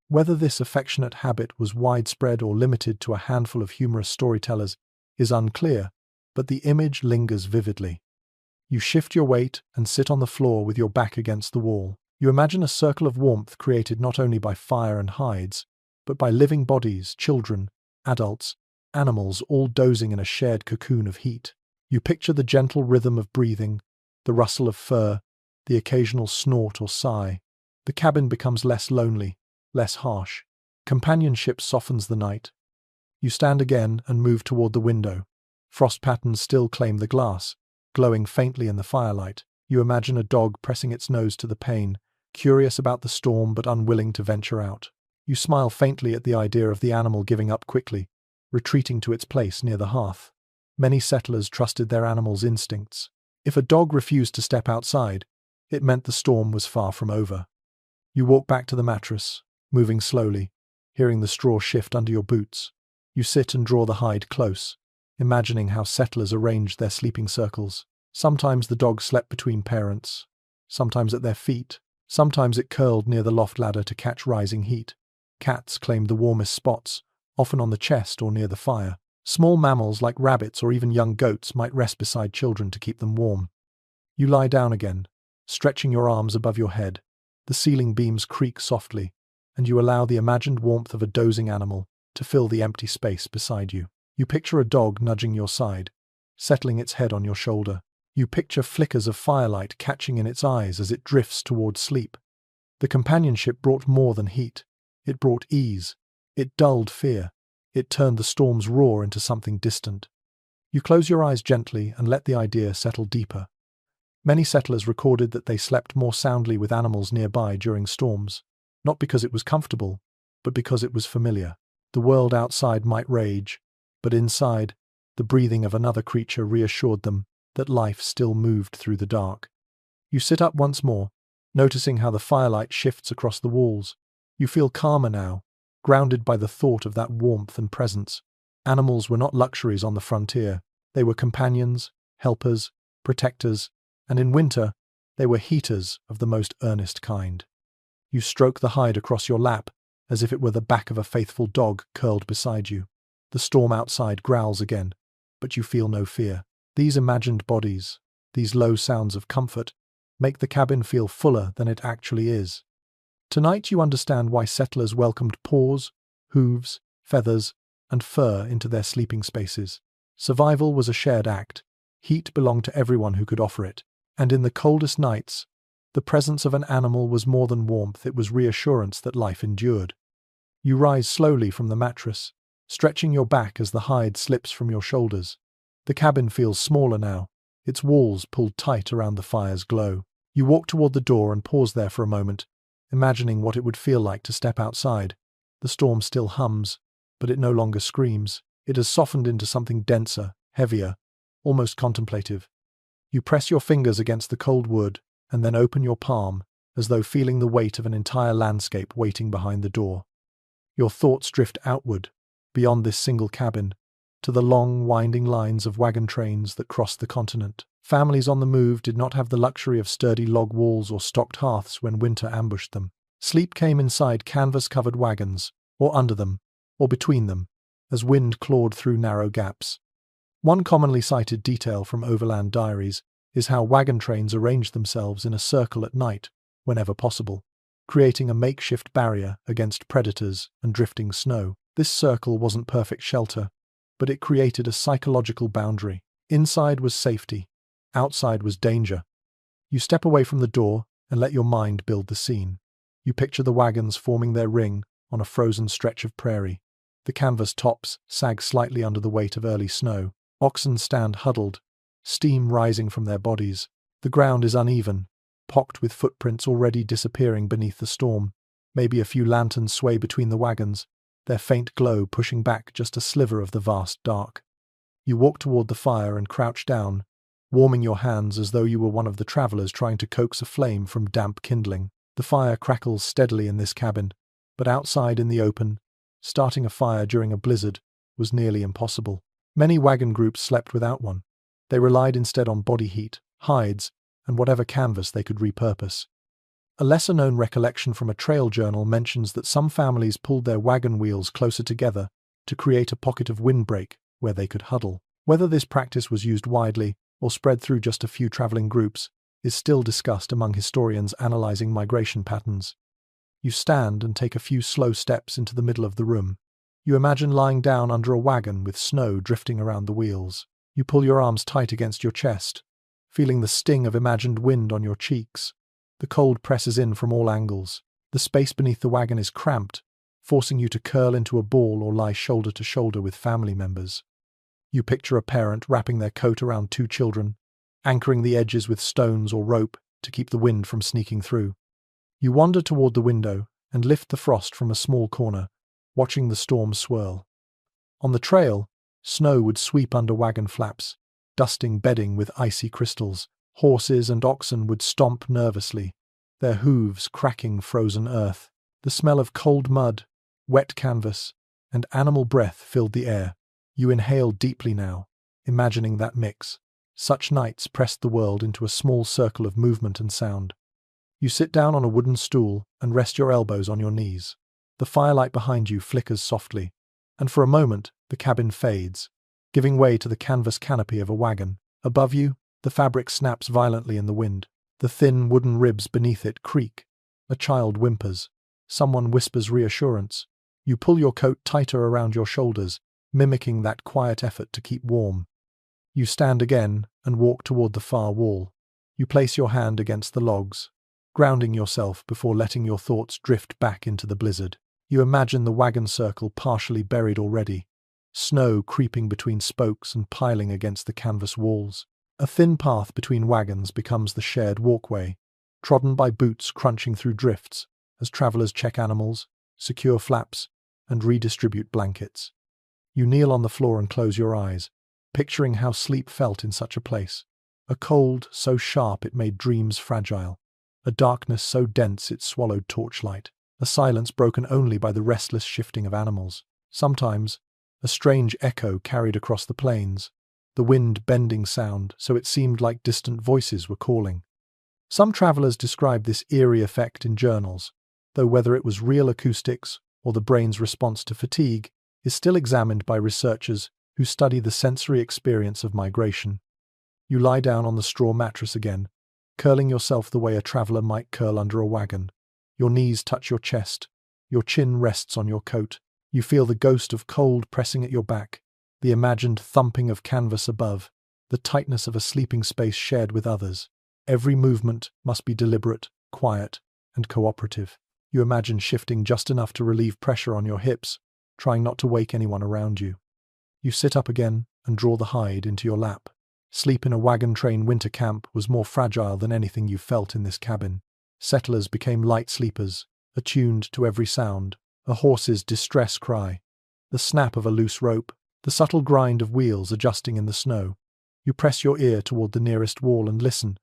Whether this affectionate habit was widespread or limited to a handful of humorous storytellers is unclear, but the image lingers vividly. You shift your weight and sit on the floor with your back against the wall. You imagine a circle of warmth created not only by fire and hides, but by living bodies, children, adults, animals all dozing in a shared cocoon of heat. You picture the gentle rhythm of breathing, the rustle of fur, the occasional snort or sigh. The cabin becomes less lonely, less harsh. Companionship softens the night. You stand again and move toward the window. Frost patterns still claim the glass, glowing faintly in the firelight. You imagine a dog pressing its nose to the pane, curious about the storm but unwilling to venture out. You smile faintly at the idea of the animal giving up quickly, retreating to its place near the hearth. Many settlers trusted their animals' instincts. If a dog refused to step outside, it meant the storm was far from over. You walk back to the mattress, moving slowly, hearing the straw shift under your boots. You sit and draw the hide close, imagining how settlers arranged their sleeping circles. Sometimes the dog slept between parents, sometimes at their feet, sometimes it curled near the loft ladder to catch rising heat. Cats claimed the warmest spots, often on the chest or near the fire. Small mammals like rabbits or even young goats might rest beside children to keep them warm. You lie down again, stretching your arms above your head. The ceiling beams creak softly, and you allow the imagined warmth of a dozing animal to fill the empty space beside you. You picture a dog nudging your side, settling its head on your shoulder. You picture flickers of firelight catching in its eyes as it drifts towards sleep. The companionship brought more than heat. It brought ease. It dulled fear. It turned the storm's roar into something distant. You close your eyes gently and let the idea settle deeper. Many settlers recorded that they slept more soundly with animals nearby during storms, not because it was comfortable, but because it was familiar. The world outside might rage, but inside, the breathing of another creature reassured them that life still moved through the dark. You sit up once more, noticing how the firelight shifts across the walls. You feel calmer now, grounded by the thought of that warmth and presence. Animals were not luxuries on the frontier. They were companions, helpers, protectors, and in winter, they were heaters of the most earnest kind. You stroke the hide across your lap, as if it were the back of a faithful dog curled beside you. The storm outside growls again, but you feel no fear. These imagined bodies, these low sounds of comfort, make the cabin feel fuller than it actually is. Tonight you understand why settlers welcomed paws, hooves, feathers, and fur into their sleeping spaces. Survival was a shared act. Heat belonged to everyone who could offer it. And in the coldest nights, the presence of an animal was more than warmth, it was reassurance that life endured. You rise slowly from the mattress, stretching your back as the hide slips from your shoulders. The cabin feels smaller now, its walls pulled tight around the fire's glow. You walk toward the door and pause there for a moment, imagining what it would feel like to step outside. The storm still hums, but it no longer screams. It has softened into something denser, heavier, almost contemplative. You press your fingers against the cold wood and then open your palm, as though feeling the weight of an entire landscape waiting behind the door. Your thoughts drift outward, beyond this single cabin, to the long, winding lines of wagon trains that cross the continent. Families on the move did not have the luxury of sturdy log walls or stocked hearths when winter ambushed them. Sleep came inside canvas-covered wagons, or under them, or between them, as wind clawed through narrow gaps. One commonly cited detail from overland diaries is how wagon trains arranged themselves in a circle at night, whenever possible, creating a makeshift barrier against predators and drifting snow. This circle wasn't perfect shelter, but it created a psychological boundary. Inside was safety, outside was danger. You step away from the door and let your mind build the scene. You picture the wagons forming their ring on a frozen stretch of prairie. The canvas tops sag slightly under the weight of early snow. Oxen stand huddled, steam rising from their bodies. The ground is uneven, pocked with footprints already disappearing beneath the storm. Maybe a few lanterns sway between the wagons, their faint glow pushing back just a sliver of the vast dark. You walk toward the fire and crouch down, warming your hands as though you were one of the travelers trying to coax a flame from damp kindling. The fire crackles steadily in this cabin, but outside in the open, starting a fire during a blizzard was nearly impossible. Many wagon groups slept without one. They relied instead on body heat, hides, and whatever canvas they could repurpose. A lesser-known recollection from a trail journal mentions that some families pulled their wagon wheels closer together to create a pocket of windbreak where they could huddle. Whether this practice was used widely or spread through just a few traveling groups is still discussed among historians analyzing migration patterns. You stand and take a few slow steps into the middle of the room. You imagine lying down under a wagon with snow drifting around the wheels. You pull your arms tight against your chest, feeling the sting of imagined wind on your cheeks. The cold presses in from all angles. The space beneath the wagon is cramped, forcing you to curl into a ball or lie shoulder to shoulder with family members. You picture a parent wrapping their coat around two children, anchoring the edges with stones or rope to keep the wind from sneaking through. You wander toward the window and lift the frost from a small corner, watching the storm swirl. On the trail, snow would sweep under wagon flaps, dusting bedding with icy crystals. Horses and oxen would stomp nervously, their hooves cracking frozen earth. The smell of cold mud, wet canvas, and animal breath filled the air. You inhale deeply now, imagining that mix. Such nights pressed the world into a small circle of movement and sound. You sit down on a wooden stool and rest your elbows on your knees. The firelight behind you flickers softly, and for a moment the cabin fades, giving way to the canvas canopy of a wagon. Above you, the fabric snaps violently in the wind. The thin wooden ribs beneath it creak. A child whimpers. Someone whispers reassurance. You pull your coat tighter around your shoulders, mimicking that quiet effort to keep warm. You stand again and walk toward the far wall. You place your hand against the logs, grounding yourself before letting your thoughts drift back into the blizzard. You imagine the wagon circle partially buried already, snow creeping between spokes and piling against the canvas walls. A thin path between wagons becomes the shared walkway, trodden by boots crunching through drifts as travelers check animals, secure flaps, and redistribute blankets. You kneel on the floor and close your eyes, picturing how sleep felt in such a place. A cold so sharp it made dreams fragile, a darkness so dense it swallowed torchlight, a silence broken only by the restless shifting of animals. Sometimes, a strange echo carried across the plains, the wind bending sound so it seemed like distant voices were calling. Some travelers described this eerie effect in journals, though whether it was real acoustics or the brain's response to fatigue is still examined by researchers who study the sensory experience of migration. You lie down on the straw mattress again, curling yourself the way a traveler might curl under a wagon. Your knees touch your chest, your chin rests on your coat. You feel the ghost of cold pressing at your back, the imagined thumping of canvas above, the tightness of a sleeping space shared with others. Every movement must be deliberate, quiet, and cooperative. You imagine shifting just enough to relieve pressure on your hips, trying not to wake anyone around you. You sit up again and draw the hide into your lap. Sleep in a wagon train winter camp was more fragile than anything you felt in this cabin. Settlers became light sleepers, attuned to every sound, a horse's distress cry, the snap of a loose rope, the subtle grind of wheels adjusting in the snow. You press your ear toward the nearest wall and listen,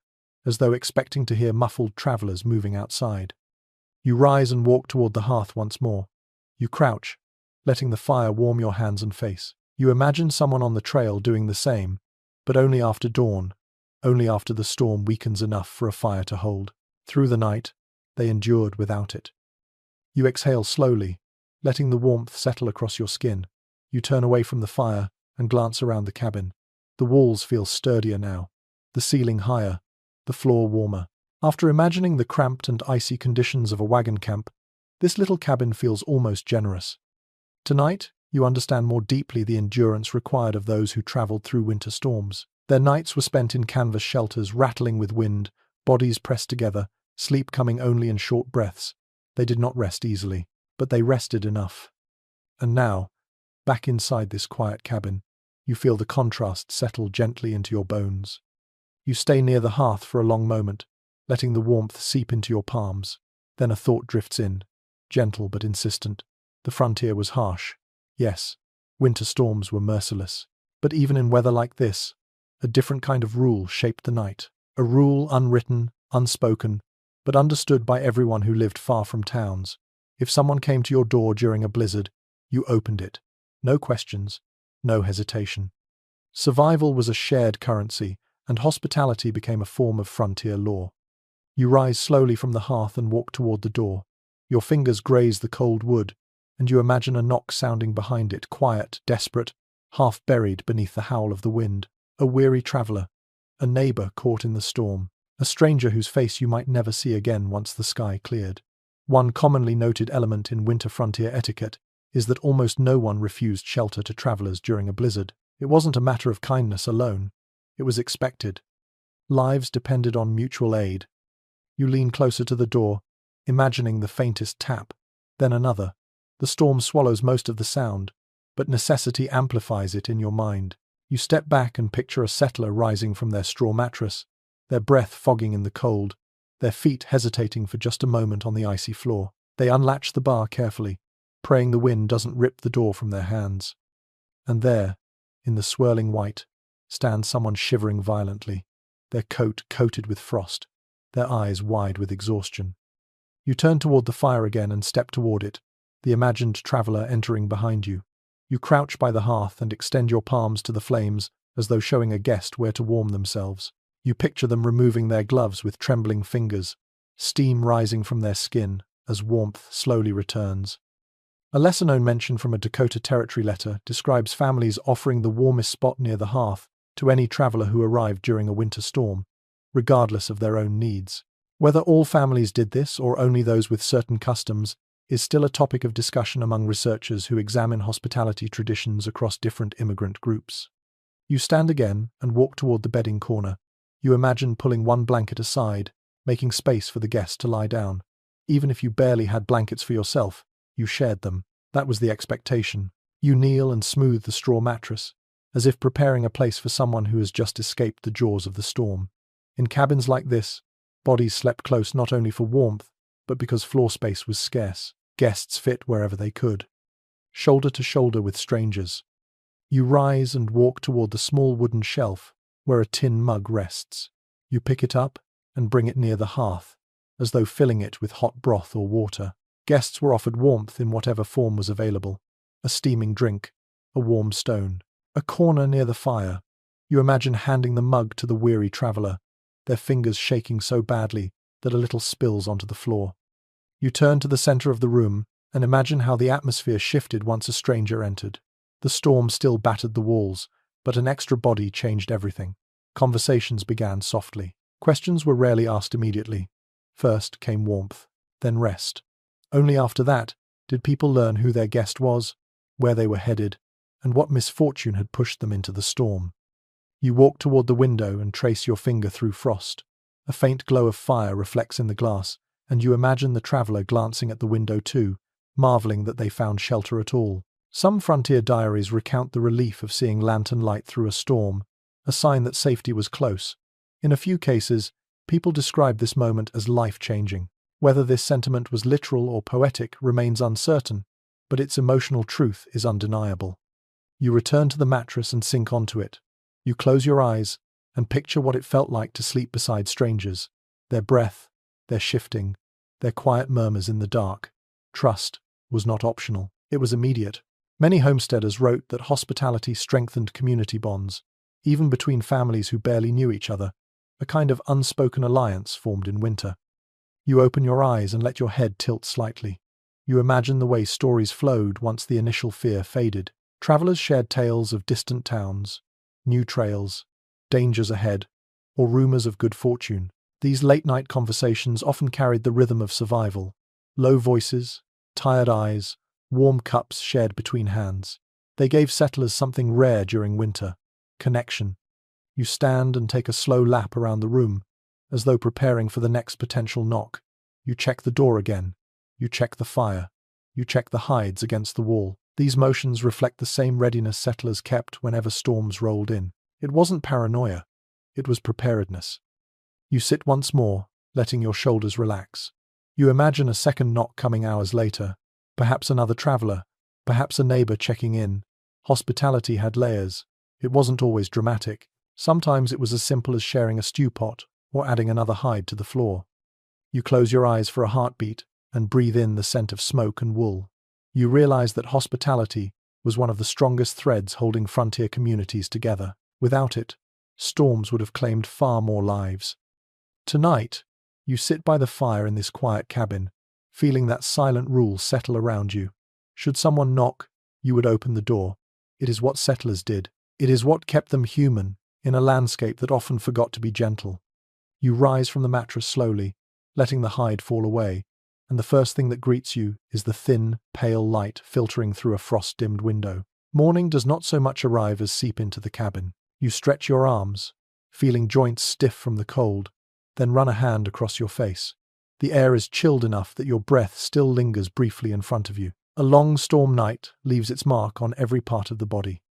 as though expecting to hear muffled travelers moving outside. You rise and walk toward the hearth once more. You crouch, letting the fire warm your hands and face. You imagine someone on the trail doing the same, but only after dawn, only after the storm weakens enough for a fire to hold. Through the night, they endured without it. You exhale slowly, letting the warmth settle across your skin. You turn away from the fire and glance around the cabin. The walls feel sturdier now, the ceiling higher, the floor warmer. After imagining the cramped and icy conditions of a wagon camp, this little cabin feels almost generous. Tonight, you understand more deeply the endurance required of those who traveled through winter storms. Their nights were spent in canvas shelters rattling with wind, bodies pressed together, sleep coming only in short breaths. They did not rest easily, but they rested enough. And now, back inside this quiet cabin, you feel the contrast settle gently into your bones. You stay near the hearth for a long moment, letting the warmth seep into your palms. Then a thought drifts in, gentle but insistent. The frontier was harsh. Yes, winter storms were merciless. But even in weather like this, a different kind of rule shaped the night. A rule unwritten, unspoken, but understood by everyone who lived far from towns. If someone came to your door during a blizzard, you opened it. No questions, no hesitation. Survival was a shared currency, and hospitality became a form of frontier law. You rise slowly from the hearth and walk toward the door. Your fingers graze the cold wood, and you imagine a knock sounding behind it, quiet, desperate, half buried beneath the howl of the wind. A weary traveler, a neighbor caught in the storm, a stranger whose face you might never see again once the sky cleared. One commonly noted element in winter frontier etiquette is that almost no one refused shelter to travelers during a blizzard. It wasn't a matter of kindness alone. It was expected. Lives depended on mutual aid. You lean closer to the door, imagining the faintest tap, then another. The storm swallows most of the sound, but necessity amplifies it in your mind. You step back and picture a settler rising from their straw mattress, their breath fogging in the cold, their feet hesitating for just a moment on the icy floor. They unlatch the bar carefully, praying the wind doesn't rip the door from their hands. And there, in the swirling white, stands someone shivering violently, their coat coated with frost, their eyes wide with exhaustion. You turn toward the fire again and step toward it, the imagined traveler entering behind you. You crouch by the hearth and extend your palms to the flames as though showing a guest where to warm themselves. You picture them removing their gloves with trembling fingers, steam rising from their skin as warmth slowly returns. A lesser-known mention from a Dakota Territory letter describes families offering the warmest spot near the hearth to any traveler who arrived during a winter storm, regardless of their own needs. Whether all families did this or only those with certain customs is still a topic of discussion among researchers who examine hospitality traditions across different immigrant groups. You stand again and walk toward the bedding corner. You imagine pulling one blanket aside, making space for the guest to lie down. Even if you barely had blankets for yourself, you shared them. That was the expectation. You kneel and smooth the straw mattress, as if preparing a place for someone who has just escaped the jaws of the storm. In cabins like this, bodies slept close not only for warmth, but because floor space was scarce. Guests fit wherever they could. Shoulder to shoulder with strangers. You rise and walk toward the small wooden shelf where a tin mug rests. You pick it up and bring it near the hearth, as though filling it with hot broth or water. Guests were offered warmth in whatever form was available. A steaming drink, a warm stone, a corner near the fire. You imagine handing the mug to the weary traveller, their fingers shaking so badly that a little spills onto the floor. You turn to the center of the room and imagine how the atmosphere shifted once a stranger entered. The storm still battered the walls, but an extra body changed everything. Conversations began softly. Questions were rarely asked immediately. First came warmth, then rest. Only after that did people learn who their guest was, where they were headed, and what misfortune had pushed them into the storm. You walk toward the window and trace your finger through frost. A faint glow of fire reflects in the glass, and you imagine the traveller glancing at the window too, marveling that they found shelter at all. Some frontier diaries recount the relief of seeing lantern light through a storm, a sign that safety was close. In a few cases, people describe this moment as life-changing. Whether this sentiment was literal or poetic remains uncertain, but its emotional truth is undeniable. You return to the mattress and sink onto it. You close your eyes and picture what it felt like to sleep beside strangers, their breath, their shifting, their quiet murmurs in the dark. Trust was not optional, it was immediate. Many homesteaders wrote that hospitality strengthened community bonds, even between families who barely knew each other. A kind of unspoken alliance formed in winter. You open your eyes and let your head tilt slightly. You imagine the way stories flowed once the initial fear faded. Travelers shared tales of distant towns, new trails, dangers ahead, or rumors of good fortune. These late-night conversations often carried the rhythm of survival. Low voices, tired eyes, warm cups shared between hands. They gave settlers something rare during winter: connection. You stand and take a slow lap around the room, as though preparing for the next potential knock. You check the door again. You check the fire. You check the hides against the wall. These motions reflect the same readiness settlers kept whenever storms rolled in. It wasn't paranoia. It was preparedness. You sit once more, letting your shoulders relax. You imagine a second knock coming hours later. Perhaps another traveller. Perhaps a neighbour checking in. Hospitality had layers. It wasn't always dramatic. Sometimes it was as simple as sharing a stew pot or adding another hide to the floor. You close your eyes for a heartbeat and breathe in the scent of smoke and wool. You realize that hospitality was one of the strongest threads holding frontier communities together. Without it, storms would have claimed far more lives. Tonight, you sit by the fire in this quiet cabin, feeling that silent rule settle around you. Should someone knock, you would open the door. It is what settlers did. It is what kept them human in a landscape that often forgot to be gentle. You rise from the mattress slowly, letting the hide fall away, and the first thing that greets you is the thin, pale light filtering through a frost-dimmed window. Morning does not so much arrive as seep into the cabin. You stretch your arms, feeling joints stiff from the cold, then run a hand across your face. The air is chilled enough that your breath still lingers briefly in front of you. A long storm night leaves its mark on every part of the body.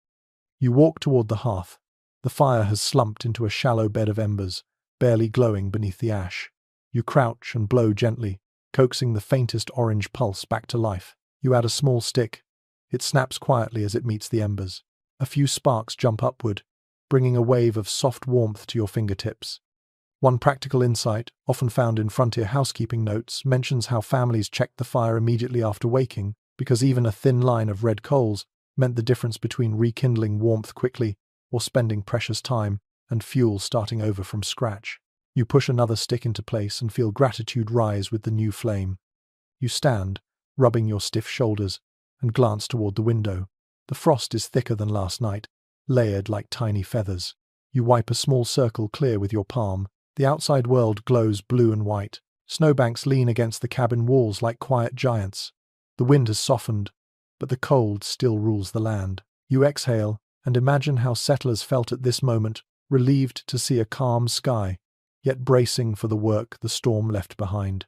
You walk toward the hearth. The fire has slumped into a shallow bed of embers, barely glowing beneath the ash. You crouch and blow gently, coaxing the faintest orange pulse back to life. You add a small stick. It snaps quietly as it meets the embers. A few sparks jump upward, bringing a wave of soft warmth to your fingertips. One practical insight, often found in frontier housekeeping notes, mentions how families checked the fire immediately after waking, because even a thin line of red coals meant the difference between rekindling warmth quickly or spending precious time and fuel starting over from scratch. You push another stick into place and feel gratitude rise with the new flame. You stand, rubbing your stiff shoulders, and glance toward the window. The frost is thicker than last night, layered like tiny feathers. You wipe a small circle clear with your palm. The outside world glows blue and white. Snowbanks lean against the cabin walls like quiet giants. The wind has softened, but the cold still rules the land. You exhale and imagine how settlers felt at this moment, relieved to see a calm sky, yet bracing for the work the storm left behind.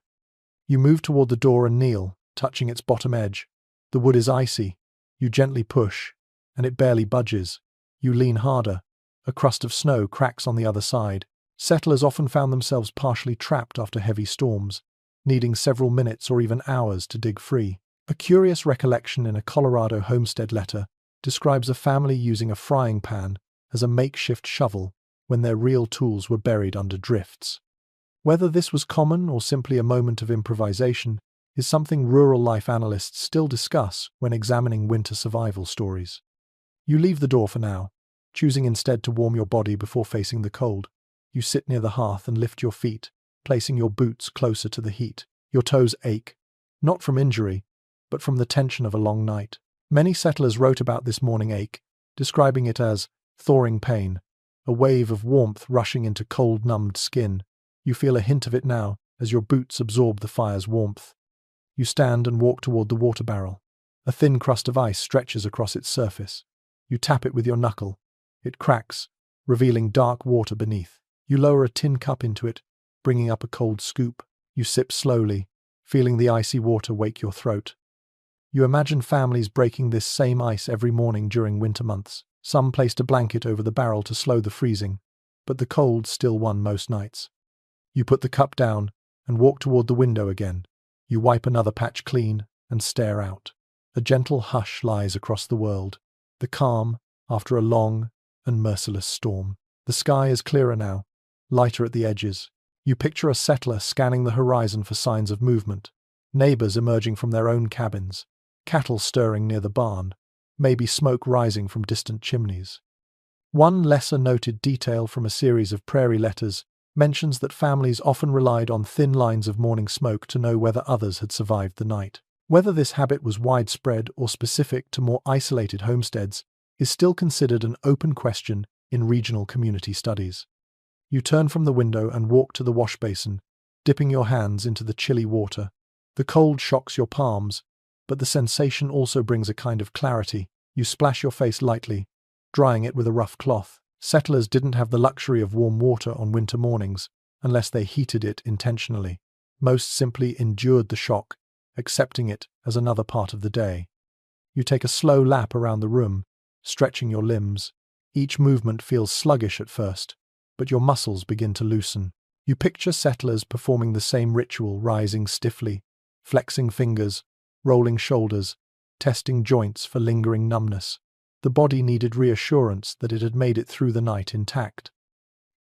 You move toward the door and kneel, touching its bottom edge. The wood is icy. You gently push, and it barely budges. You lean harder. A crust of snow cracks on the other side. Settlers often found themselves partially trapped after heavy storms, needing several minutes or even hours to dig free. A curious recollection in a Colorado homestead letter describes a family using a frying pan as a makeshift shovel when their real tools were buried under drifts. Whether this was common or simply a moment of improvisation is something rural life analysts still discuss when examining winter survival stories. You leave the door for now, choosing instead to warm your body before facing the cold. You sit near the hearth and lift your feet, placing your boots closer to the heat. Your toes ache, not from injury, but from the tension of a long night. Many settlers wrote about this morning ache, describing it as thawing pain, a wave of warmth rushing into cold, numbed skin. You feel a hint of it now as your boots absorb the fire's warmth. You stand and walk toward the water barrel. A thin crust of ice stretches across its surface. You tap it with your knuckle. It cracks, revealing dark water beneath. You lower a tin cup into it, bringing up a cold scoop. You sip slowly, feeling the icy water wake your throat. You imagine families breaking this same ice every morning during winter months. Some placed a blanket over the barrel to slow the freezing, but the cold still won most nights. You put the cup down and walk toward the window again. You wipe another patch clean and stare out. A gentle hush lies across the world, the calm after a long and merciless storm. The sky is clearer now, lighter at the edges. You picture a settler scanning the horizon for signs of movement, neighbors emerging from their own cabins, cattle stirring near the barn, maybe smoke rising from distant chimneys. One lesser-noted detail from a series of prairie letters mentions that families often relied on thin lines of morning smoke to know whether others had survived the night. Whether this habit was widespread or specific to more isolated homesteads is still considered an open question in regional community studies. You turn from the window and walk to the wash basin, dipping your hands into the chilly water. The cold shocks your palms, but the sensation also brings a kind of clarity. You splash your face lightly, drying it with a rough cloth. Settlers didn't have the luxury of warm water on winter mornings, unless they heated it intentionally. Most simply endured the shock, accepting it as another part of the day. You take a slow lap around the room, stretching your limbs. Each movement feels sluggish at first, but your muscles begin to loosen. You picture settlers performing the same ritual, rising stiffly, flexing fingers, rolling shoulders, testing joints for lingering numbness. The body needed reassurance that it had made it through the night intact.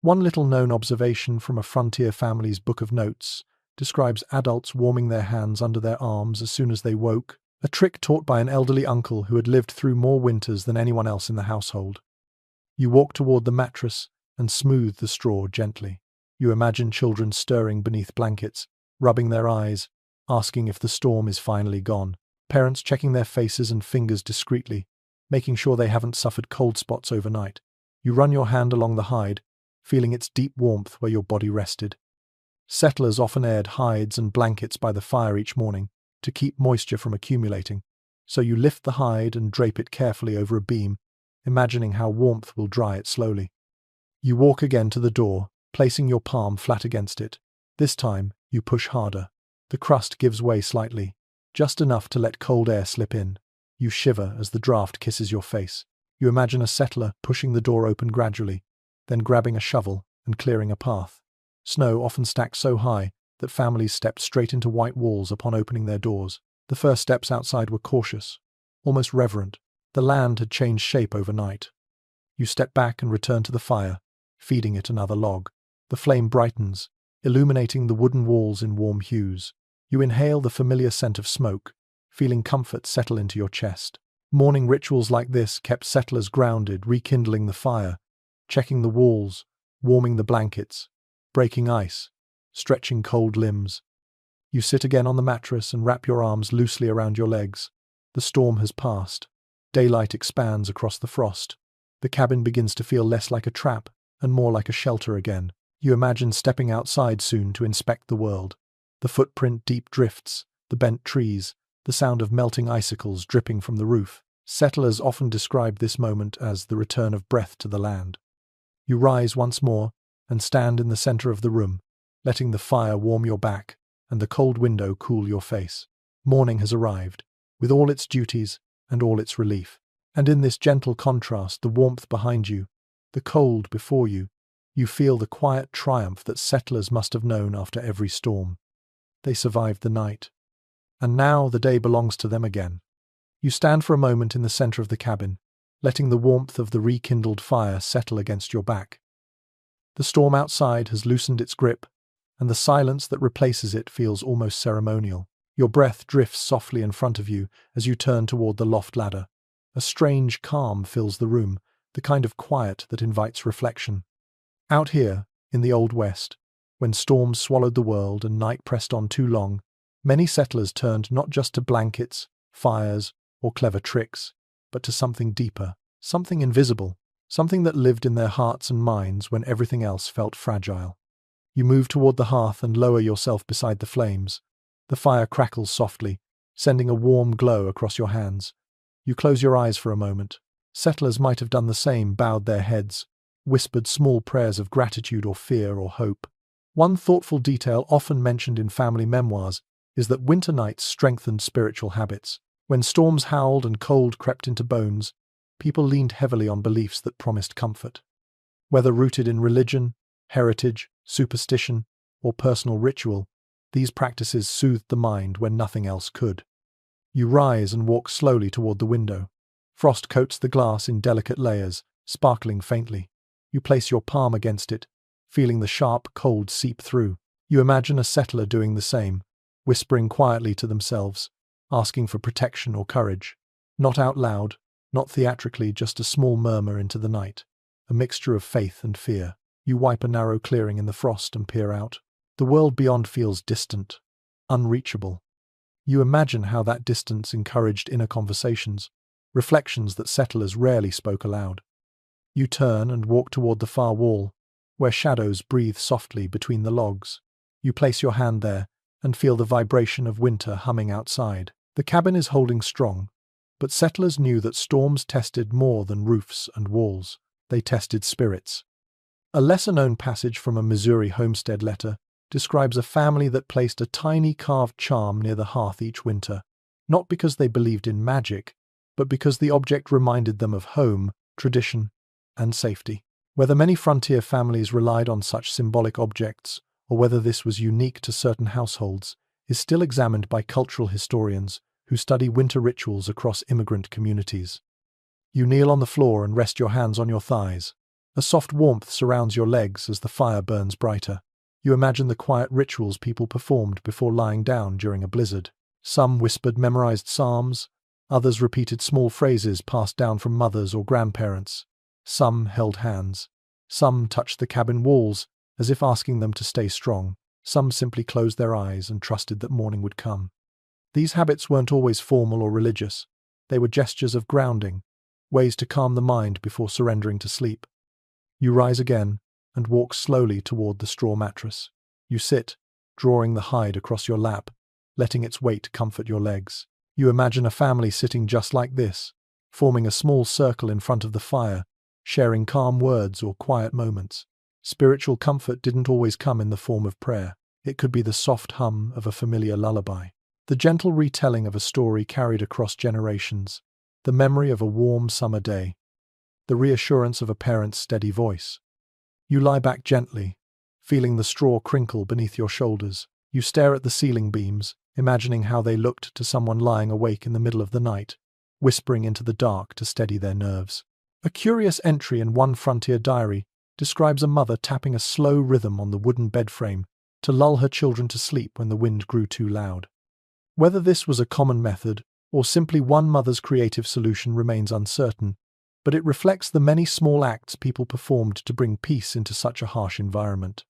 One little-known observation from a frontier family's book of notes describes adults warming their hands under their arms as soon as they woke, a trick taught by an elderly uncle who had lived through more winters than anyone else in the household. You walk toward the mattress and smooth the straw gently. You imagine children stirring beneath blankets, rubbing their eyes, asking if the storm is finally gone. Parents checking their faces and fingers discreetly, making sure they haven't suffered cold spots overnight. You run your hand along the hide, feeling its deep warmth where your body rested. Settlers often aired hides and blankets by the fire each morning to keep moisture from accumulating, so you lift the hide and drape it carefully over a beam, imagining how warmth will dry it slowly. You walk again to the door, placing your palm flat against it. This time, you push harder. The crust gives way slightly, just enough to let cold air slip in. You shiver as the draft kisses your face. You imagine a settler pushing the door open gradually, then grabbing a shovel and clearing a path. Snow often stacked so high that families stepped straight into white walls upon opening their doors. The first steps outside were cautious, almost reverent. The land had changed shape overnight. You step back and return to the fire, feeding it another log. The flame brightens, illuminating the wooden walls in warm hues. You inhale the familiar scent of smoke, feeling comfort settle into your chest. Morning rituals like this kept settlers grounded, rekindling the fire, checking the walls, warming the blankets, breaking ice, stretching cold limbs. You sit again on the mattress and wrap your arms loosely around your legs. The storm has passed. Daylight expands across the frost. The cabin begins to feel less like a trap and more like a shelter again. You imagine stepping outside soon to inspect the world. The footprint deep drifts, the bent trees, the sound of melting icicles dripping from the roof. Settlers often describe this moment as the return of breath to the land. You rise once more and stand in the center of the room, letting the fire warm your back and the cold window cool your face. Morning has arrived, with all its duties and all its relief. And in this gentle contrast, the warmth behind you, the cold before you, you feel the quiet triumph that settlers must have known after every storm. They survived the night. And now the day belongs to them again. You stand for a moment in the center of the cabin, letting the warmth of the rekindled fire settle against your back. The storm outside has loosened its grip, and the silence that replaces it feels almost ceremonial. Your breath drifts softly in front of you as you turn toward the loft ladder. A strange calm fills the room, the kind of quiet that invites reflection. Out here, in the Old West, when storms swallowed the world and night pressed on too long, many settlers turned not just to blankets, fires, or clever tricks, but to something deeper, something invisible, something that lived in their hearts and minds when everything else felt fragile. You move toward the hearth and lower yourself beside the flames. The fire crackles softly, sending a warm glow across your hands. You close your eyes for a moment. Settlers might have done the same, bowed their heads, whispered small prayers of gratitude or fear or hope. One thoughtful detail often mentioned in family memoirs is that winter nights strengthened spiritual habits. When storms howled and cold crept into bones, people leaned heavily on beliefs that promised comfort. Whether rooted in religion, heritage, superstition, or personal ritual, these practices soothed the mind when nothing else could. You rise and walk slowly toward the window. Frost coats the glass in delicate layers, sparkling faintly. You place your palm against it, feeling the sharp cold seep through. You imagine a settler doing the same, whispering quietly to themselves, asking for protection or courage. Not out loud, not theatrically, just a small murmur into the night, a mixture of faith and fear. You wipe a narrow clearing in the frost and peer out. The world beyond feels distant, unreachable. You imagine how that distance encouraged inner conversations, reflections that settlers rarely spoke aloud. You turn and walk toward the far wall, where shadows breathe softly between the logs. You place your hand there and feel the vibration of winter humming outside. The cabin is holding strong, but settlers knew that storms tested more than roofs and walls. They tested spirits. A lesser-known passage from a Missouri homestead letter describes a family that placed a tiny carved charm near the hearth each winter, not because they believed in magic, but because the object reminded them of home, tradition, and safety. Whether many frontier families relied on such symbolic objects, or whether this was unique to certain households, is still examined by cultural historians who study winter rituals across immigrant communities. You kneel on the floor and rest your hands on your thighs. A soft warmth surrounds your legs as the fire burns brighter. You imagine the quiet rituals people performed before lying down during a blizzard. Some whispered memorized psalms, others repeated small phrases passed down from mothers or grandparents. Some held hands. Some touched the cabin walls, as if asking them to stay strong. Some simply closed their eyes and trusted that morning would come. These habits weren't always formal or religious. They were gestures of grounding, ways to calm the mind before surrendering to sleep. You rise again and walk slowly toward the straw mattress. You sit, drawing the hide across your lap, letting its weight comfort your legs. You imagine a family sitting just like this, forming a small circle in front of the fire, sharing calm words or quiet moments. Spiritual comfort didn't always come in the form of prayer. It could be the soft hum of a familiar lullaby, the gentle retelling of a story carried across generations, the memory of a warm summer day, the reassurance of a parent's steady voice. You lie back gently, feeling the straw crinkle beneath your shoulders. You stare at the ceiling beams, imagining how they looked to someone lying awake in the middle of the night, whispering into the dark to steady their nerves. A curious entry in one frontier diary describes a mother tapping a slow rhythm on the wooden bed frame to lull her children to sleep when the wind grew too loud. Whether this was a common method or simply one mother's creative solution remains uncertain, but it reflects the many small acts people performed to bring peace into such a harsh environment.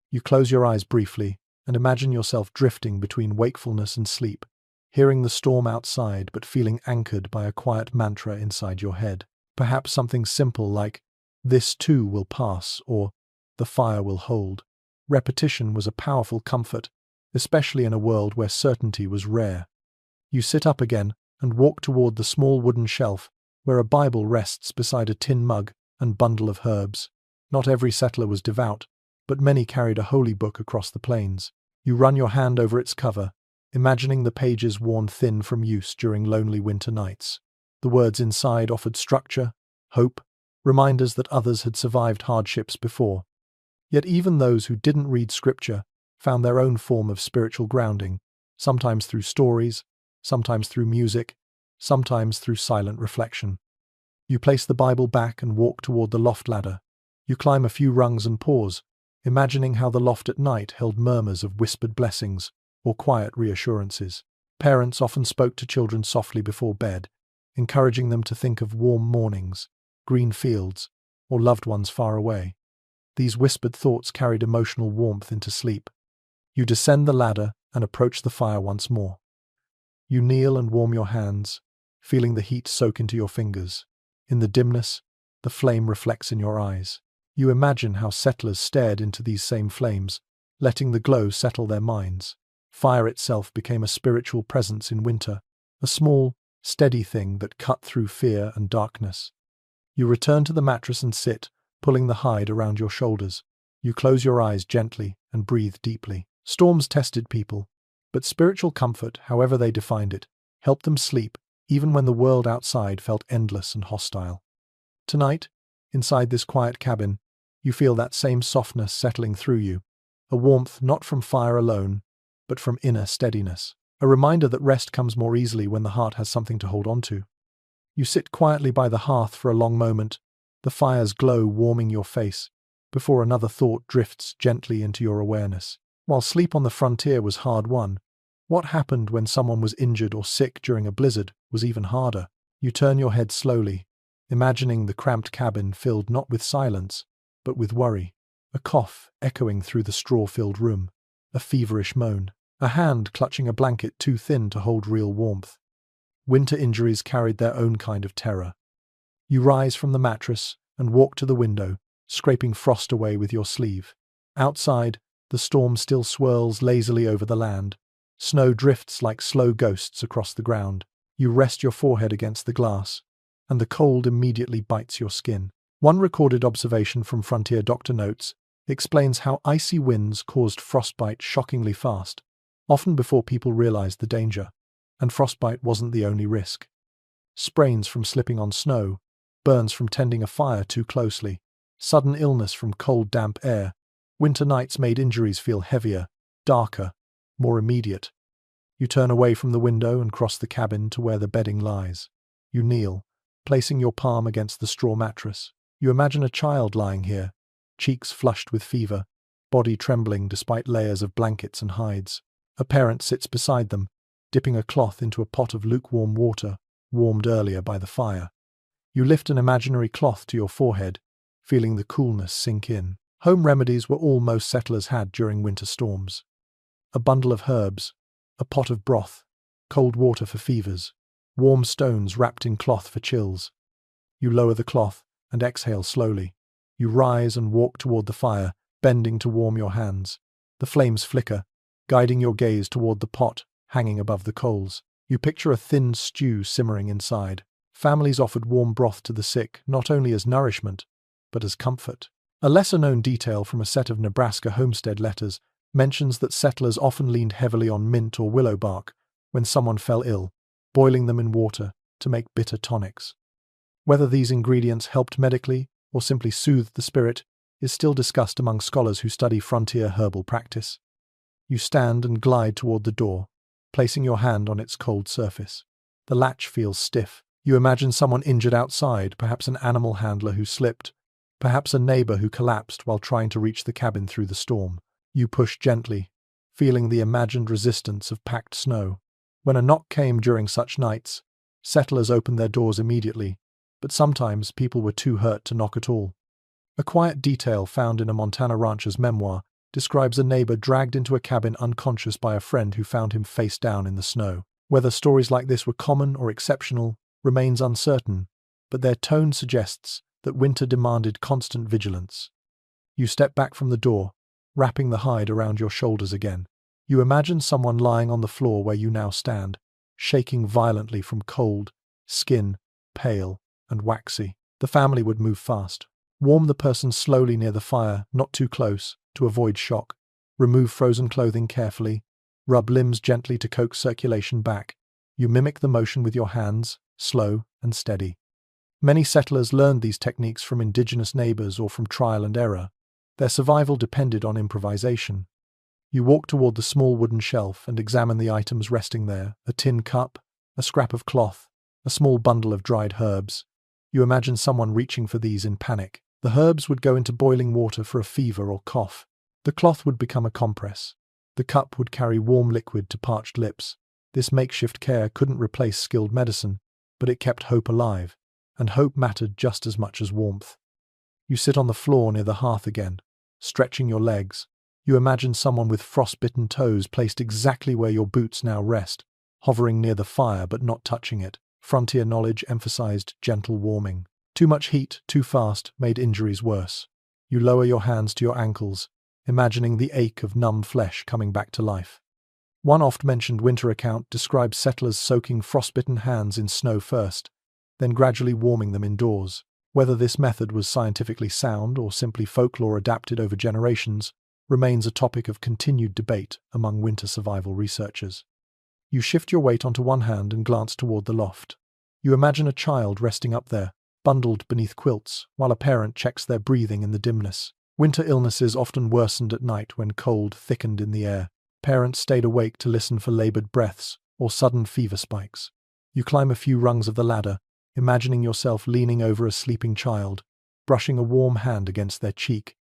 You close your eyes briefly and imagine yourself drifting between wakefulness and sleep, hearing the storm outside but feeling anchored by a quiet mantra inside your head. Perhaps something simple like, "This too will pass," or "The fire will hold." Repetition was a powerful comfort, especially in a world where certainty was rare. You sit up again and walk toward the small wooden shelf where a Bible rests beside a tin mug and bundle of herbs. Not every settler was devout, but many carried a holy book across the plains. You run your hand over its cover, imagining the pages worn thin from use during lonely winter nights. The words inside offered structure, hope, reminders that others had survived hardships before. Yet even those who didn't read scripture found their own form of spiritual grounding, sometimes through stories, sometimes through music, sometimes through silent reflection. You place the Bible back and walk toward the loft ladder. You climb a few rungs and pause, imagining how the loft at night held murmurs of whispered blessings or quiet reassurances. Parents often spoke to children softly before bed, encouraging them to think of warm mornings, green fields, or loved ones far away. These whispered thoughts carried emotional warmth into sleep. You descend the ladder and approach the fire once more. You kneel and warm your hands, feeling the heat soak into your fingers. In the dimness, the flame reflects in your eyes. You imagine how settlers stared into these same flames, letting the glow settle their minds. Fire itself became a spiritual presence in winter, a small, steady thing that cut through fear and darkness. You return to the mattress and sit, pulling the hide around your shoulders. You close your eyes gently and breathe deeply. Storms tested people, but spiritual comfort, however they defined it, helped them sleep even when the world outside felt endless and hostile. Tonight, inside this quiet cabin, you feel that same softness settling through you, a warmth not from fire alone, but from inner steadiness, a reminder that rest comes more easily when the heart has something to hold on to. You sit quietly by the hearth for a long moment, the fire's glow warming your face, before another thought drifts gently into your awareness. While sleep on the frontier was hard-won, what happened when someone was injured or sick during a blizzard was even harder. You turn your head slowly, imagining the cramped cabin filled not with silence, but with worry. A cough echoing through the straw-filled room, a feverish moan, a hand clutching a blanket too thin to hold real warmth. Winter injuries carried their own kind of terror. You rise from the mattress and walk to the window, scraping frost away with your sleeve. Outside, the storm still swirls lazily over the land. Snow drifts like slow ghosts across the ground. You rest your forehead against the glass, and the cold immediately bites your skin. One recorded observation from Frontier Doctor Notes explains how icy winds caused frostbite shockingly fast, often before people realized the danger. And frostbite wasn't the only risk. Sprains from slipping on snow, burns from tending a fire too closely, sudden illness from cold, damp air. Winter nights made injuries feel heavier, darker, more immediate. You turn away from the window and cross the cabin to where the bedding lies. You kneel, placing your palm against the straw mattress. You imagine a child lying here, cheeks flushed with fever, body trembling despite layers of blankets and hides. A parent sits beside them, dipping a cloth into a pot of lukewarm water, warmed earlier by the fire. You lift an imaginary cloth to your forehead, feeling the coolness sink in. Home remedies were all most settlers had during winter storms. A bundle of herbs, a pot of broth, cold water for fevers, warm stones wrapped in cloth for chills. You lower the cloth and exhale slowly. You rise and walk toward the fire, bending to warm your hands. The flames flicker, guiding your gaze toward the pot hanging above the coals. You picture a thin stew simmering inside. Families offered warm broth to the sick, not only as nourishment, but as comfort. A lesser-known detail from a set of Nebraska homestead letters mentions that settlers often leaned heavily on mint or willow bark when someone fell ill, boiling them in water to make bitter tonics. Whether these ingredients helped medically or simply soothed the spirit is still discussed among scholars who study frontier herbal practice. You stand and glide toward the door, placing your hand on its cold surface. The latch feels stiff. You imagine someone injured outside, perhaps an animal handler who slipped, perhaps a neighbor who collapsed while trying to reach the cabin through the storm. You push gently, feeling the imagined resistance of packed snow. When a knock came during such nights, settlers opened their doors immediately, but sometimes people were too hurt to knock at all. A quiet detail found in a Montana rancher's memoir describes a neighbor dragged into a cabin unconscious by a friend who found him face down in the snow. Whether stories like this were common or exceptional remains uncertain, but their tone suggests that winter demanded constant vigilance. You step back from the door, wrapping the hide around your shoulders again. You imagine someone lying on the floor where you now stand, shaking violently from cold, skin pale and waxy. The family would move fast. Warm the person slowly near the fire, not too close, to avoid shock. Remove frozen clothing carefully. Rub limbs gently to coax circulation back. You mimic the motion with your hands, slow and steady. Many settlers learned these techniques from indigenous neighbors or from trial and error. Their survival depended on improvisation. You walk toward the small wooden shelf and examine the items resting there: a tin cup, a scrap of cloth, a small bundle of dried herbs. You imagine someone reaching for these in panic. The herbs would go into boiling water for a fever or cough. The cloth would become a compress. The cup would carry warm liquid to parched lips. This makeshift care couldn't replace skilled medicine, but it kept hope alive, and hope mattered just as much as warmth. You sit on the floor near the hearth again, stretching your legs. You imagine someone with frostbitten toes placed exactly where your boots now rest, hovering near the fire but not touching it. Frontier knowledge emphasized gentle warming. Too much heat, too fast, made injuries worse. You lower your hands to your ankles, imagining the ache of numb flesh coming back to life. One oft-mentioned winter account describes settlers soaking frostbitten hands in snow first, then gradually warming them indoors. Whether this method was scientifically sound or simply folklore adapted over generations remains a topic of continued debate among winter survival researchers. You shift your weight onto one hand and glance toward the loft. You imagine a child resting up there, bundled beneath quilts, while a parent checks their breathing in the dimness. Winter illnesses often worsened at night when cold thickened in the air. Parents stayed awake to listen for labored breaths or sudden fever spikes. You climb a few rungs of the ladder, imagining yourself leaning over a sleeping child, brushing a warm hand against their cheek.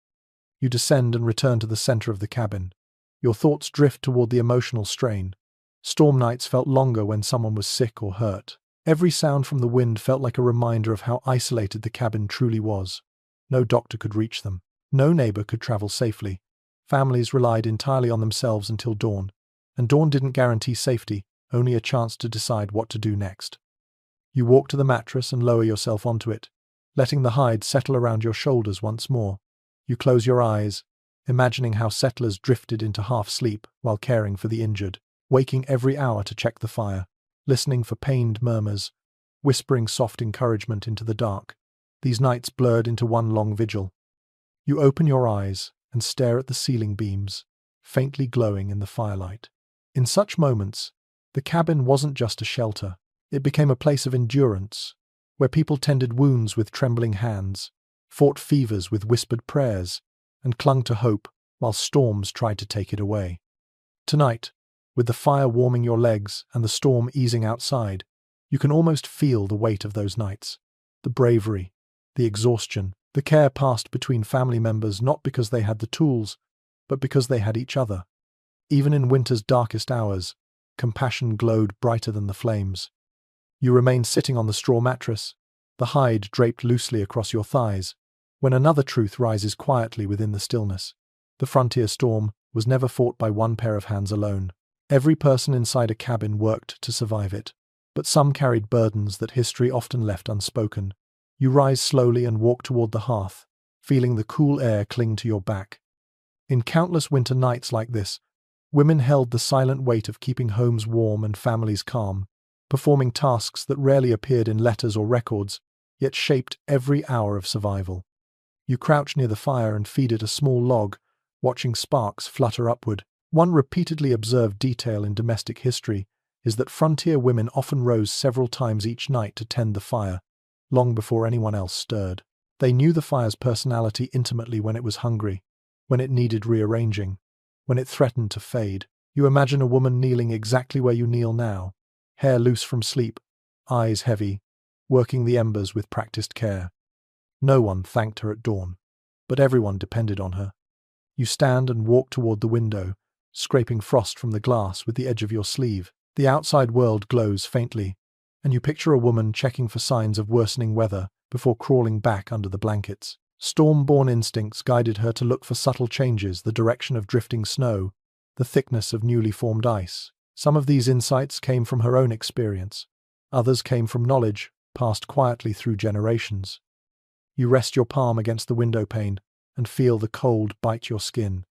You descend and return to the center of the cabin. Your thoughts drift toward the emotional strain. Storm nights felt longer when someone was sick or hurt. Every sound from the wind felt like a reminder of how isolated the cabin truly was. No doctor could reach them. No neighbor could travel safely. Families relied entirely on themselves until dawn, and dawn didn't guarantee safety, only a chance to decide what to do next. You walk to the mattress and lower yourself onto it, letting the hide settle around your shoulders once more. You close your eyes, imagining how settlers drifted into half-sleep while caring for the injured, waking every hour to check the fire, listening for pained murmurs, whispering soft encouragement into the dark. These nights blurred into one long vigil. You open your eyes and stare at the ceiling beams, faintly glowing in the firelight. In such moments, the cabin wasn't just a shelter. It became a place of endurance, where people tended wounds with trembling hands, fought fevers with whispered prayers, and clung to hope while storms tried to take it away. Tonight, with the fire warming your legs and the storm easing outside, you can almost feel the weight of those nights. The bravery, the exhaustion, the care passed between family members not because they had the tools, but because they had each other. Even in winter's darkest hours, compassion glowed brighter than the flames. You remain sitting on the straw mattress, the hide draped loosely across your thighs, when another truth rises quietly within the stillness. The frontier storm was never fought by one pair of hands alone. Every person inside a cabin worked to survive it, but some carried burdens that history often left unspoken. You rise slowly and walk toward the hearth, feeling the cool air cling to your back. In countless winter nights like this, women held the silent weight of keeping homes warm and families calm, performing tasks that rarely appeared in letters or records, yet shaped every hour of survival. You crouch near the fire and feed it a small log, watching sparks flutter upward. One repeatedly observed detail in domestic history is that frontier women often rose several times each night to tend the fire, long before anyone else stirred. They knew the fire's personality intimately when it was hungry, when it needed rearranging, when it threatened to fade. You imagine a woman kneeling exactly where you kneel now, hair loose from sleep, eyes heavy, working the embers with practiced care. No one thanked her at dawn, but everyone depended on her. You stand and walk toward the window, scraping frost from the glass with the edge of your sleeve. The outside world glows faintly, and you picture a woman checking for signs of worsening weather before crawling back under the blankets. Storm-born instincts guided her to look for subtle changes: the direction of drifting snow, the thickness of newly formed ice. Some of these insights came from her own experience. Others came from knowledge passed quietly through generations. You rest your palm against the window pane and feel the cold bite your skin.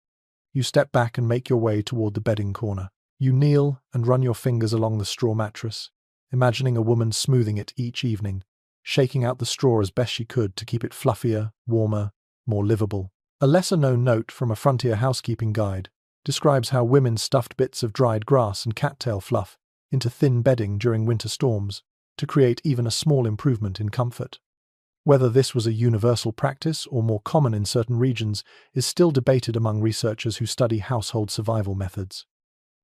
You step back and make your way toward the bedding corner. You kneel and run your fingers along the straw mattress, imagining a woman smoothing it each evening, shaking out the straw as best she could to keep it fluffier, warmer, more livable. A lesser-known note from a frontier housekeeping guide describes how women stuffed bits of dried grass and cattail fluff into thin bedding during winter storms. to create even a small improvement in comfort. Whether this was a universal practice or more common in certain regions is still debated among researchers who study household survival methods.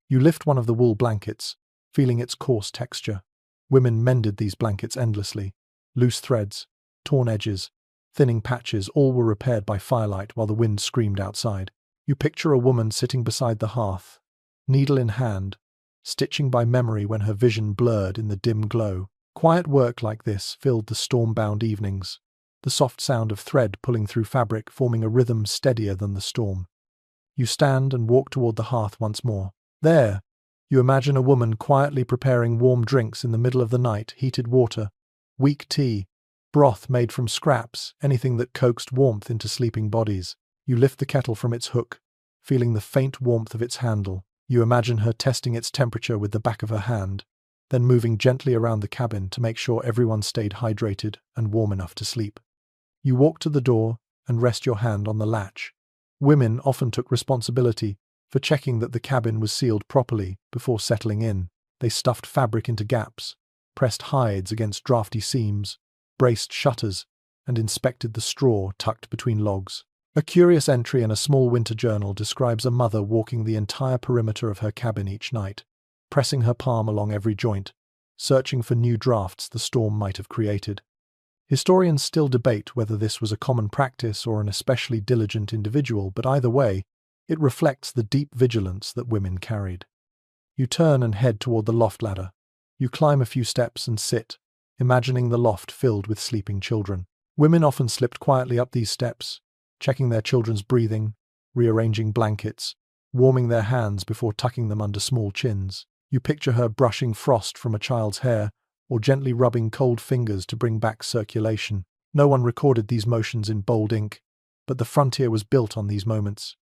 You lift one of the wool blankets, feeling its coarse texture. Women mended these blankets endlessly. Loose threads, torn edges, thinning patches, all were repaired by firelight while the wind screamed outside. You picture a woman sitting beside the hearth, needle in hand, stitching by memory when her vision blurred in the dim glow. Quiet work like this filled the storm-bound evenings, the soft sound of thread pulling through fabric forming a rhythm steadier than the storm. You stand and walk toward the hearth once more. There, you imagine a woman quietly preparing warm drinks in the middle of the night, heated water, weak tea, broth made from scraps, anything that coaxed warmth into sleeping bodies. You lift the kettle from its hook, feeling the faint warmth of its handle. You imagine her testing its temperature with the back of her hand, then moving gently around the cabin to make sure everyone stayed hydrated and warm enough to sleep. You walk to the door and rest your hand on the latch. Women often took responsibility for checking that the cabin was sealed properly before settling in. They stuffed fabric into gaps, pressed hides against drafty seams, braced shutters, and inspected the straw tucked between logs. A curious entry in a small winter journal describes a mother walking the entire perimeter of her cabin each night, pressing her palm along every joint, searching for new drafts the storm might have created. Historians still debate whether this was a common practice or an especially diligent individual, but either way, it reflects the deep vigilance that women carried. You turn and head toward the loft ladder. You climb a few steps and sit, imagining the loft filled with sleeping children. Women often slipped quietly up these steps, checking their children's breathing, rearranging blankets, warming their hands before tucking them under small chins. You picture her brushing frost from a child's hair or gently rubbing cold fingers to bring back circulation. No one recorded these motions in bold ink, but the frontier was built on these moments.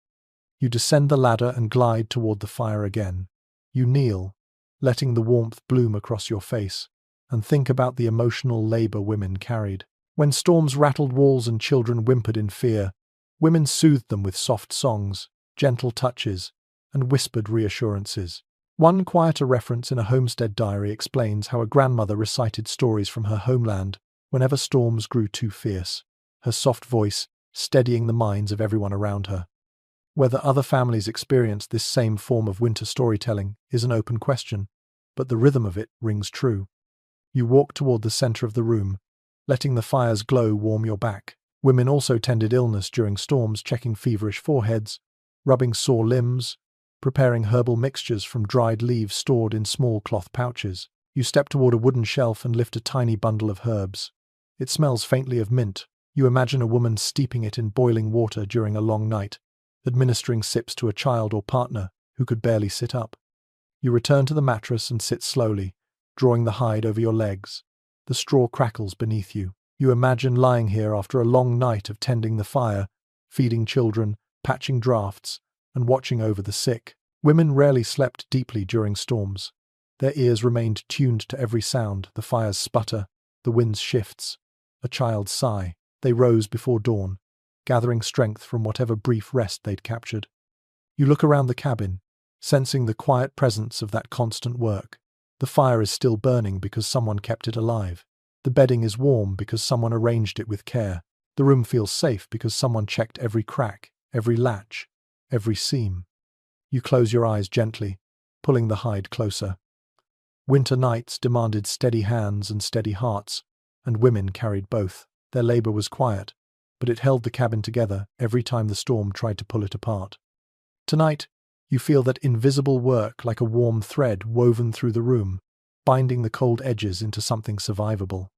You descend the ladder and glide toward the fire again. You kneel, letting the warmth bloom across your face, and think about the emotional labor women carried. When storms rattled walls and children whimpered in fear, women soothed them with soft songs, gentle touches, and whispered reassurances. One quieter reference in a homestead diary explains how a grandmother recited stories from her homeland whenever storms grew too fierce, her soft voice steadying the minds of everyone around her. Whether other families experienced this same form of winter storytelling is an open question, but the rhythm of it rings true. You walk toward the center of the room, letting the fire's glow warm your back. Women also tended illness during storms, checking feverish foreheads, rubbing sore limbs, preparing herbal mixtures from dried leaves stored in small cloth pouches. You step toward a wooden shelf and lift a tiny bundle of herbs. It smells faintly of mint. You imagine a woman steeping it in boiling water during a long night, administering sips to a child or partner who could barely sit up. You return to the mattress and sit slowly, drawing the hide over your legs. The straw crackles beneath you. You imagine lying here after a long night of tending the fire, feeding children, patching drafts, and watching over the sick. Women rarely slept deeply during storms. Their ears remained tuned to every sound, the fire's sputter, the wind's shifts, a child's sigh. They rose before dawn, gathering strength from whatever brief rest they'd captured. You look around the cabin, sensing the quiet presence of that constant work. The fire is still burning because someone kept it alive. The bedding is warm because someone arranged it with care. The room feels safe because someone checked every crack, every latch, every seam. You close your eyes gently, pulling the hide closer. Winter nights demanded steady hands and steady hearts, and women carried both. Their labor was quiet, but it held the cabin together every time the storm tried to pull it apart. Tonight, you feel that invisible work like a warm thread woven through the room, binding the cold edges into something survivable.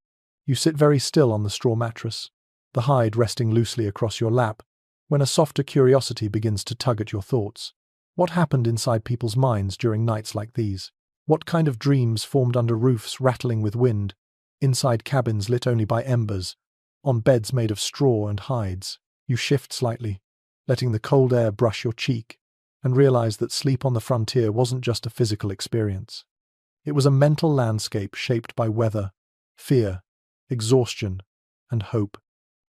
You sit very still on the straw mattress, the hide resting loosely across your lap, when a softer curiosity begins to tug at your thoughts. What happened inside people's minds during nights like these? What kind of dreams formed under roofs rattling with wind, inside cabins lit only by embers, on beds made of straw and hides? You shift slightly, letting the cold air brush your cheek, and realize that sleep on the frontier wasn't just a physical experience. It was a mental landscape shaped by weather, fear, exhaustion, and hope.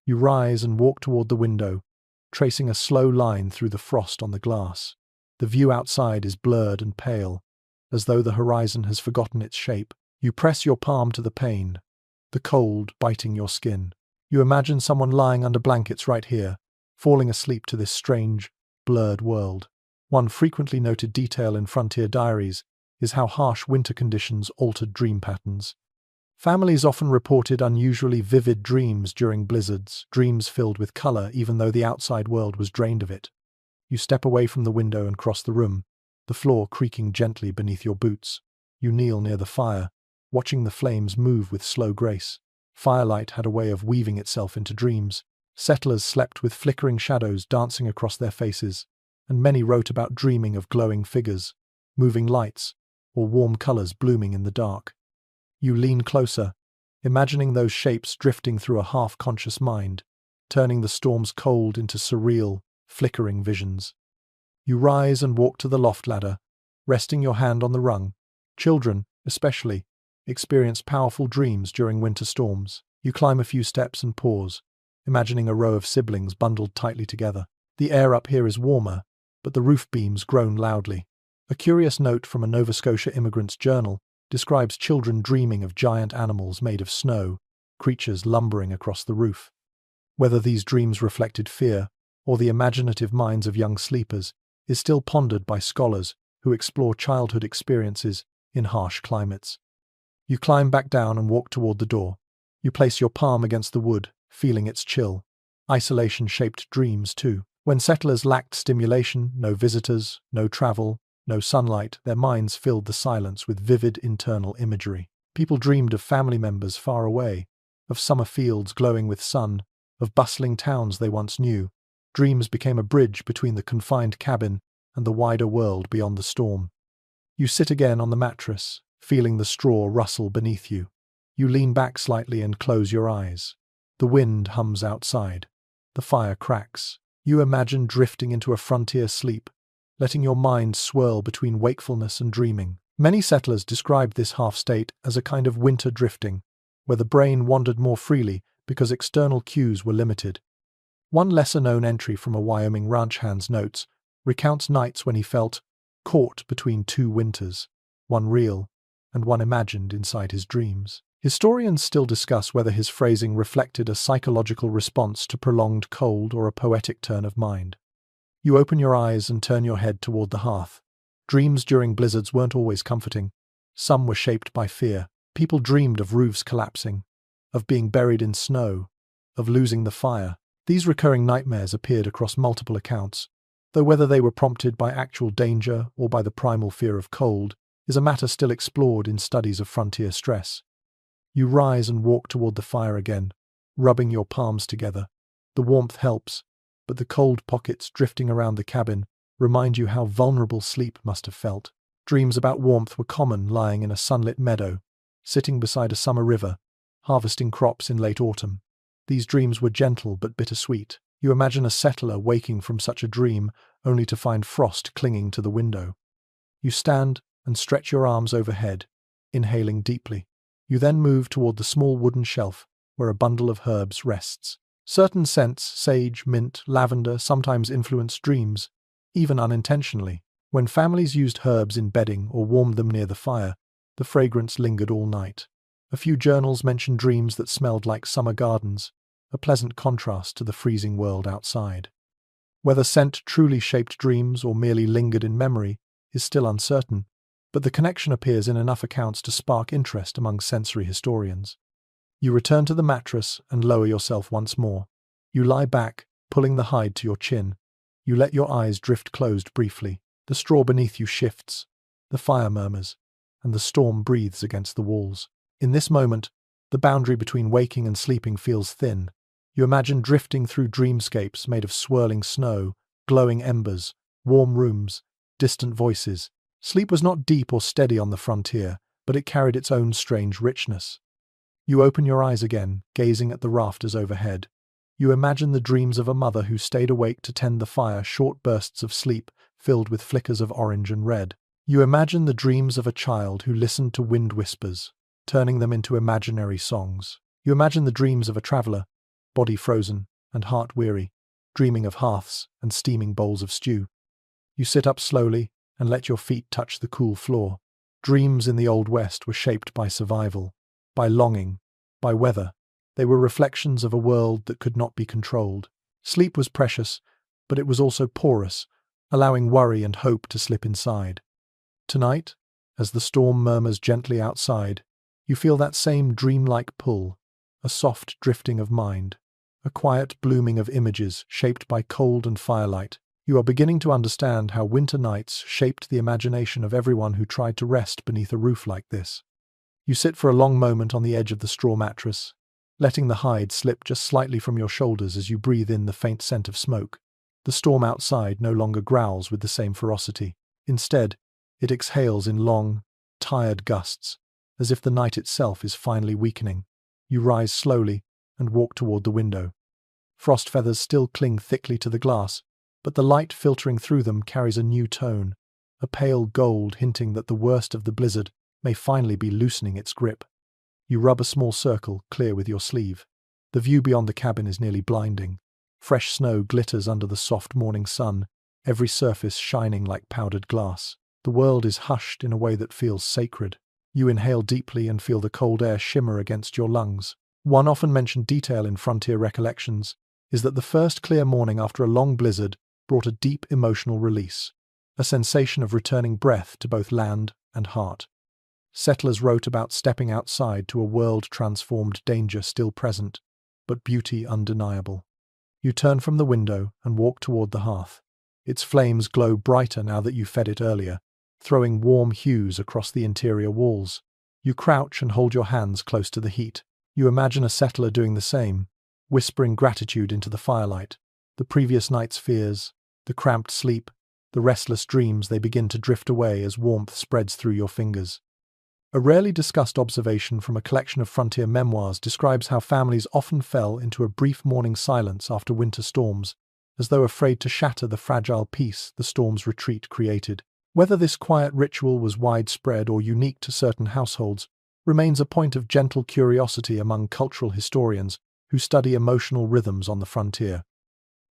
You rise and walk toward the window, tracing a slow line through the frost on the glass. The view outside is blurred and pale, as though the horizon has forgotten its shape. You press your palm to the pain, the cold biting your skin. You imagine someone lying under blankets right here, falling asleep to this strange, blurred world. One frequently noted detail in frontier diaries is how harsh winter conditions altered dream patterns. Families often reported unusually vivid dreams during blizzards, dreams filled with color even though the outside world was drained of it. You step away from the window and cross the room, the floor creaking gently beneath your boots. You kneel near the fire, watching the flames move with slow grace. Firelight had a way of weaving itself into dreams. Settlers slept with flickering shadows dancing across their faces, and many wrote about dreaming of glowing figures, moving lights, or warm colors blooming in the dark. You lean closer, imagining those shapes drifting through a half-conscious mind, turning the storm's cold into surreal, flickering visions. You rise and walk to the loft ladder, resting your hand on the rung. Children, especially, experience powerful dreams during winter storms. You climb a few steps and pause, imagining a row of siblings bundled tightly together. The air up here is warmer, but the roof beams groan loudly. A curious note from a Nova Scotia immigrant's journal describes children dreaming of giant animals made of snow, creatures lumbering across the roof. Whether these dreams reflected fear or the imaginative minds of young sleepers is still pondered by scholars who explore childhood experiences in harsh climates. You climb back down and walk toward the door. You place your palm against the wood, feeling its chill. Isolation shaped dreams, too. When settlers lacked stimulation, no visitors, no travel, no sunlight, their minds filled the silence with vivid internal imagery. People dreamed of family members far away, of summer fields glowing with sun, of bustling towns they once knew. Dreams became a bridge between the confined cabin and the wider world beyond the storm. You sit again on the mattress, feeling the straw rustle beneath you. You lean back slightly and close your eyes. The wind hums outside. The fire cracks. You imagine drifting into a frontier sleep, letting your mind swirl between wakefulness and dreaming. Many settlers described this half-state as a kind of winter drifting, where the brain wandered more freely because external cues were limited. One lesser-known entry from a Wyoming ranch hand's notes recounts nights when he felt caught between two winters, one real and one imagined inside his dreams. Historians still discuss whether his phrasing reflected a psychological response to prolonged cold or a poetic turn of mind. You open your eyes and turn your head toward the hearth. Dreams during blizzards weren't always comforting. Some were shaped by fear. People dreamed of roofs collapsing, of being buried in snow, of losing the fire. These recurring nightmares appeared across multiple accounts, though whether they were prompted by actual danger or by the primal fear of cold is a matter still explored in studies of frontier stress. You rise and walk toward the fire again, rubbing your palms together. The warmth helps, but the cold pockets drifting around the cabin remind you how vulnerable sleep must have felt. Dreams about warmth were common lying in a sunlit meadow, sitting beside a summer river, harvesting crops in late autumn. These dreams were gentle but bittersweet. You imagine a settler waking from such a dream only to find frost clinging to the window. You stand and stretch your arms overhead, inhaling deeply. You then move toward the small wooden shelf where a bundle of herbs rests. Certain scents, sage, mint, lavender, sometimes influence dreams, even unintentionally. When families used herbs in bedding or warmed them near the fire, the fragrance lingered all night. A few journals mention dreams that smelled like summer gardens, a pleasant contrast to the freezing world outside. Whether scent truly shaped dreams or merely lingered in memory is still uncertain, but the connection appears in enough accounts to spark interest among sensory historians. You return to the mattress and lower yourself once more. You lie back, pulling the hide to your chin. You let your eyes drift closed briefly. The straw beneath you shifts, the fire murmurs, and the storm breathes against the walls. In this moment, the boundary between waking and sleeping feels thin. You imagine drifting through dreamscapes made of swirling snow, glowing embers, warm rooms, distant voices. Sleep was not deep or steady on the frontier, but it carried its own strange richness. You open your eyes again, gazing at the rafters overhead. You imagine the dreams of a mother who stayed awake to tend the fire, short bursts of sleep filled with flickers of orange and red. You imagine the dreams of a child who listened to wind whispers, turning them into imaginary songs. You imagine the dreams of a traveler, body frozen and heart weary, dreaming of hearths and steaming bowls of stew. You sit up slowly and let your feet touch the cool floor. Dreams in the Old West were shaped by survival, by longing, by weather. They were reflections of a world that could not be controlled. Sleep was precious, but it was also porous, allowing worry and hope to slip inside. Tonight, as the storm murmurs gently outside, you feel that same dreamlike pull, a soft drifting of mind, a quiet blooming of images shaped by cold and firelight. You are beginning to understand how winter nights shaped the imagination of everyone who tried to rest beneath a roof like this. You sit for a long moment on the edge of the straw mattress, letting the hide slip just slightly from your shoulders as you breathe in the faint scent of smoke. The storm outside no longer growls with the same ferocity. Instead, it exhales in long, tired gusts, as if the night itself is finally weakening. You rise slowly and walk toward the window. Frost feathers still cling thickly to the glass, but the light filtering through them carries a new tone, a pale gold hinting that the worst of the blizzard may finally be loosening its grip. You rub a small circle, clear with your sleeve. The view beyond the cabin is nearly blinding. Fresh snow glitters under the soft morning sun, every surface shining like powdered glass. The world is hushed in a way that feels sacred. You inhale deeply and feel the cold air shimmer against your lungs. One often mentioned detail in frontier recollections is that the first clear morning after a long blizzard brought a deep emotional release, a sensation of returning breath to both land and heart. Settlers wrote about stepping outside to a world transformed, danger still present, but beauty undeniable. You turn from the window and walk toward the hearth. Its flames glow brighter now that you fed it earlier, throwing warm hues across the interior walls. You crouch and hold your hands close to the heat. You imagine a settler doing the same, whispering gratitude into the firelight. The previous night's fears, the cramped sleep, the restless dreams, they begin to drift away as warmth spreads through your fingers. A rarely discussed observation from a collection of frontier memoirs describes how families often fell into a brief morning silence after winter storms, as though afraid to shatter the fragile peace the storm's retreat created. Whether this quiet ritual was widespread or unique to certain households remains a point of gentle curiosity among cultural historians who study emotional rhythms on the frontier.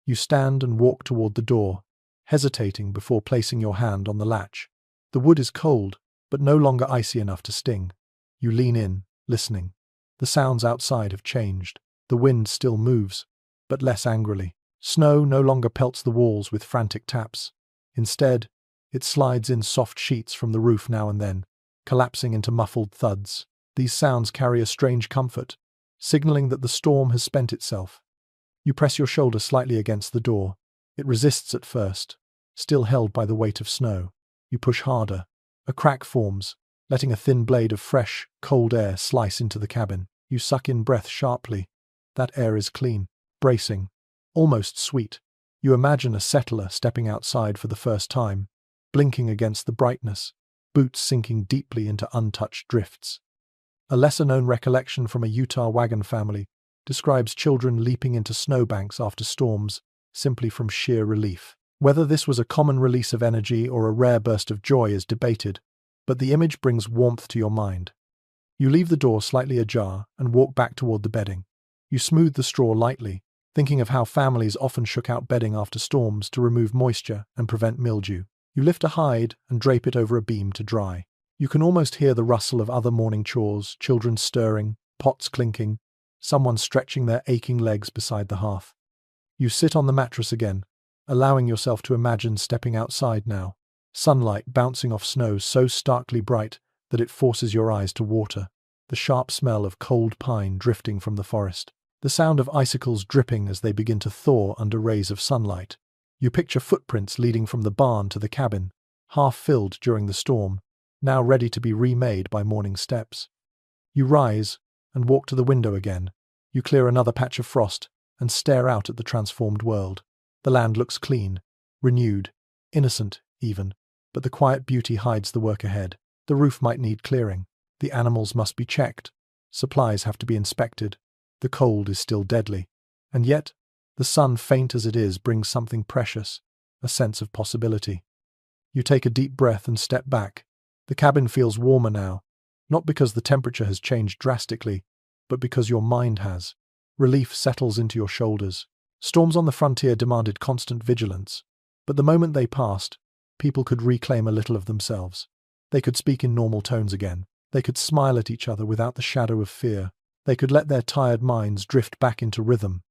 You stand and walk toward the door, hesitating before placing your hand on the latch. The wood is cold, but no longer icy enough to sting. You lean in, listening. The sounds outside have changed. The wind still moves, but less angrily. Snow no longer pelts the walls with frantic taps. Instead, it slides in soft sheets from the roof now and then, collapsing into muffled thuds. These sounds carry a strange comfort, signaling that the storm has spent itself. You press your shoulder slightly against the door. It resists at first, still held by the weight of snow. You push harder. A crack forms, letting a thin blade of fresh, cold air slice into the cabin. You suck in breath sharply. That air is clean, bracing, almost sweet. You imagine a settler stepping outside for the first time, blinking against the brightness, boots sinking deeply into untouched drifts. A lesser-known recollection from a Utah wagon family describes children leaping into snowbanks after storms, simply from sheer relief. Whether this was a common release of energy or a rare burst of joy is debated, but the image brings warmth to your mind. You leave the door slightly ajar and walk back toward the bedding. You smooth the straw lightly, thinking of how families often shook out bedding after storms to remove moisture and prevent mildew. You lift a hide and drape it over a beam to dry. You can almost hear the rustle of other morning chores, children stirring, pots clinking, someone stretching their aching legs beside the hearth. You sit on the mattress again, allowing yourself to imagine stepping outside now. Sunlight bouncing off snow so starkly bright that it forces your eyes to water. The sharp smell of cold pine drifting from the forest. The sound of icicles dripping as they begin to thaw under rays of sunlight. You picture footprints leading from the barn to the cabin, half filled during the storm, now ready to be remade by morning steps. You rise and walk to the window again. You clear another patch of frost and stare out at the transformed world. The land looks clean, renewed, innocent even, but the quiet beauty hides the work ahead. The roof might need clearing. The animals must be checked. Supplies have to be inspected. The cold is still deadly. And yet, the sun, faint as it is, brings something precious, a sense of possibility. You take a deep breath and step back. The cabin feels warmer now, not because the temperature has changed drastically, but because your mind has. Relief settles into your shoulders. Storms on the frontier demanded constant vigilance, but the moment they passed, people could reclaim a little of themselves. They could speak in normal tones again. They could smile at each other without the shadow of fear. They could let their tired minds drift back into rhythm.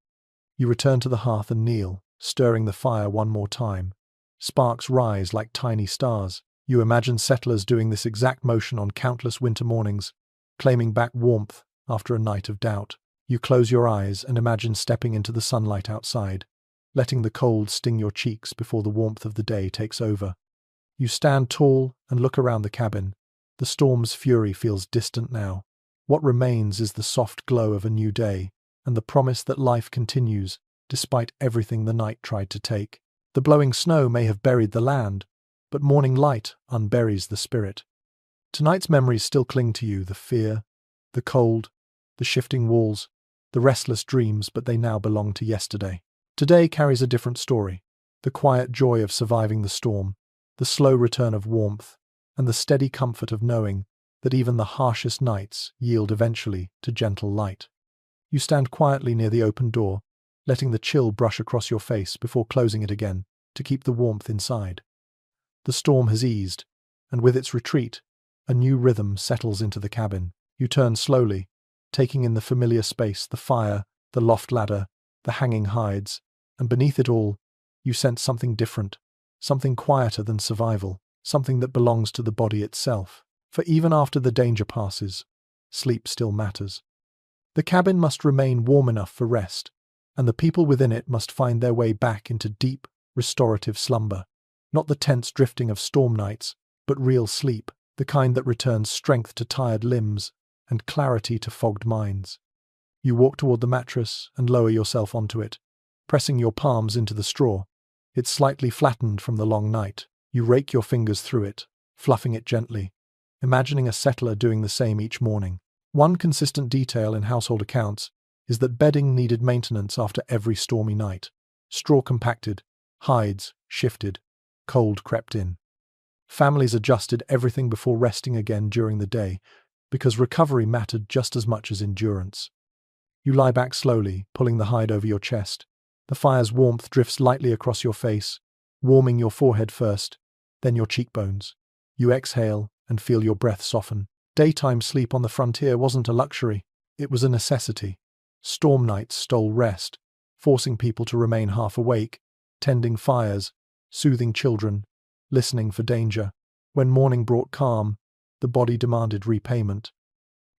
You return to the hearth and kneel, stirring the fire one more time. Sparks rise like tiny stars. You imagine settlers doing this exact motion on countless winter mornings, claiming back warmth after a night of doubt. You close your eyes and imagine stepping into the sunlight outside, letting the cold sting your cheeks before the warmth of the day takes over. You stand tall and look around the cabin. The storm's fury feels distant now. What remains is the soft glow of a new day, and the promise that life continues, despite everything the night tried to take. The blowing snow may have buried the land, but morning light unburies the spirit. Tonight's memories still cling to you, the fear, the cold, the shifting walls, the restless dreams, but they now belong to yesterday. Today carries a different story. The quiet joy of surviving the storm, the slow return of warmth, and the steady comfort of knowing that even the harshest nights yield eventually to gentle light. You stand quietly near the open door, letting the chill brush across your face before closing it again to keep the warmth inside. The storm has eased, and with its retreat, a new rhythm settles into the cabin. You turn slowly, taking in the familiar space, the fire, the loft ladder, the hanging hides, and beneath it all, you sense something different, something quieter than survival, something that belongs to the body itself. For even after the danger passes, sleep still matters. The cabin must remain warm enough for rest, and the people within it must find their way back into deep, restorative slumber. Not the tense drifting of storm nights, but real sleep, the kind that returns strength to tired limbs and clarity to fogged minds. You walk toward the mattress and lower yourself onto it, pressing your palms into the straw. It's slightly flattened from the long night. You rake your fingers through it, fluffing it gently, imagining a settler doing the same each morning. One consistent detail in household accounts is that bedding needed maintenance after every stormy night. Straw compacted, hides shifted, cold crept in. Families adjusted everything before resting again during the day, because recovery mattered just as much as endurance. You lie back slowly, pulling the hide over your chest. The fire's warmth drifts lightly across your face, warming your forehead first, then your cheekbones. You exhale and feel your breath soften. Daytime sleep on the frontier wasn't a luxury, it was a necessity. Storm nights stole rest, forcing people to remain half awake, tending fires, soothing children, listening for danger. When morning brought calm, the body demanded repayment.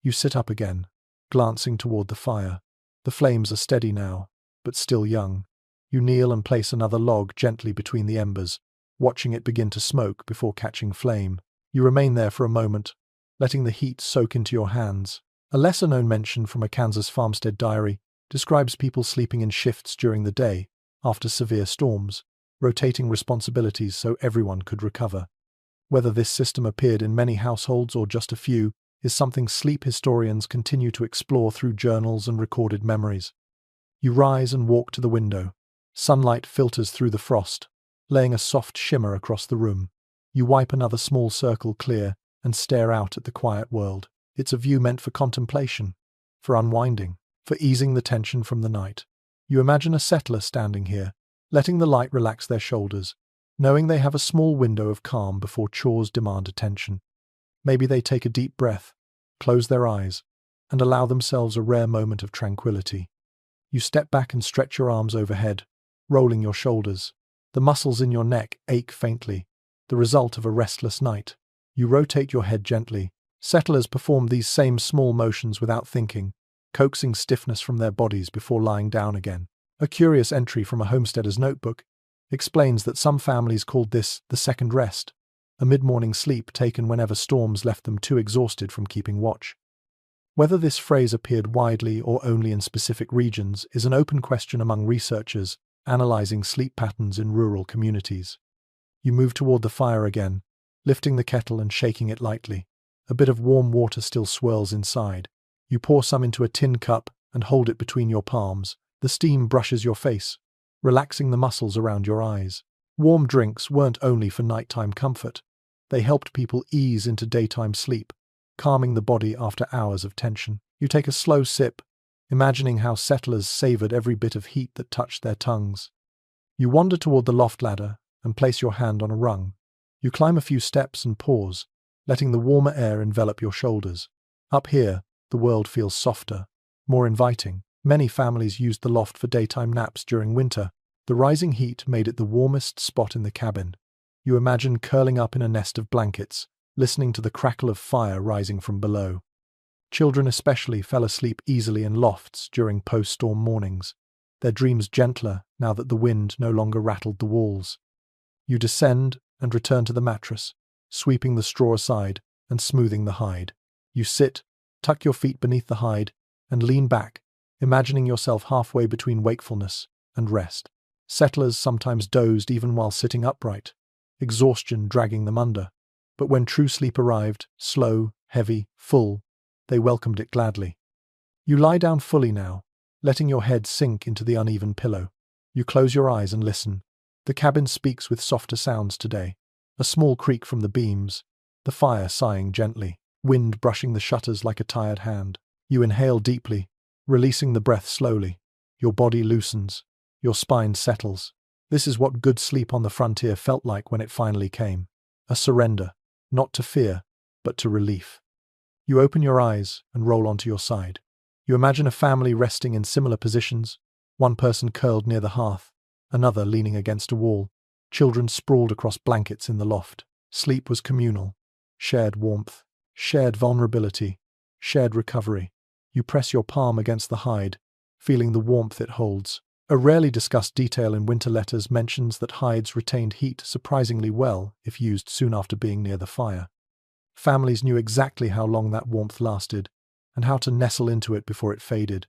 You sit up again, glancing toward the fire. The flames are steady now, but still young. You kneel and place another log gently between the embers, watching it begin to smoke before catching flame. You remain there for a moment, letting the heat soak into your hands. A lesser-known mention from a Kansas farmstead diary describes people sleeping in shifts during the day, after severe storms, rotating responsibilities so everyone could recover. Whether this system appeared in many households or just a few is something sleep historians continue to explore through journals and recorded memories. You rise and walk to the window. Sunlight filters through the frost, laying a soft shimmer across the room. You wipe another small circle clear and stare out at the quiet world. It's a view meant for contemplation, for unwinding, for easing the tension from the night. You imagine a settler standing here, letting the light relax their shoulders, knowing they have a small window of calm before chores demand attention. Maybe they take a deep breath, close their eyes, and allow themselves a rare moment of tranquility. You step back and stretch your arms overhead, rolling your shoulders. The muscles in your neck ache faintly, the result of a restless night. You rotate your head gently. Settlers perform these same small motions without thinking, coaxing stiffness from their bodies before lying down again. A curious entry from a homesteader's notebook explains that some families called this the second rest, a mid-morning sleep taken whenever storms left them too exhausted from keeping watch. Whether this phrase appeared widely or only in specific regions is an open question among researchers analyzing sleep patterns in rural communities. You move toward the fire again, lifting the kettle and shaking it lightly. A bit of warm water still swirls inside. You pour some into a tin cup and hold it between your palms. The steam brushes your face, relaxing the muscles around your eyes. Warm drinks weren't only for nighttime comfort. They helped people ease into daytime sleep, calming the body after hours of tension. You take a slow sip, imagining how settlers savored every bit of heat that touched their tongues. You wander toward the loft ladder and place your hand on a rung. You climb a few steps and pause, letting the warmer air envelop your shoulders. Up here, the world feels softer, more inviting. Many families used the loft for daytime naps during winter. The rising heat made it the warmest spot in the cabin. You imagine curling up in a nest of blankets, listening to the crackle of fire rising from below. Children especially fell asleep easily in lofts during post-storm mornings, their dreams gentler now that the wind no longer rattled the walls. You descend and return to the mattress, sweeping the straw aside and smoothing the hide. You sit, tuck your feet beneath the hide, and lean back, imagining yourself halfway between wakefulness and rest. Settlers sometimes dozed even while sitting upright, exhaustion dragging them under. But when true sleep arrived, slow, heavy, full, they welcomed it gladly. You lie down fully now, letting your head sink into the uneven pillow. You close your eyes and listen. The cabin speaks with softer sounds today. A small creak from the beams, the fire sighing gently, wind brushing the shutters like a tired hand. You inhale deeply, releasing the breath slowly. Your body loosens, your spine settles. This is what good sleep on the frontier felt like when it finally came. A surrender, not to fear, but to relief. You open your eyes and roll onto your side. You imagine a family resting in similar positions, one person curled near the hearth, another leaning against a wall. Children sprawled across blankets in the loft. Sleep was communal. Shared warmth, shared vulnerability, shared recovery. You press your palm against the hide, feeling the warmth it holds. A rarely discussed detail in winter letters mentions that hides retained heat surprisingly well if used soon after being near the fire. Families knew exactly how long that warmth lasted, and how to nestle into it before it faded.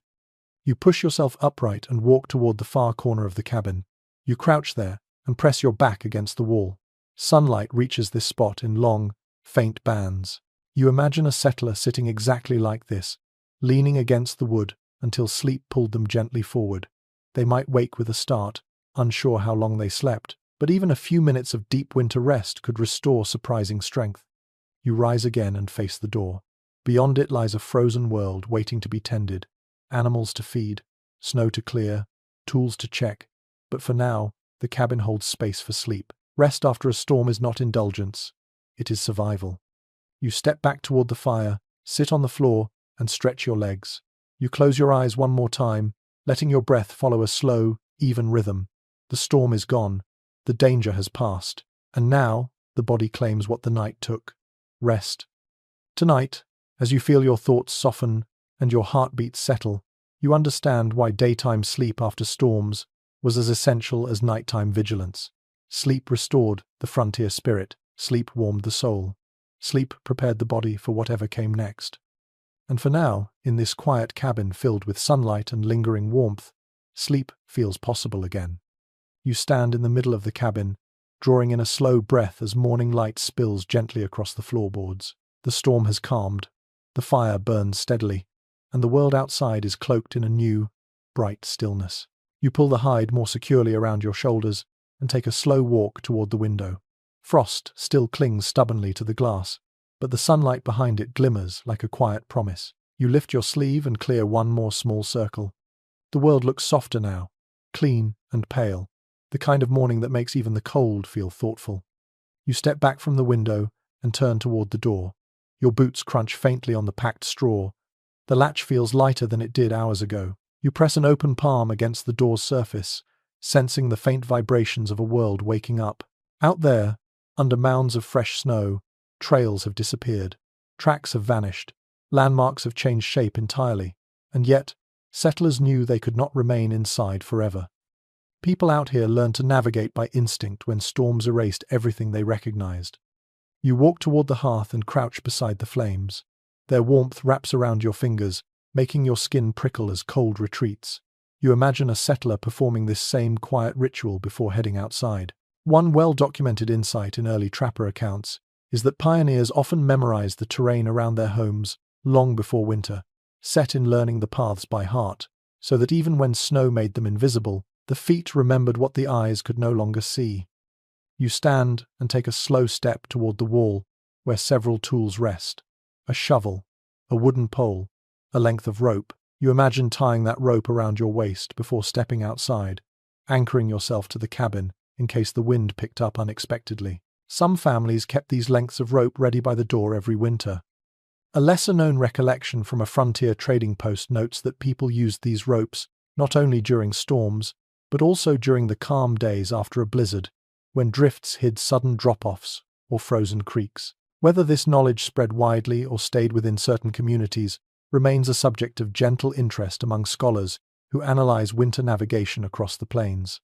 You push yourself upright and walk toward the far corner of the cabin. You crouch there and press your back against the wall. Sunlight reaches this spot in long, faint bands. You imagine a settler sitting exactly like this, leaning against the wood until sleep pulled them gently forward. They might wake with a start, unsure how long they slept, but even a few minutes of deep winter rest could restore surprising strength. You rise again and face the door. Beyond it lies a frozen world waiting to be tended, animals to feed, snow to clear, tools to check. But for now, the cabin holds space for sleep. Rest after a storm is not indulgence, it is survival. You step back toward the fire, sit on the floor, and stretch your legs. You close your eyes one more time, letting your breath follow a slow, even rhythm. The storm is gone, the danger has passed, and now the body claims what the night took. Rest. Tonight, as you feel your thoughts soften and your heartbeat settle, you understand why daytime sleep after storms was as essential as nighttime vigilance. Sleep restored the frontier spirit, sleep warmed the soul, sleep prepared the body for whatever came next. And for now, in this quiet cabin filled with sunlight and lingering warmth, sleep feels possible again. You stand in the middle of the cabin, drawing in a slow breath as morning light spills gently across the floorboards. The storm has calmed, the fire burns steadily, and the world outside is cloaked in a new, bright stillness. You pull the hide more securely around your shoulders and take a slow walk toward the window. Frost still clings stubbornly to the glass, but the sunlight behind it glimmers like a quiet promise. You lift your sleeve and clear one more small circle. The world looks softer now, clean and pale, the kind of morning that makes even the cold feel thoughtful. You step back from the window and turn toward the door. Your boots crunch faintly on the packed straw. The latch feels lighter than it did hours ago. You press an open palm against the door's surface, sensing the faint vibrations of a world waking up. Out there, under mounds of fresh snow, trails have disappeared, tracks have vanished, landmarks have changed shape entirely, and yet, settlers knew they could not remain inside forever. People out here learned to navigate by instinct when storms erased everything they recognized. You walk toward the hearth and crouch beside the flames. Their warmth wraps around your fingers, making your skin prickle as cold retreats. You imagine a settler performing this same quiet ritual before heading outside. One well-documented insight in early trapper accounts is that pioneers often memorized the terrain around their homes long before winter, set in learning the paths by heart, so that even when snow made them invisible, the feet remembered what the eyes could no longer see. You stand and take a slow step toward the wall where several tools rest. A shovel, a wooden pole, a length of rope. You imagine tying that rope around your waist before stepping outside, anchoring yourself to the cabin in case the wind picked up unexpectedly. Some families kept these lengths of rope ready by the door every winter. A lesser-known recollection from a frontier trading post notes that people used these ropes not only during storms, but also during the calm days after a blizzard, when drifts hid sudden drop-offs or frozen creeks. Whether this knowledge spread widely or stayed within certain communities remains a subject of gentle interest among scholars who analyze winter navigation across the plains.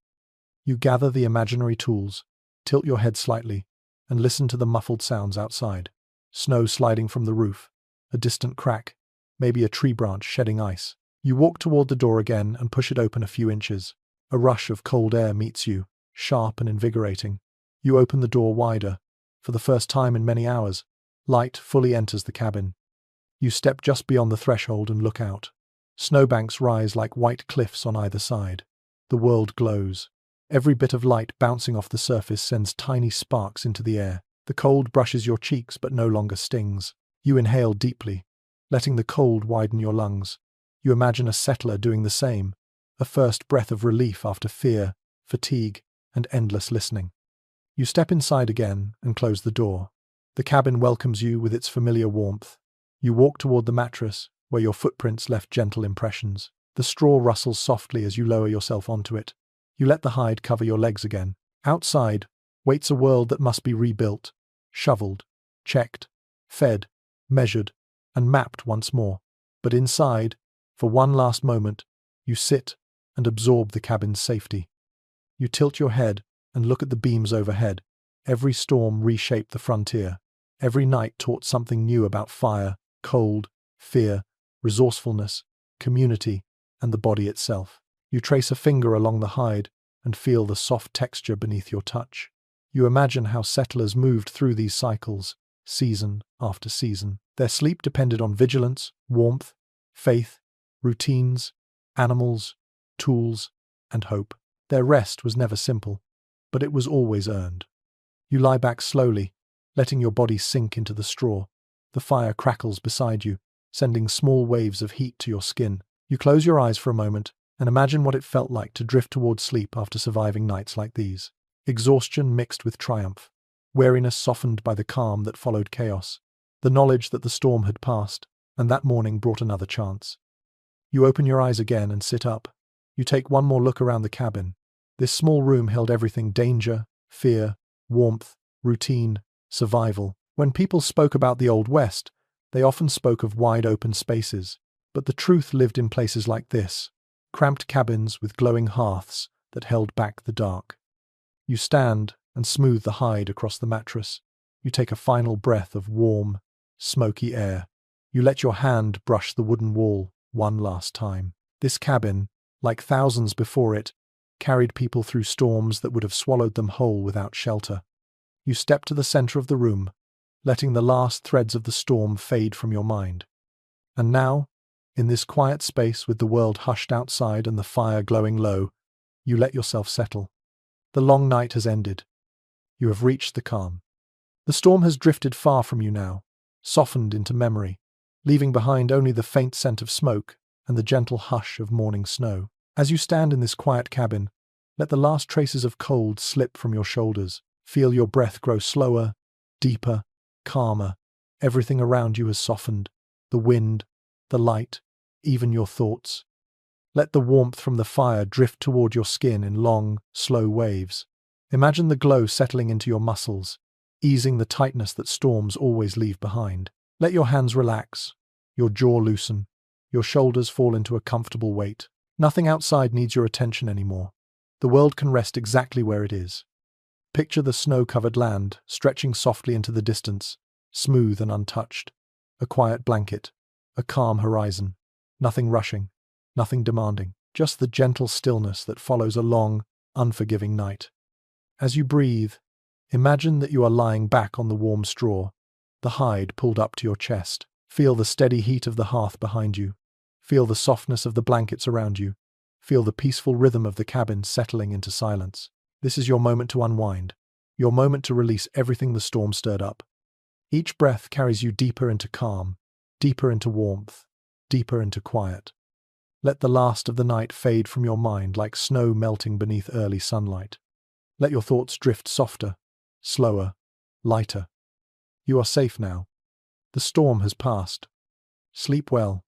You gather the imaginary tools, tilt your head slightly, and listen to the muffled sounds outside. Snow sliding from the roof, a distant crack, maybe a tree branch shedding ice. You walk toward the door again and push it open a few inches. A rush of cold air meets you, sharp and invigorating. You open the door wider. For the first time in many hours, light fully enters the cabin. You step just beyond the threshold and look out. Snowbanks rise like white cliffs on either side. The world glows. Every bit of light bouncing off the surface sends tiny sparks into the air. The cold brushes your cheeks but no longer stings. You inhale deeply, letting the cold widen your lungs. You imagine a settler doing the same, a first breath of relief after fear, fatigue, and endless listening. You step inside again and close the door. The cabin welcomes you with its familiar warmth. You walk toward the mattress, where your footprints left gentle impressions. The straw rustles softly as you lower yourself onto it. You let the hide cover your legs again. Outside waits a world that must be rebuilt, shoveled, checked, fed, measured, and mapped once more. But inside, for one last moment, you sit and absorb the cabin's safety. You tilt your head and look at the beams overhead. Every storm reshaped the frontier. Every night taught something new about fire, cold, fear, resourcefulness, community, and the body itself. You trace a finger along the hide and feel the soft texture beneath your touch. You imagine how settlers moved through these cycles, season after season. Their sleep depended on vigilance, warmth, faith, routines, animals, tools, and hope. Their rest was never simple, but it was always earned. You lie back slowly, letting your body sink into the straw. The fire crackles beside you, sending small waves of heat to your skin. You close your eyes for a moment and imagine what it felt like to drift toward sleep after surviving nights like these. Exhaustion mixed with triumph, weariness softened by the calm that followed chaos, the knowledge that the storm had passed, and that morning brought another chance. You open your eyes again and sit up. You take one more look around the cabin. This small room held everything: danger, fear, warmth, routine, survival. When people spoke about the Old West, they often spoke of wide-open spaces, but the truth lived in places like this, cramped cabins with glowing hearths that held back the dark. You stand and smooth the hide across the mattress. You take a final breath of warm, smoky air. You let your hand brush the wooden wall one last time. This cabin, like thousands before it, carried people through storms that would have swallowed them whole without shelter. You step to the center of the room, letting the last threads of the storm fade from your mind. And now, in this quiet space with the world hushed outside and the fire glowing low, you let yourself settle. The long night has ended. You have reached the calm. The storm has drifted far from you now, softened into memory, leaving behind only the faint scent of smoke and the gentle hush of morning snow. As you stand in this quiet cabin, let the last traces of cold slip from your shoulders. Feel your breath grow slower, deeper, calmer. Everything around you has softened. The wind, the light, even your thoughts. Let the warmth from the fire drift toward your skin in long, slow waves. Imagine the glow settling into your muscles, easing the tightness that storms always leave behind. Let your hands relax, your jaw loosen, your shoulders fall into a comfortable weight. Nothing outside needs your attention anymore. The world can rest exactly where it is. Picture the snow-covered land stretching softly into the distance, smooth and untouched. A quiet blanket, a calm horizon. Nothing rushing, nothing demanding, just the gentle stillness that follows a long, unforgiving night. As you breathe, imagine that you are lying back on the warm straw, the hide pulled up to your chest. Feel the steady heat of the hearth behind you. Feel the softness of the blankets around you. Feel the peaceful rhythm of the cabin settling into silence. This is your moment to unwind, your moment to release everything the storm stirred up. Each breath carries you deeper into calm, deeper into warmth, deeper into quiet. Let the last of the night fade from your mind like snow melting beneath early sunlight. Let your thoughts drift softer, slower, lighter. You are safe now. The storm has passed. Sleep well.